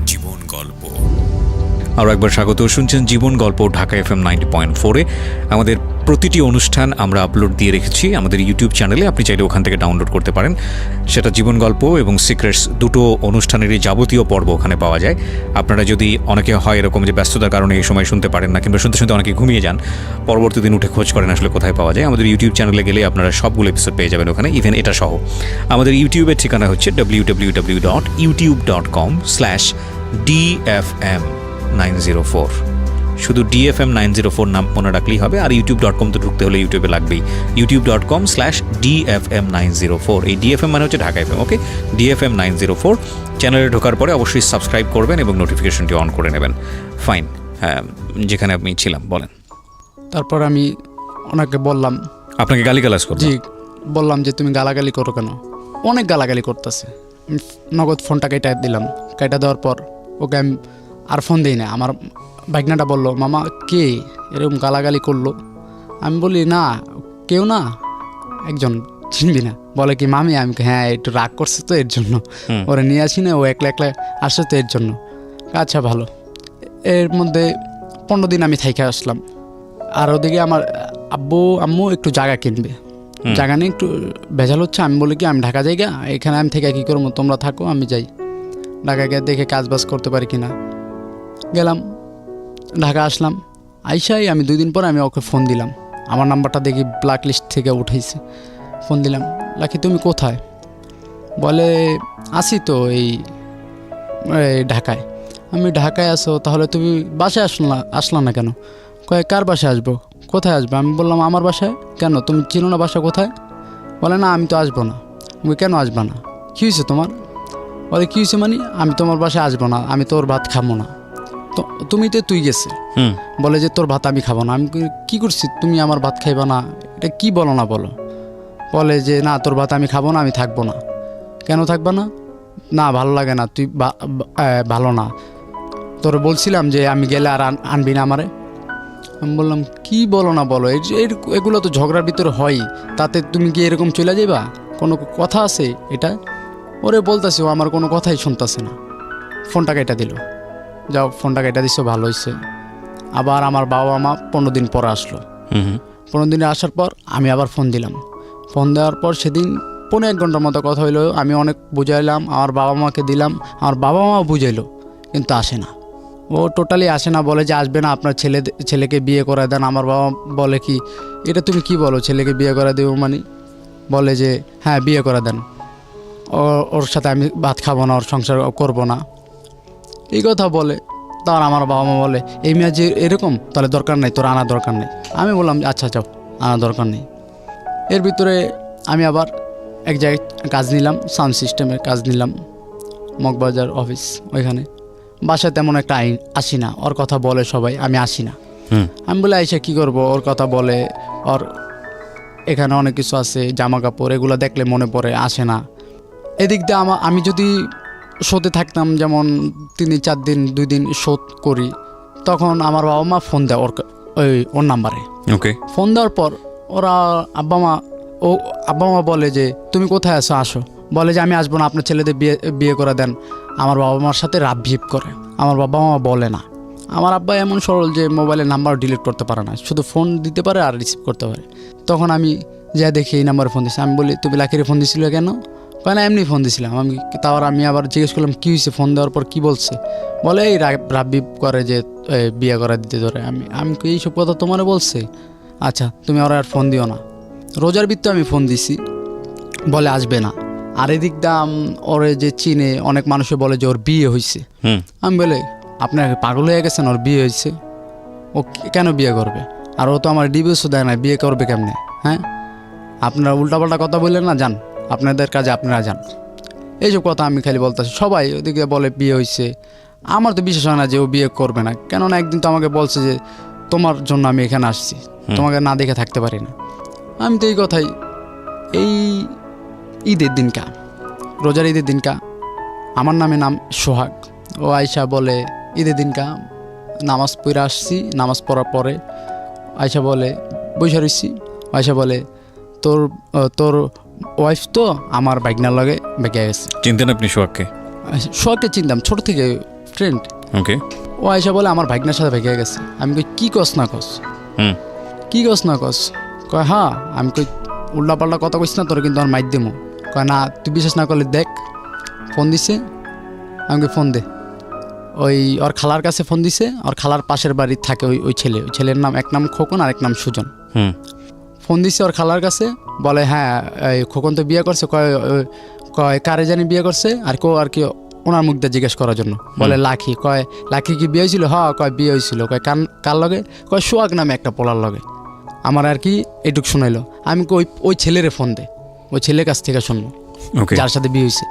জীবন গল্প। আরও একবার স্বাগত। শুনছেন জীবন গল্প ঢাকা FM 90.4-এ। আমাদের প্রতিটি অনুষ্ঠান আমরা আপলোড দিয়ে রেখেছি আমাদের ইউটিউব চ্যানেলে, আপনি চাইলে ওখান থেকে ডাউনলোড করতে পারেন। সেটা জীবন গল্প এবং সিক্রেটস, দুটো অনুষ্ঠানেরই যাবতীয় পর্ব ওখানে পাওয়া যায়। আপনারা যদি অনেকে হয় এরকম যে ব্যস্ততার কারণে এই সময় শুনতে পারেন না, কিংবা শুনতে শুনতে অনেকে ঘুমিয়ে যান, পরবর্তী দিন উঠে খোঁজ করেন আসলে কোথায় পাওয়া যায়, আমাদের ইউটিউব চ্যানেলে গেলে আপনারা সবগুলো এপিসোড পেয়ে যাবেন ওখানে, ইভেন এটা সহ। আমাদের ইউটিউবের ঠিকানা হচ্ছে www.youtube.com/dfm904 শুধু DFM 904 নাম মনে রাখলেই হবে। আর youtube.com তো ঢুকতে হলে ইউটিউবে লাগবেই, youtube.com/DFM 904। এই DFM মানে হচ্ছে ঢাকা FM, ওকে, DFM 904 চ্যানেলে ঢোকার পরে অবশ্যই সাবস্ক্রাইব করবেন এবং নোটিফিকেশনটি অন করে নেবেন। ফাইন, হ্যাঁ, যেখানে আপনি ছিলাম বলেন। তারপর আমি ওনাকে বললাম, আপনাকে গালিগালাজ করবো? জি, বললাম যে তুমি গালাগালি করো কেন? অনেক গালাগালি করতেছে। নগদ ফোনটা কেটে দিলাম। কেটে দেওয়ার পর ওকে আমি আর ফোন দিই না। আমার ভাগনাটা বললো, মামা কে এরকম গালাগালি করলো? আমি বলি, না কেউ না, একজন চিনবি না। বলে কি মামি? আমি হ্যাঁ, একটু রাগ করছে তো এর জন্য, ওরা নিয়ে আসি না, ও একলা একলা আসছে তো এর জন্য। আচ্ছা ভালো। এর মধ্যে 15 দিন আমি থাইকে আসলাম। আর ওদিকে আমার আব্বু আম্মু একটু জায়গা কিনবে, জায়গা নিয়ে একটু ভেজাল হচ্ছে। আমি বলি কি, আমি ঢাকা যাইগা, এখানে আমি থেকে কী করবো, তোমরা থাকো, আমি যাই ঢাকা গিয়ে দেখে কাজ বাজ করতে পারি কিনা। গেলাম, ঢাকা আসলাম। আইসাই আমি 2 দিন পর আমি ওকে ফোন দিলাম। আমার নাম্বারটা দেখি ব্ল্যাক লিস্ট থেকে উঠেছে। ফোন দিলাম, লাকি তুমি কোথায়? বলে আসি তো এই ঢাকায়। আমি ঢাকায় আসো, তাহলে তুমি বাসায় আসলা না কেন? কয় কার বাসায় আসবো? কোথায় আসবে? আমি বললাম আমার বাসায়। কেন, তুমি চিনো না বাসা কোথায়? বলে না, আমি তো আসবো না। আমি কেন আসবা না? কী হয়েছে তোমার? বলে কী হয়েছে মানে? আমি তোমার বাসায় আসবো না, আমি তোর ভাত খাবো না। তো তুমি তো তুই গেছে, বলে যে তোর ভাত আমি খাবো না। আমি কি করছি, তুমি আমার ভাত খাইবা না? এটা কি বলো না বলো? বলে যে না, তোর ভাত আমি খাবো না, আমি থাকবো না। কেন থাকবা না? না ভালো লাগে না, তুই ভালো না। তোর বলছিলাম যে আমি গেলে আর আনবি না আমারে। আমি বললাম কি বলো না বলো, এগুলো তো ঝগড়ার ভিতরে হয়, তাতে তুমি কি এরকম চলে যাইবা? কোনো কথা আছে এটা? ওরে বলতেছি, ও আমার কোনো কথাই শুনতেছে না। ফোনটা কেটে দিল। যাও, ফোনটা কেটে দিছো, ভালো হয়েছে। আবার আমার বাবা মা 15 দিন পরে আসলো। 15 দিনে আসার পর আমি আবার ফোন দিলাম। ফোন দেওয়ার পর সেদিন 1.5 ঘন্টার মতো কথা হইলো। আমি অনেক বুঝাইলাম, আমার বাবা মাকে দিলাম, আমার বাবা মা বুঝাইলো, কিন্তু আসে না। ও টোটালি আসে না, বলে যে আসবে না, আপনার ছেলেকে বিয়ে করে দেন। আমার বাবা বলে কি, এটা তুমি কি বলো, ছেলেকে বিয়ে করে দেবো মানে? বলে যে হ্যাঁ বিয়ে করে দেন, ওর সাথে আমি ভাত খাবো না, ওর সংসার করবো না, এই কথা বলে। তার আমার বাবা মা বলে এই মেয়ে যে এরকম, তাহলে দরকার নেই, তোর আনা দরকার নেই। আমি বললাম আচ্ছা যাও, আনা দরকার নেই। এর ভিতরে আমি আবার এক জায়গায় কাজ নিলাম, সাউন্ড সিস্টেমের কাজ নিলাম, মগবাজার অফিস। ওইখানে বাসায় তেমন একটা আসি না, ওর কথা বলে সবাই, আমি আসি না। আমি বলে আইসা কী করবো, ওর কথা বলে, ওর এখানে অনেক কিছু আছে, জামা কাপড়, এগুলো দেখলে মনে পড়ে, আসে না। এদিক দিয়ে আমি যদি শোতে থাকতাম, যেমন 3 দিন 4 দিন 2 দিন শোধ করি, তখন আমার বাবা মা ফোন দেয় ওর নাম্বারে। ওকে, ফোন দেওয়ার পর ওরা আব্বা মা বলে যে তুমি কোথায় আসো, আসো। বলে যে আমি আসবো না, আপনার ছেলেদের বিয়ে করে দেন। আমার বাবা মার সাথে রাব ভিপ করে। আমার বাবা মা বলে না। আমার আব্বা এমন সরল যে মোবাইলের নাম্বার ডিলিট করতে পারে না, শুধু ফোন দিতে পারে আর রিসিভ করতে পারে। তখন আমি যা দেখি এই নাম্বারে ফোন দিচ্ছি। আমি বলি তুমি লাকিরে ফোন দিছিল কেন? কয় না, এমনি ফোন দিছিলাম। আমি আবার জিজ্ঞেস করলাম কী হয়েছে, ফোন দেওয়ার পর কী বলছে? বলে এই রাব ভিপ করে যে বিয়ে করা দিতে ধরে। আমি এইসব কথা তোমারে বলছে? আচ্ছা তুমি ওরা আর ফোন দিও না। রোজার ভিত্তিতে আমি ফোন দিছি, বলে আসবে না। আর এদিক দাম ওরে যে চিনে অনেক মানুষে বলে যে ওর বিয়ে হয়েছে। আমি বলে আপনার পাগল হয়ে গেছেন, ওর বিয়ে হয়েছে, ও কেন বিয়ে করবে? আর ও তো আমার ডিভোর্সও দেয় না, বিয়ে করবে কেমনে? হ্যাঁ, আপনারা উল্টাপাল্টা কথা বললেন না, যান আপনাদের কাজে আপনারা যান। এইসব কথা আমি খালি বলতেছি। সবাই ওদিকে বলে বিয়ে হয়েছে। আমার তো বিশ্বাস হয় না যে ও বিয়ে করবে না, কেননা একদিন তো আমাকে বলছে যে তোমার জন্য আমি এখানে আসছি, তোমাকে না দেখে থাকতে পারি না। আমি তো এই কথাই, এই ঈদের দিনকা, রোজার ঈদের দিনকা, আমার নামে নাম সোহাগ। ও আয়শা বলে ঈদের দিনকা নামাজ পড়ে আসছি, নামাজ পড়ার পরে আয়শা বলে বৈশা রইছি। আয়শা বলে তোর ওয়াইফ তো আমার বাইকনার লগে বেঁকে গেছে। চিনতেন আপনি সোহাগকে? সোহাগকে চিনতাম, ছোট থেকে ফ্রেন্ড। ওকে। ও আয়শা বলে আমার বাইকনার সাথে বেঁকে গেছে। আমি কই কি কস না কস, কি কস না কস? কয় হ্যাঁ। আমি কই উল্টাপাল্টা কথা কইস না, তোর কিন্তু আমার মাইর দেবো। কয় না, তুই বিশ্বাস না করলে দেখ। ফোন দিছে, আমাকে ফোন দে। ওর খালার কাছে ফোন দিছে। ওর খালার পাশের বাড়ি থাকে ওই ছেলের নাম, এক নাম খোকন আর এক নাম সুজন। ফোন দিছে ওর খালার কাছে, বলে হ্যাঁ খোকন তো বিয়ে করছে। কয় কারে জানি বিয়ে করছে, আর কি ওনার মুখ দিয়ে জিজ্ঞেস করার জন্য। বলে লাখি, কয় লাখি কি বিয়ে হয়েছিল? হ্যাঁ, কয় বিয়ে হয়েছিল। কয় কার লগে? কয় সোহাগ নামে একটা পোলার লগে। আমার আর কি এটুক শোনাইলো। আমি ওই ছেলেরে ফোন দে, ওই ছেলের কাছ থেকে শুনবো ওকে যার সাথে বিয়ে হয়েছে।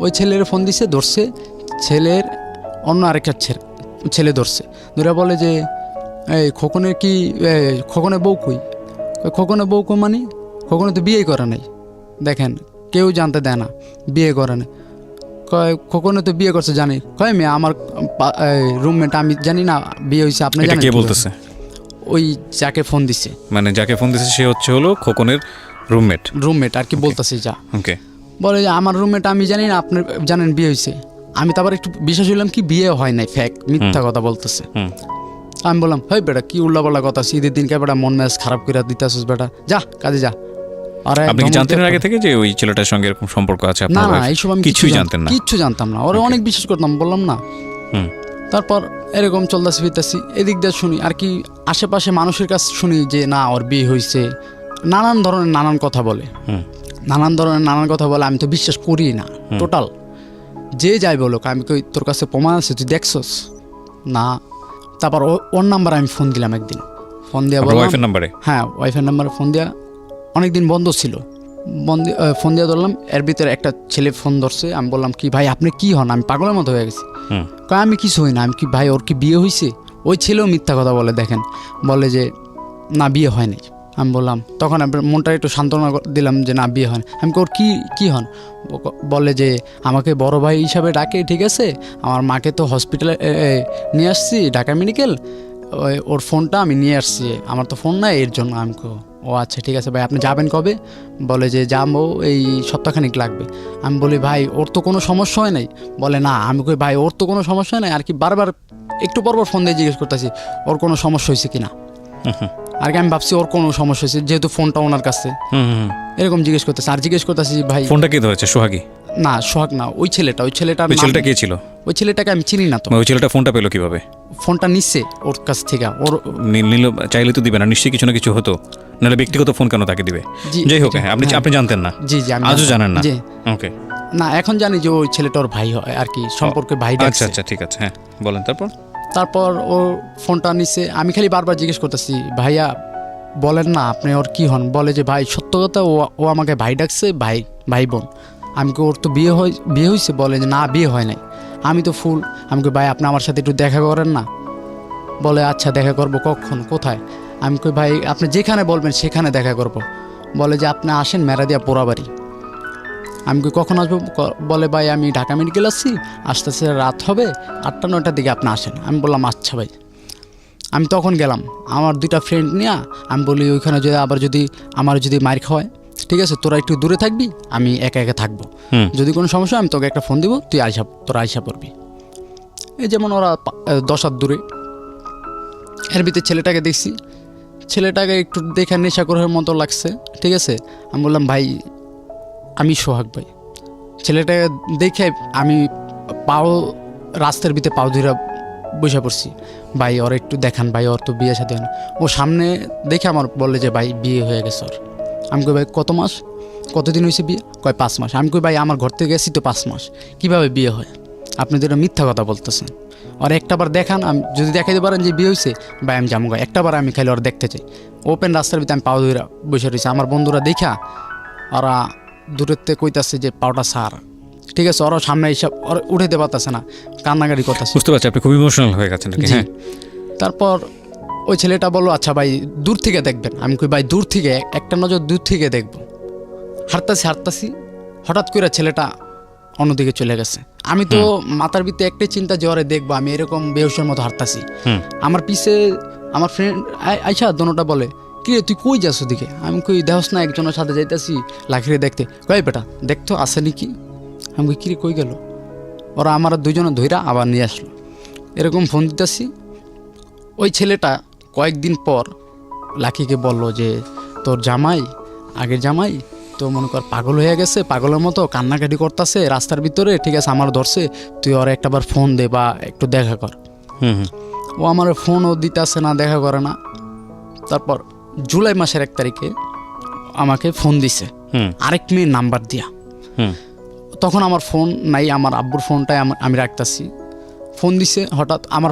ওই ছেলের ফোন দিছে, ধরছে ছেলের অন্য আরেকটা ছেলে ধরছে, ধরে বলে যে এই খোকনের কি খোকনের বউ কই? খোকনের বউ কই মানে? খোকনে তো বিয়ে করে নাই। দেখেন, কেউ জানতে দেয় না বিয়ে করে না। কয় খোকনে তো বিয়ে করছে জানি। কয় মেয়ে আমার রুমমেট, আমি জানি না বিয়ে হয়েছে, আপনি জানেন? কে বলতেছে? ওই যাকে ফোন দিছে, মানে যাকে ফোন দিছে সে হলো খোকনের রুমমেট আর কি বলতেছে যা। ওকে। বলে যে আমার রুমমেট, আমি জানি না আপনি জানেন বিয়ে হয়েছে। আমি তো আবার একটু বিশ্বাস হইলাম কি বিয়ে হয় নাই, ফ্যাক মিথ্যা কথা বলতেছে। আমি বললাম হেই বেটা, কি উল্লাপাল্লা কথা, ঈদের দিনকে বেটা মন মেজাজ খারাপ করে দিতেছিস বেটা, যা কাজে যা। আপনি কি জানতেন আগে থেকে যে ওই ছেলেটার সঙ্গে এরকম সম্পর্ক আছে না আপনার? না, এইসব আমি কিছুই জানতেন না? কিচ্ছু জানতাম না, ওরা অনেক বিশ্বাস করতাম, বললাম না। তারপর এরকম চলতেছি ফিরতেছি, এদিক দিয়ে শুনি আর কি আশেপাশে মানুষের কাছে শুনি যে না ওর বিয়ে হয়েছে, নানান ধরনের নানান কথা বলে, নানান কথা বলে। আমি তো বিশ্বাস করি না টোটাল। যে যাই বলো, আমি কই তোর কাছে প্রমাণ আছে, তুই দেখছস? না। তারপর ওর নাম্বার আমি ফোন দিলাম একদিন, ফোন দিয়া বললাম, ওয়াইফের নাম্বারে? হ্যাঁ, ওয়াইফের নাম্বারে ফোন দিয়া, অনেকদিন বন্ধ ছিল, ফোন দিয়ে ধরলাম। এর ভিতরে একটা ছেলে ফোন ধরছে। আমি বললাম কি ভাই আপনি কি হন? আমি পাগলের মতো হয়ে গেছি। কয় আমি কিছু হই না। আমি কি ভাই ওর কি বিয়ে হয়েছে? ওই ছেলেও মিথ্যা কথা বলে, দেখেন, বলে যে না বিয়ে হয়নি। আমি বললাম, তখন মনটা একটু সান্ত্বনা দিলাম যে না বিয়ে হয়। আমি ওর কি হন? বলে যে আমাকে বড় ভাই হিসাবে ডাকে, ঠিক আছে, আমার মাকে তো হসপিটালে নিয়ে আসছি, ঢাকা মেডিকেল, ওর ফোনটা আমি নিয়ে আসছি, আমার তো ফোন নাই এর জন্য। আমি ও আচ্ছা ঠিক আছে ভাই, আপনি যাবেন কবে? বলে যে যাবো এই সপ্তাহখানিক লাগবে। আমি বলি ভাই ওর তো কোনো সমস্যা হয় নাই। বলে না। আমি কই ভাই ওর তো কোনো সমস্যা হয় নাই, আর কি বারবার একটু পরপর ফোন দিয়ে জিজ্ঞেস করতেছি ওর কোনো সমস্যা হয়েছে কিনা। আর কি আমি ভাবছি ওর কোনো সমস্যা হয়েছে, যেহেতু ফোনটা ওনার কাছে, এরকম জিজ্ঞেস করতেছে। আর জিজ্ঞেস করতেছি ভাই ফোনটা কে ধরেছে? সোহাগী? না, সোহাগ না, ওই ছেলেটা কে ছিল? ওই ছেলেটাকে আমি চিনি না তো। ওই ছেলেটা ফোনটা পেলো কিভাবে? ফোনটা নিচ্ছে ওর কাছ থেকে। ওর নিল, চাইলে তো দিবে না, নিশ্চয়ই কিছু না কিছু হতো, নাহলে ব্যক্তিগত ফোন কেন তাকে দিবে? যাই হোক, আপনি জানতেন না? জি জি, আমি আজও জানেন না? জি। ওকে। না, এখন জানি যে ওই ছেলেটা ওর ভাই হয় আর কি, সম্পর্কে ভাই ডাকছে। আচ্ছা আচ্ছা, ঠিক আছে, হ্যাঁ বলেন। তারপর ও ফোনটা নিচ্ছে। আমি খালি বারবার জিজ্ঞেস করতেছি ভাইয়া বলেন না আপনি ওর কি হন? বলে যে ভাই সত্য কথা, ও আমাকে ভাই ডাকছে, ভাই বোন। আমি কি ওর তো বিয়ে হয়েছে? বলে যে না বিয়ে হয় নাই। আমি তো ফুল। আমি কই ভাই আপনি আমার সাথে একটু দেখা করেন না? বলে আচ্ছা দেখা করব, কখন কোথায়? আমি কই ভাই আপনি যেখানে বলবেন সেখানে দেখা করব। বলে যে আপনি আসেন মেরাদিয়া পোড়াবাড়ি। আমি কই কখন আসবো? বলে ভাই আমি ঢাকা মেডিকেল আসছি, আস্তে আস্তে রাত হবে, 8টা-9টার দিকে আপনি আসেন। আমি বললাম আচ্ছা ভাই। আমি তখন গেলাম আমার 2টা ফ্রেন্ড নিয়ে। আমি বলি ওইখানে যদি আমার মার খাওয়ায়, ঠিক আছে তোরা একটু দূরে থাকবি, আমি একা একা থাকবো, যদি কোনো সমস্যা আমি তোকে একটা ফোন দিব, তুই তোরা আইসা পড়বি। এই যেমন ওরা 10 হাত দূরে। এর ভিতরে ছেলেটাকে দেখছি, ছেলেটাকে একটু দেখে নেশাখোরের মতো লাগছে, ঠিক আছে। আমি বললাম ভাই আমি সোহাগ ভাই। ছেলেটাকে দেখে আমি রাস্তার ভিতরে পাও ধরে বসে পড়ছি, ভাই ওর একটু দেখান ভাই, ওর তো বিয়ে সাথে হয় না। ও সামনে দেখে আমার বললে যে ভাই বিয়ে হয়ে গেছে ওর। আমি কই ভাই কত মাস, কতদিন হয়েছে বিয়ে? কয় 5 মাস। আমি কই ভাই আমার ঘর থেকে গেছি তো 5 মাস, কীভাবে বিয়ে হয়? আপনি তো এটা মিথ্যা কথা বলতেছেন। ওর একটাবার দেখান, আমি যদি দেখাইতে পারেন যে বিয়ে হয়েছে, ভাই আমি যাবো। একটাবার আমি খালি ওর দেখতে চাই। ওপেন রাস্তার ভিতরে আমি পাও ধরে বসে রয়েছি। আমার বন্ধুরা দেখা ওরা দূরের থেকে কইতাছে যে পাওটা সার, ঠিক আছে। ওরা সামনে এইসব ওরা উঠাইতে পারতেছে না, কান্নাকাটি করতেছে। বুঝতে পারছি আপনি খুব ইমোশনাল হয়ে গেছেন। হ্যাঁ। তারপর ওই ছেলেটা বললো আচ্ছা ভাই দূর থেকে দেখবেন। আমি কই ভাই দূর থেকে, একটা নজর দূর থেকে দেখবো। হাঁটতাছি হঠাৎ করে ছেলেটা অন্যদিকে চলে গেছে। আমি তো মাথার ভিতরে একটাই চিন্তা যে ওরে দেখবো, আমি এরকম বেহুশের মতো হাঁটতাছি। আমার পিছে আমার ফ্রেন্ড আইসা দোনোটা বলে কি রে তুই কই যাস ওদিকে? আমি কই দেহস না একজনের সাথে যাইতাছি লাখিরে দেখতে। কই বেটা দেখতো আসে নাকি? আমি কই কিরে কই গেল? ওরা আমার 2জনে ধইরা আবার নিয়ে আসলো। এরকম ফোন দিতেছি। ওই ছেলেটা কয়েকদিন পর লাকিকে বলল যে তোর আগের জামাই তো মনে কর পাগল হয়ে গেছে, পাগলের মতো কান্নাকাটি করতেছে রাস্তার ভিতরে, ঠিক আছে আমার ধরছে, তুই ওর একটাবার ফোন দে বা একটু দেখা কর। ও আমার ফোনও দিতেছে না, দেখা করে না। তারপর জুলাই মাসের 1 তারিখে আমাকে ফোন দিছে আরেক মেয়ের নাম্বার দিয়া। তখন আমার ফোন নাই, আমার আব্বুর ফোনটাই আমি রাখতাছি। ফোন দিছে হঠাৎ আমার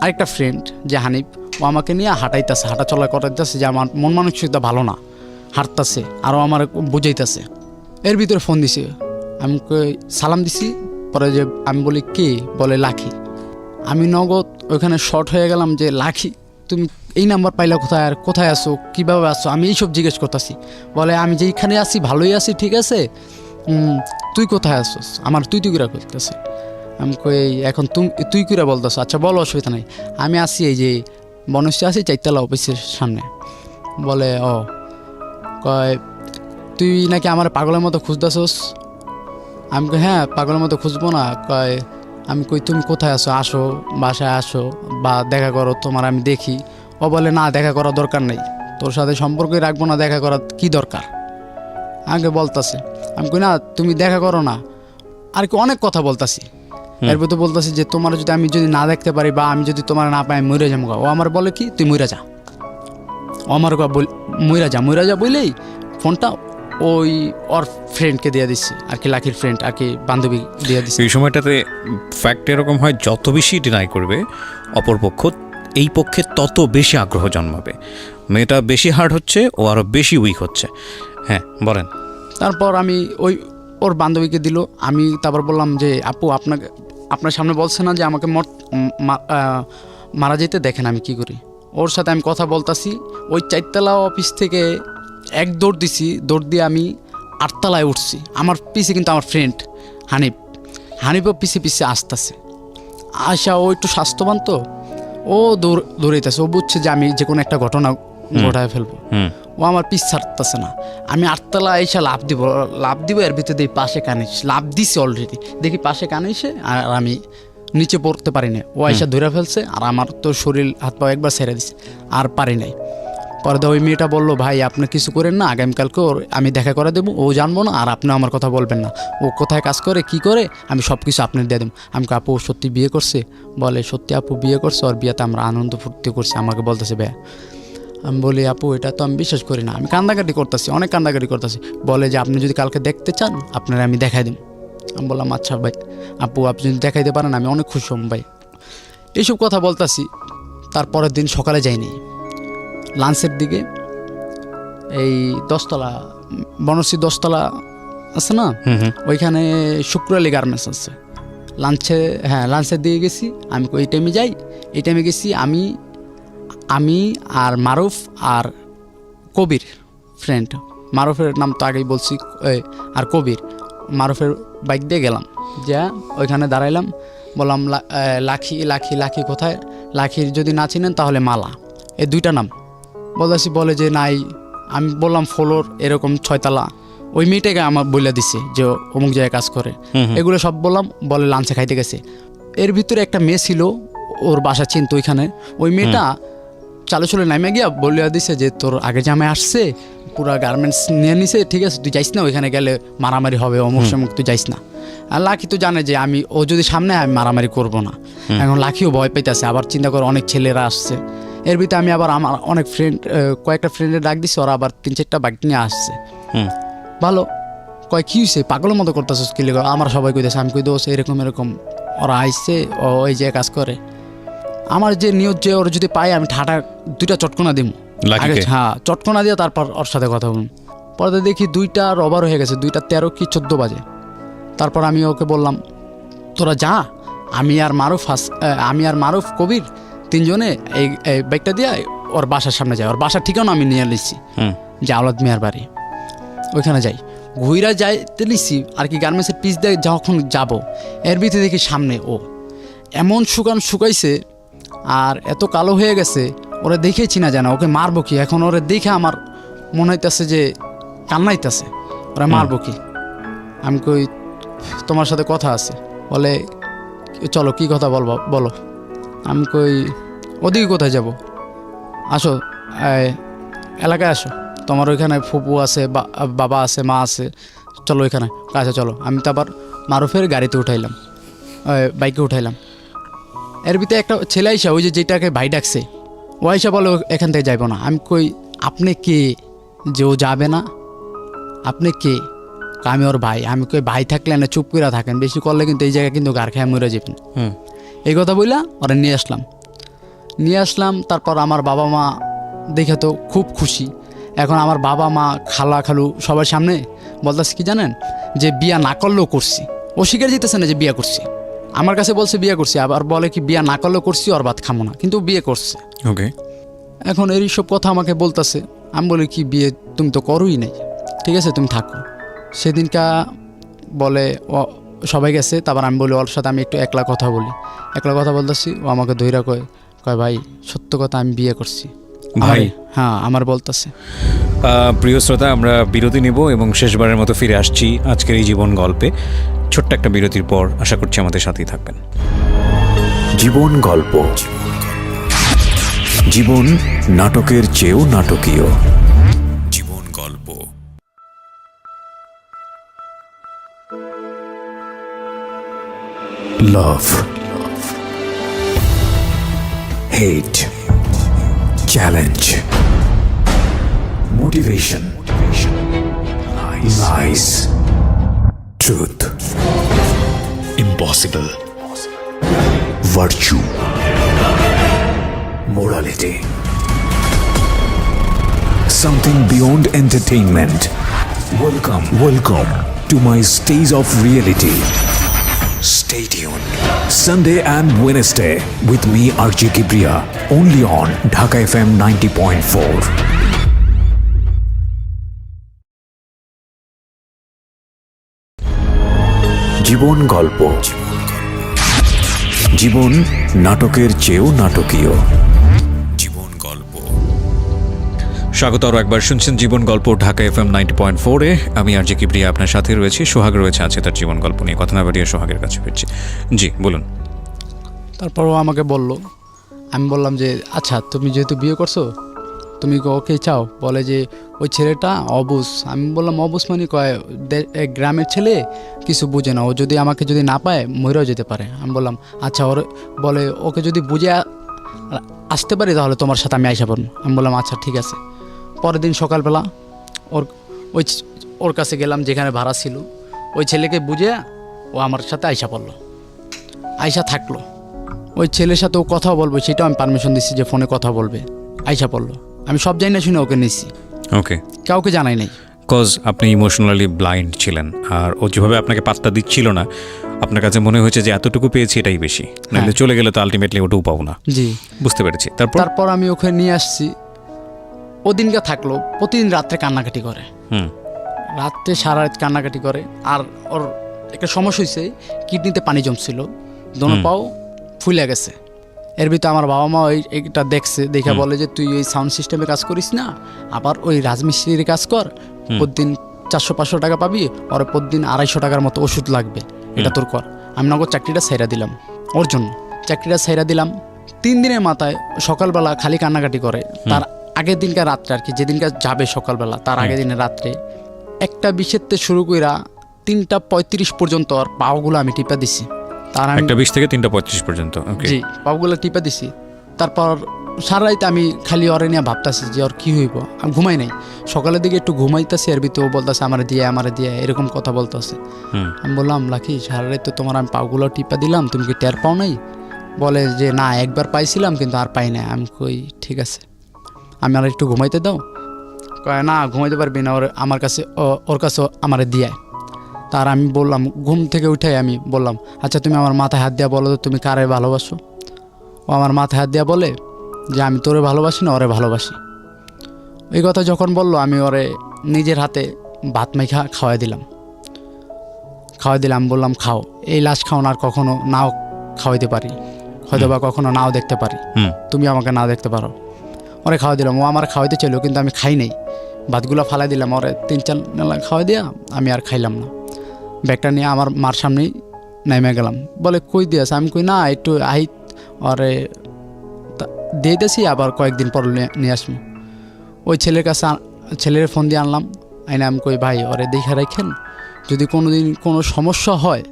আরেকটা ফ্রেন্ড যে হানিফ, ও আমাকে নিয়ে হাঁটাইতেছে, হাঁটা চলা করাইতেছে যে আমার মন মানসিকতা ভালো না, হাঁটতেছে আরও আমার বুঝাইতেছে। এর ভিতরে ফোন দিছে, আমি সালাম দিছি, পরে যে আমি বলি কে, বলে লাখি। আমি নগদ ওইখানে শর্ট হয়ে গেলাম যে লাখি তুমি এই নাম্বার পাইলে কোথায়, আর কোথায় আসো, কীভাবে আসো, আমি এইসব জিজ্ঞেস করতেছি। বলে আমি যেইখানে আছি ভালোই আছি, ঠিক আছে, তুই কোথায় আসোস, আমার তুই করে করতেছে। আমি কই এখন তুই করে বলতেছো, আচ্ছা বলো, অসুবিধা নাই। আমি আসি এই যে বনশ্রী আছি 4তলা অফিসের সামনে। বলে ও, কয় তুই নাকি আমার পাগলের মতো খুঁজতেছোস। আমি কই হ্যাঁ, পাগলের মতো খুঁজবো না। কয় আমি কই তুমি কোথায় আসো, আসো বাসায় আসো বা দেখা করো, তোমার আমি দেখি। ও বলে না, দেখা করার দরকার নেই, তোর সাথে সম্পর্কই রাখবো না, দেখা করার কী দরকার। আমাকে বলতাছে। আমি কই না, তুমি দেখা করো না, আর কি অনেক কথা বলতাছি। এরপর তো বলতেছি যে তোমার যদি আমি যদি না দেখতে পারি বা আমি যদি তোমার না পাই, মরে যাবো। ও আমার বলে কি তুই মরে যা, ও আমার মরে যা বললেই ফোনটা ওই ওর ফ্রেন্ডকে দিয়ে দিচ্ছি আর কি, লাকির ফ্রেন্ড আর কি, বান্ধবী দিয়ে দিচ্ছি। এই সময়টাতে ফ্যাক্ট এরকম হয়, যত বেশি ডিনাই করবে অপরপক্ষ, এই পক্ষে তত বেশি আগ্রহ জন্মাবে। মেয়েটা বেশি হার্ড হচ্ছে, ও আরও বেশি উইক হচ্ছে। হ্যাঁ বলেন। তারপর আমি ওর বান্ধবীকে দিল। আমি তারপর বললাম যে আপু আপনার সামনে বলছে না যে আমাকে মারা যেতে, দেখেন আমি কি করি। ওর সাথে আমি কথা বলতাছি, ওই 4তলা অফিস থেকে এক দৌড় দিছি, দৌড় দিয়ে আমি 8তলায় উঠছি। আমার পিছে কিন্তু আমার ফ্রেন্ড হানিফও পিছে আসতেছে। আশা ও একটু স্বাস্থ্যবান তো, ও দৌড়াইতেছে, ও বুঝছে যে আমি যে কোনো একটা ঘটনা ঘটায় ফেলবো। ও আমার পিছ ছাড়তেছে না। আমি 8তলা এসে লাভ দিব, এর ভিতরে দেখি পাশে কানে লাভ দিছি অলরেডি, দেখি পাশে কানে এসে, আর আমি নিচে পড়তে পারি না। ও এসে ধরে ফেলছে, আর আমার তো শরীর হাত পা একবার ছেড়ে দিছে, আর পারি নাই। পরে ওই মেয়েটা বললো ভাই আপনি কিছু করেন না, আগামীকালকে আমি দেখা করে দেবো, ও জানবো না, আর আপনি আমার কথা বলবেন না, ও কোথায় কাজ করে কি করে আমি সব কিছু আপনার দিয়ে দেবো। আমি আপু সত্যি বিয়ে করছে? বলে সত্যি আপু বিয়ে করছে, ওর বিয়েতে আমরা আনন্দ ফুর্তি করছি। আমাকে বলতেছে ভাইয়া। আমি বলি আপু এটা তো আমি বিশ্বাস করি না, আমি কান্দাকাটি করতেছি, অনেক কান্দাকাটি করতেছি। বলে যে আপনি যদি কালকে দেখতে চান আপনারা আমি দেখাই দিন। আমি বললাম আচ্ছা ভাই, আপু আপনি যদি দেখাইতে পারেন আমি অনেক খুশি হম ভাই। এইসব কথা বলতেছি। তারপরের দিন সকালে যাইনি, লাঞ্চের দিকে এই 10তলা বনশ্রী 10তলা আছে না, ওইখানে শুক্রালী গার্মেন্টস আছে। লাঞ্চের দিকে গেছি আমি। এই টাইমে যাই, এই টাইমে গেছি আমি আর মারুফ আর কবির ফ্রেন্ড। মারুফের নাম তো আগেই বলছি, আর কবির। মারুফের বাইক দিয়ে গেলাম, যা ওইখানে দাঁড়াইলাম, বললাম লাখি কোথায়? লাখির যদি না চিনেন তাহলে মালা, এই 2টা নাম বলতেছি। বলে যে নাই। আমি বললাম ফ্লোর এরকম 6তলা। ওই মেয়েটাকে আমার বলে দিছে যে অমুক জায়গায় কাজ করে, এগুলো সব বললাম। বলে লাঞ্চে খাইতে গেছে। এর ভিতরে একটা মেয়ে ছিল, ওর বাসা চিনতো ওইখানে। ওই মেয়েটা চালু চলে নামে গিয়া বলিয়া দিছে যে তোর আগে জামাই আসছে, পুরা গার্মেন্টস নিয়ে নিছে, ঠিক আছে তুই যাইস না, ওইখানে গেলে মারামারি হবে, অমুক সমুক তুই যাইস না। আর লাকি তো জানে যে ও যদি সামনে আমি মারামারি করবো না। এখন লাকিও ভয় পাইতেছে, আবার চিন্তা করে অনেক ছেলেরা আসছে। এর ভিতরে আমি আবার আমার অনেক কয়েকটা ফ্রেন্ডের ডাক দিছি, ওরা আবার 3-4টা বাইক নিয়ে আসছে। ভালো কয় কি হয়েছে, পাগলের মতো করতেছে কি লেগে, আমার সবাই কইতেছে। আমি কই দোষ এরকম ওরা আইসছে, ও ওই যে কাজ করে। আমার যে নিয়ত যে ওর যদি পাই আমি ঠাটা 2টা চটকনা দিব আগে, হ্যাঁ চটকনা দিয়ে তারপর ওর সাথে কথা বলুন। পরে দেখি 2টা রবার হয়ে গেছে, 2:13 কি 14 বাজে। তারপর আমি ওকে বললাম তোরা যা, আমি আর মারুফ কবির 3জনে এই বাইকটা দিয়ে ওর বাসার সামনে যাই। ওর বাসার ঠিকানা আমি নিয়ে নিচ্ছি যে আওলাদ মিয়ার বাড়ি, ওইখানে যাই। ঘুইরা যাইতে নিচ্ছি আর কি, গার্মেন্টসের পিস দিয়ে যখন যাব, এর ভিতরে দেখি সামনে ও এমন শুকাইছে আর এত কালো হয়ে গেছে, ওরা দেখেছি না জানা, ওকে মারবো কি এখন। ওরা দেখে আমার মনে হইতেছে যে কান্নাইতেছে, ওরা মারবো কি। আমি কই তোমার সাথে কথা আছে। বলে চলো কি কথা বলো। আমি কই ওদিকে কোথায় যাব, আসো এলাকায় আসো, তোমার ওইখানে ফুপু আছে, বাবা আছে, মা আছে, চলো ওইখানে কাছে চলো। আমি তো আবার মারুফের গাড়িতে উঠাইলাম, বাইকে উঠাইলাম। এর ভিতরে একটা ছেলে আইসা, ওই যেটাকে ভাই ডাকছে, ও আইসা বলে এখান থেকে যাইব না। আমি কই আপনি কে যে ও যাবে না, আপনি কে? আমি ওর ভাই। আমি কই ভাই থাকলে না চুপ করে থাকেন, বেশি করলে কিন্তু এই জায়গায় কিন্তু গার খেয়ে মরে যাবেন। এই কথা বললা ওরা নিয়ে আসলাম। তারপর আমার বাবা মা দেখে তো খুব খুশি। এখন আমার বাবা মা খালা খালু সবার সামনে বলতেছে কি জানেন, যে বিয়া না করলেও করছি। ও স্বীকার যেতেছে না যে বিয়া করছি, আমার কাছে বলছে বিয়া করছি, আবার বলে কি বিয়া না করলেও করছি, ওর ভাত খামো না, কিন্তু বিয়ে করছে। ওকে। এখন এই সব কথা আমাকে বলতেছে। আমি বলি কি বিয়ে তুমি তো করোই নাই, ঠিক আছে তুমি থাকো। সেদিনকা বলে ও সবাই গেছে, তারপর আমি বলি ওর সাথে আমি একটু একলা কথা বলতেছি। ও আমাকে ধৈরা কয় ভাই সত্য কথা আমি বিয়ে করছি ভাই। হ্যাঁ আমার বলতেছে। প্রিয় শ্রোতা, আমরা বিরতি নেব এবং শেষবারের মতো ফিরে আসছি আজকের এই জীবন গল্পে। ছোট্ট একটা বিরতির পর আশা করছি আমাদের সাথেই থাকবেন। জীবন গল্প। জীবন নাটকের চেয়েও নাটকীয়। জীবন গল্প। Love, hate, challenge, motivation, lies, truth, impossible, virtue, morality, something beyond entertainment. Welcome to my stage of reality. Stay tuned. Sunday and Wednesday with me RJ Kibriya, only on Dhaka FM 90.4. জীবন গল্প। জীবন নাটকের চেয়েও নাটকীয়। জীবন গল্প। স্বাগত আরও একবার, শুনছেন জীবন গল্প ঢাকা FM 90.4-এ। আমি RJ কিবরিয়া আপনার সাথে রয়েছি। সোহাগ রয়েছে আছে তার জীবন গল্প নিয়ে। কথা না বাড়িয়ে সোহাগের কাছে ফিরছি। জি বলুন। তারপর ও আমাকে বলল, আমি বললাম যে আচ্ছা তুমি যেহেতু বিয়ে করছো তুমি ওকে চাও? বলে যে ওই ছেলেটা অবুঝ। আমি বললাম অবুঝ মানে কয় গ্রামের ছেলে কিছু বুঝে না, ও যদি আমাকে যদি না পায় মরেও যেতে পারে। আমি বললাম আচ্ছা, ওর বলে ওকে যদি বুঝে আসতে পারি তাহলে তোমার সাথে আমি আইসা পড়ব। আমি বললাম আচ্ছা ঠিক আছে। পরের দিন সকালবেলা ওর কাছে গেলাম যেখানে ভাড়া ছিল। ওই ছেলেকে বুঝে ও আমার সাথে আইসা পড়লো, আইসা থাকলো। ওই ছেলের সাথে ও কথা বলবে সেটাও আমি পারমিশন দিচ্ছি যে ফোনে কথা বলবে। আইসা পড়লো, আমি সব জানি না শুনে ওকে নিচ্ছি, ওকে, কাউকে জানাই নাই। কজ আপনি ইমোশনালি ব্লাইন্ড ছিলেন, আর ও যেভাবে আপনাকে পাত্তা দিচ্ছিল না, আপনার কাছে মনে হয়েছে যে এতটুকু পেয়েছি এটাই বেশি, নাহলে চলে গেলে তো আলটিমেটলি ওটাও পাবো না। জি বুঝতে পেরেছি। তারপর আমি ওকে নিয়ে আসছি। ওদিনকে থাকলো, প্রতিদিন রাত্রে কান্নাকাটি করে, রাত্রে সারা রাত কান্নাকাটি করে। আর ওর একটা সমস্যা হয়েছে, কিডনিতে পানি জমছিল, দোনো পাও ফুলে গেছে। এর ভিতরে আমার বাবা মা এটা দেখছে, দেখে বলে যে তুই ওই সাউন্ড সিস্টেমে কাজ করিস না, আবার ওই রাজমিস্ত্রির কাজ কর, প্রতিদিন 400-500 টাকা পাবি, আর প্রতিদিন 250 টাকার মতো ওষুধ লাগবে, এটা তোর কর। আমি নগর চাকরিটা ছাইরা দিলাম ওর জন্য। চাকরিটা ছাইরা দিলাম 3 দিনের মাথায় সকালবেলা খালি কান্নাকাটি করে। তার আগের দিনকার রাত্রে আর কি, যেদিনকার যাবে সকালবেলা তার আগের দিনের রাত্রে 1:20 শুরু কইরা 3:35 পর্যন্ত আর পাওগুলো আমি টিপা দিছি। তার 1:20 থেকে 3:35 পর্যন্ত। জি, পাওগুলো টিপা দিছি। তারপর সারা রাইতে আমি খালি ওরে নিয়ে ভাবতেছি যে ওর কী হইব। আমি ঘুমাই নাই, সকালের দিকে একটু ঘুমাইতেছি, এর ভিতরে ও বলতেছে আমার দিয়ে এরকম কথা বলতেছে। আমি বললাম লাকি সারা রাইতে তোমার আমি পাওগুলো টিপা দিলাম, তুমি কি টের পাও নাই? বলে যে না, একবার পাইছিলাম কিন্তু আর পাই না। আমি কই ঠিক আছে, আমি আর একটু ঘুমাইতে দাও। কয় না ঘুমাইতে পারবি না, আমার কাছে ওর কাছে আমারে দিয়ে। তার আমি বললাম, ঘুম থেকে উঠাই আমি বললাম আচ্ছা তুমি আমার মাথায় হাত দিয়া বলো তো তুমি কারে ভালোবাসো? ও আমার মাথায় হাত দিয়া বলে যে আমি তোরে ভালোবাসি না, ওরে ভালোবাসি। এই কথা যখন বললো আমি ওরে নিজের হাতে ভাত মাইখা খাওয়াই দিলাম। বললাম খাও, এই লাশ খাওয়ান আর কখনো নাও খাওয়াইতে পারি, হয়তো বা কখনো নাও দেখতে পারি, তুমি আমাকে না দেখতে পারো। ওরে খাওয়া দিলাম, ও আমার খাওয়াইতে চাইলো কিন্তু আমি খাই নাই, ভাতগুলো ফালাই দিলাম। ওরে 3-4 নেলা খাওয়াই দিয়া আমি আর খাইলাম না। ব্যাগটা নিয়ে আমার মার সামনেই নেমে গেলাম। বলে কই দিয়েছে? আমি কই না একটু আহিত ওরে দিয়ে দিয়েছি, আবার কয়েকদিন পর নিয়ে আসবো। ওই ছেলের কাছে ছেলের ফোন দিয়ে আনলাম, আইনে আমি কই ভাই ওরে দেখে রাখেন, যদি কোনো দিন কোনো সমস্যা হয়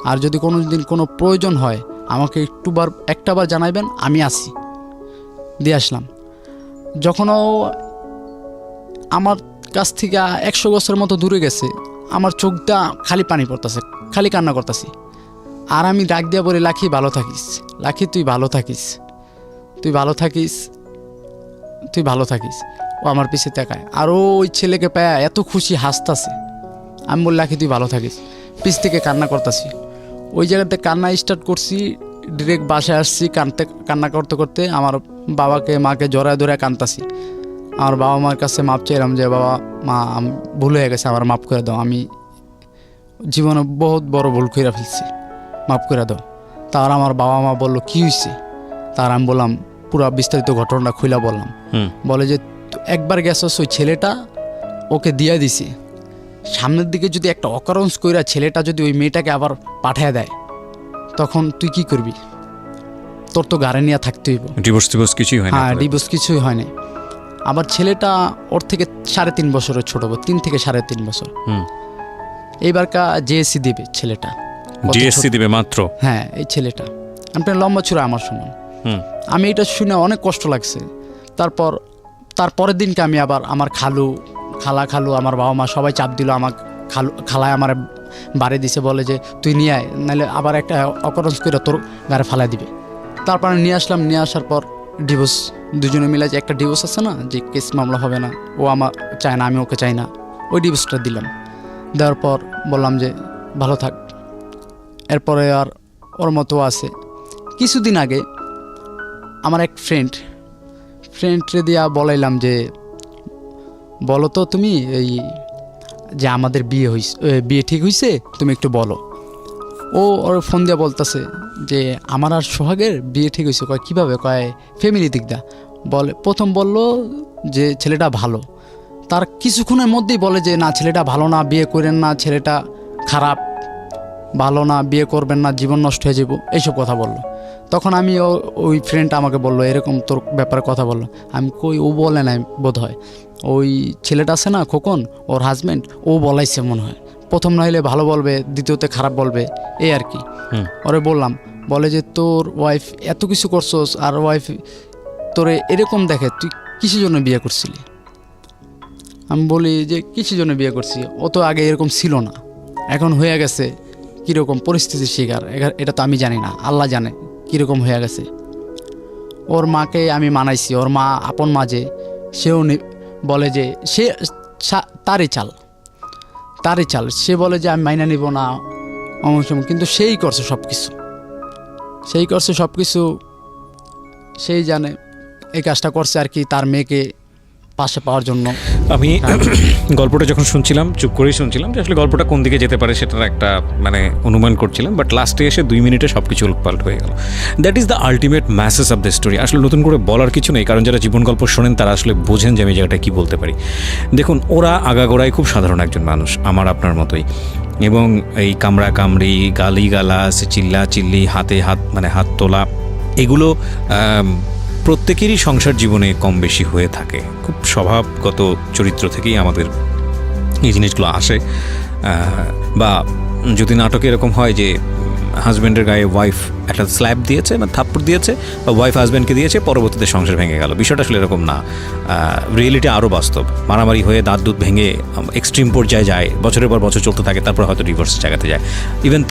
আর যদি কোনো দিন কোনো প্রয়োজন হয় আমাকে একটাবার জানাইবেন, আমি আসি। দিয়ে আসলাম। যখন ও আমার কাছ থেকে 100 বছরের মতো দূরে গেছে, আমার চোখটা খালি পানি পড়তেছে, খালি কান্না করতেছি। আর আমি ডাক দিয়া বলি, লাখি ভালো থাকিস, লাখি তুই ভালো থাকিস, তুই ভালো থাকিস, তুই ভালো থাকিস। ও আমার পিছে তাকায়, আর ওই ছেলেকে পায় এত খুশি হাসতাছে। আমি বললাম, লাখি তুই ভালো থাকিস, পিছ থেকে কান্না করতেছি। ওই জায়গাতে কান্না স্টার্ট করছি, ডিরেক্ট বাসায় আসছি, কান্না করতে করতে আমার বাবাকে মাকে জড়ায় ধরে কাঁদতাছি। আমার বাবা মার কাছে মাপ চাইলাম যে বাবা মা ভুল হয়ে গেছে, আমার মাফ করে দাও, আমি জীবনে বহুত বড় ভুল করে ফেলছি, মাফ করে দাও। তার আমার বাবা মা বললো কী হয়েছে, তার আমি বললাম পুরো বিস্তারিত ঘটনাটা খুলে বললাম। বলে যে একবার গেছস, ওই ছেলেটা ওকে দিয়ে দিছে, সামনের দিকে যদি একটা অকারেন্স কইরা ছেলেটা যদি ওই মেয়েটাকে আবার পাঠিয়ে দেয়, তখন তুই কি করবি? তোর তো গাড়ি নিয়ে থাকতে হইব। ডিভোর্স কিছুই হয় না। হ্যাঁ, ডিভোর্স কিছুই হয় না। আবার ছেলেটা ওর থেকে 3.5 বছরের ছোট, 3 থেকে 3.5 বছর। এইবারকা জেএসসি দিবে ছেলেটা, জিএসসি দিবে মাত্র। হ্যাঁ, এই ছেলেটা আপনার লম্বা ছিল আমার সমান। আমি এটা শুনে অনেক কষ্ট লাগছে। তারপরের দিনকে আমি আবার আমার খালু আমার বাবা মা সবাই চাপ দিল, আমার খালায় আমার বাড়ি দিছে, বলে যে তুই নিয়ে আয়, নাহলে আবার একটা অকরেন্স করে তোর গাড়ি ফালাই দিবে। তারপর আমি নিয়ে আসলাম, নিয়ে আসার পর ডিভোর্স, দুজনে মিলে যে একটা ডিভোর্স আছে না, যে কেস মামলা হবে না, ও আমার চায় না, আমি ওকে চাই না, ওই ডিভোর্সটা দিলাম। দেওয়ার পর বললাম যে ভালো থাক। এরপরে আর ওর মতো আছে। কিছুদিন আগে আমার এক ফ্রেন্ডরে দিয়া বলাইলাম যে বলো তো তুমি এই যে আমাদের বিয়ে ঠিক হয়েছে, তুমি একটু বলো। ওর ফোন দিয়ে বলতেছে যে আমার আর সোহাগের বিয়ে ঠিক হয়েছে। কয় কীভাবে? কয় ফ্যামিলি দিক দা। বলে প্রথম বলল যে ছেলেটা ভালো, তার কিছুক্ষণের মধ্যেই বলে যে না, ছেলেটা ভালো না, বিয়ে করেন না, ছেলেটা খারাপ, ভালো না, বিয়ে করবেন না, জীবন নষ্ট হয়ে যাব, এইসব কথা বললো। তখন আমি ওই ফ্রেন্ড আমাকে বললো এরকম তোর ব্যাপারে কথা বললো। আমি কই, ও বলে নাই বোধ হয়, ওই ছেলেটা আছে না খোকন, ওর হাজব্যান্ড, ও বলাইছে মনে হয়। প্রথম না হলে ভালো বলবে, দ্বিতীয়তে খারাপ বলবে, এই আর কি। ওরে বললাম, বলে যে তোর ওয়াইফ এত কিছু করছোস, আর ওয়াইফ তোরে এরকম দেখে, তুই কিসের জন্য বিয়ে করছিলি? আমি বলি যে কিসের জন্য বিয়ে করছি, ও তো আগে এরকম ছিল না, এখন হয়ে গেছে কীরকম পরিস্থিতির শিকার, এটা তো আমি জানি না, আল্লাহ জানে কীরকম হয়ে গেছে। ওর মাকে আমি মানাইছি, ওর মা আপন মা যে, সেও বলে যে সে তারই চাল, সে বলে যে আমি মাইনা নিব না অমুক, কিন্তু সেই করছে সব কিছু, সেই জানে এই কাজটা করছে আর কি, তার মেয়েকে পাশে পাওয়ার জন্য। আমি গল্পটা যখন শুনছিলাম, চুপ করেই শুনছিলাম যে আসলে গল্পটা কোন দিকে যেতে পারে সেটার একটা মানে অনুমান করছিলাম, বাট লাস্টে এসে 2 মিনিটে সব কিছু উলটপালট হয়ে গেল। That is the ultimate message of the story. আসলে নতুন করে বলার কিছু নেই, কারণ যারা জীবন গল্প শোনেন তারা আসলে বোঝেন যে আমি জায়গাটা কী বলতে পারি। দেখুন, ওরা আগাগোড়ায় খুব সাধারণ একজন মানুষ, আমার আপনার মতোই, এবং এই কামড়ি, গালিগালাজ, চিল্লি, হাত তোলা, এগুলো প্রত্যেকেরই সংসার জীবনে কম বেশি হয়ে থাকে। খুব স্বভাবগত চরিত্র থেকেই আমাদের এই জিনিসগুলো আসে। বা যদি নাটকে এরকম হয় যে হাজব্যান্ডের গায়ে ওয়াইফ একটা স্ল্যাপ দিয়েছে বা থাপ্পড় দিয়েছে, বা ওয়াইফ হাজব্যান্ডকে দিয়েছে, পরবর্তীতে সংসার ভেঙে গেল, বিষয়টা আসলে এরকম না। রিয়েলিটি আরও বাস্তব। মারামারি হয়ে দাঁত ভেঙে এক্সট্রিম পর্যায়ে যায়, বছরের পর বছর চলতে থাকে, তারপর হয়তো ডিভোর্সের জায়গাতে যায়। ইভেন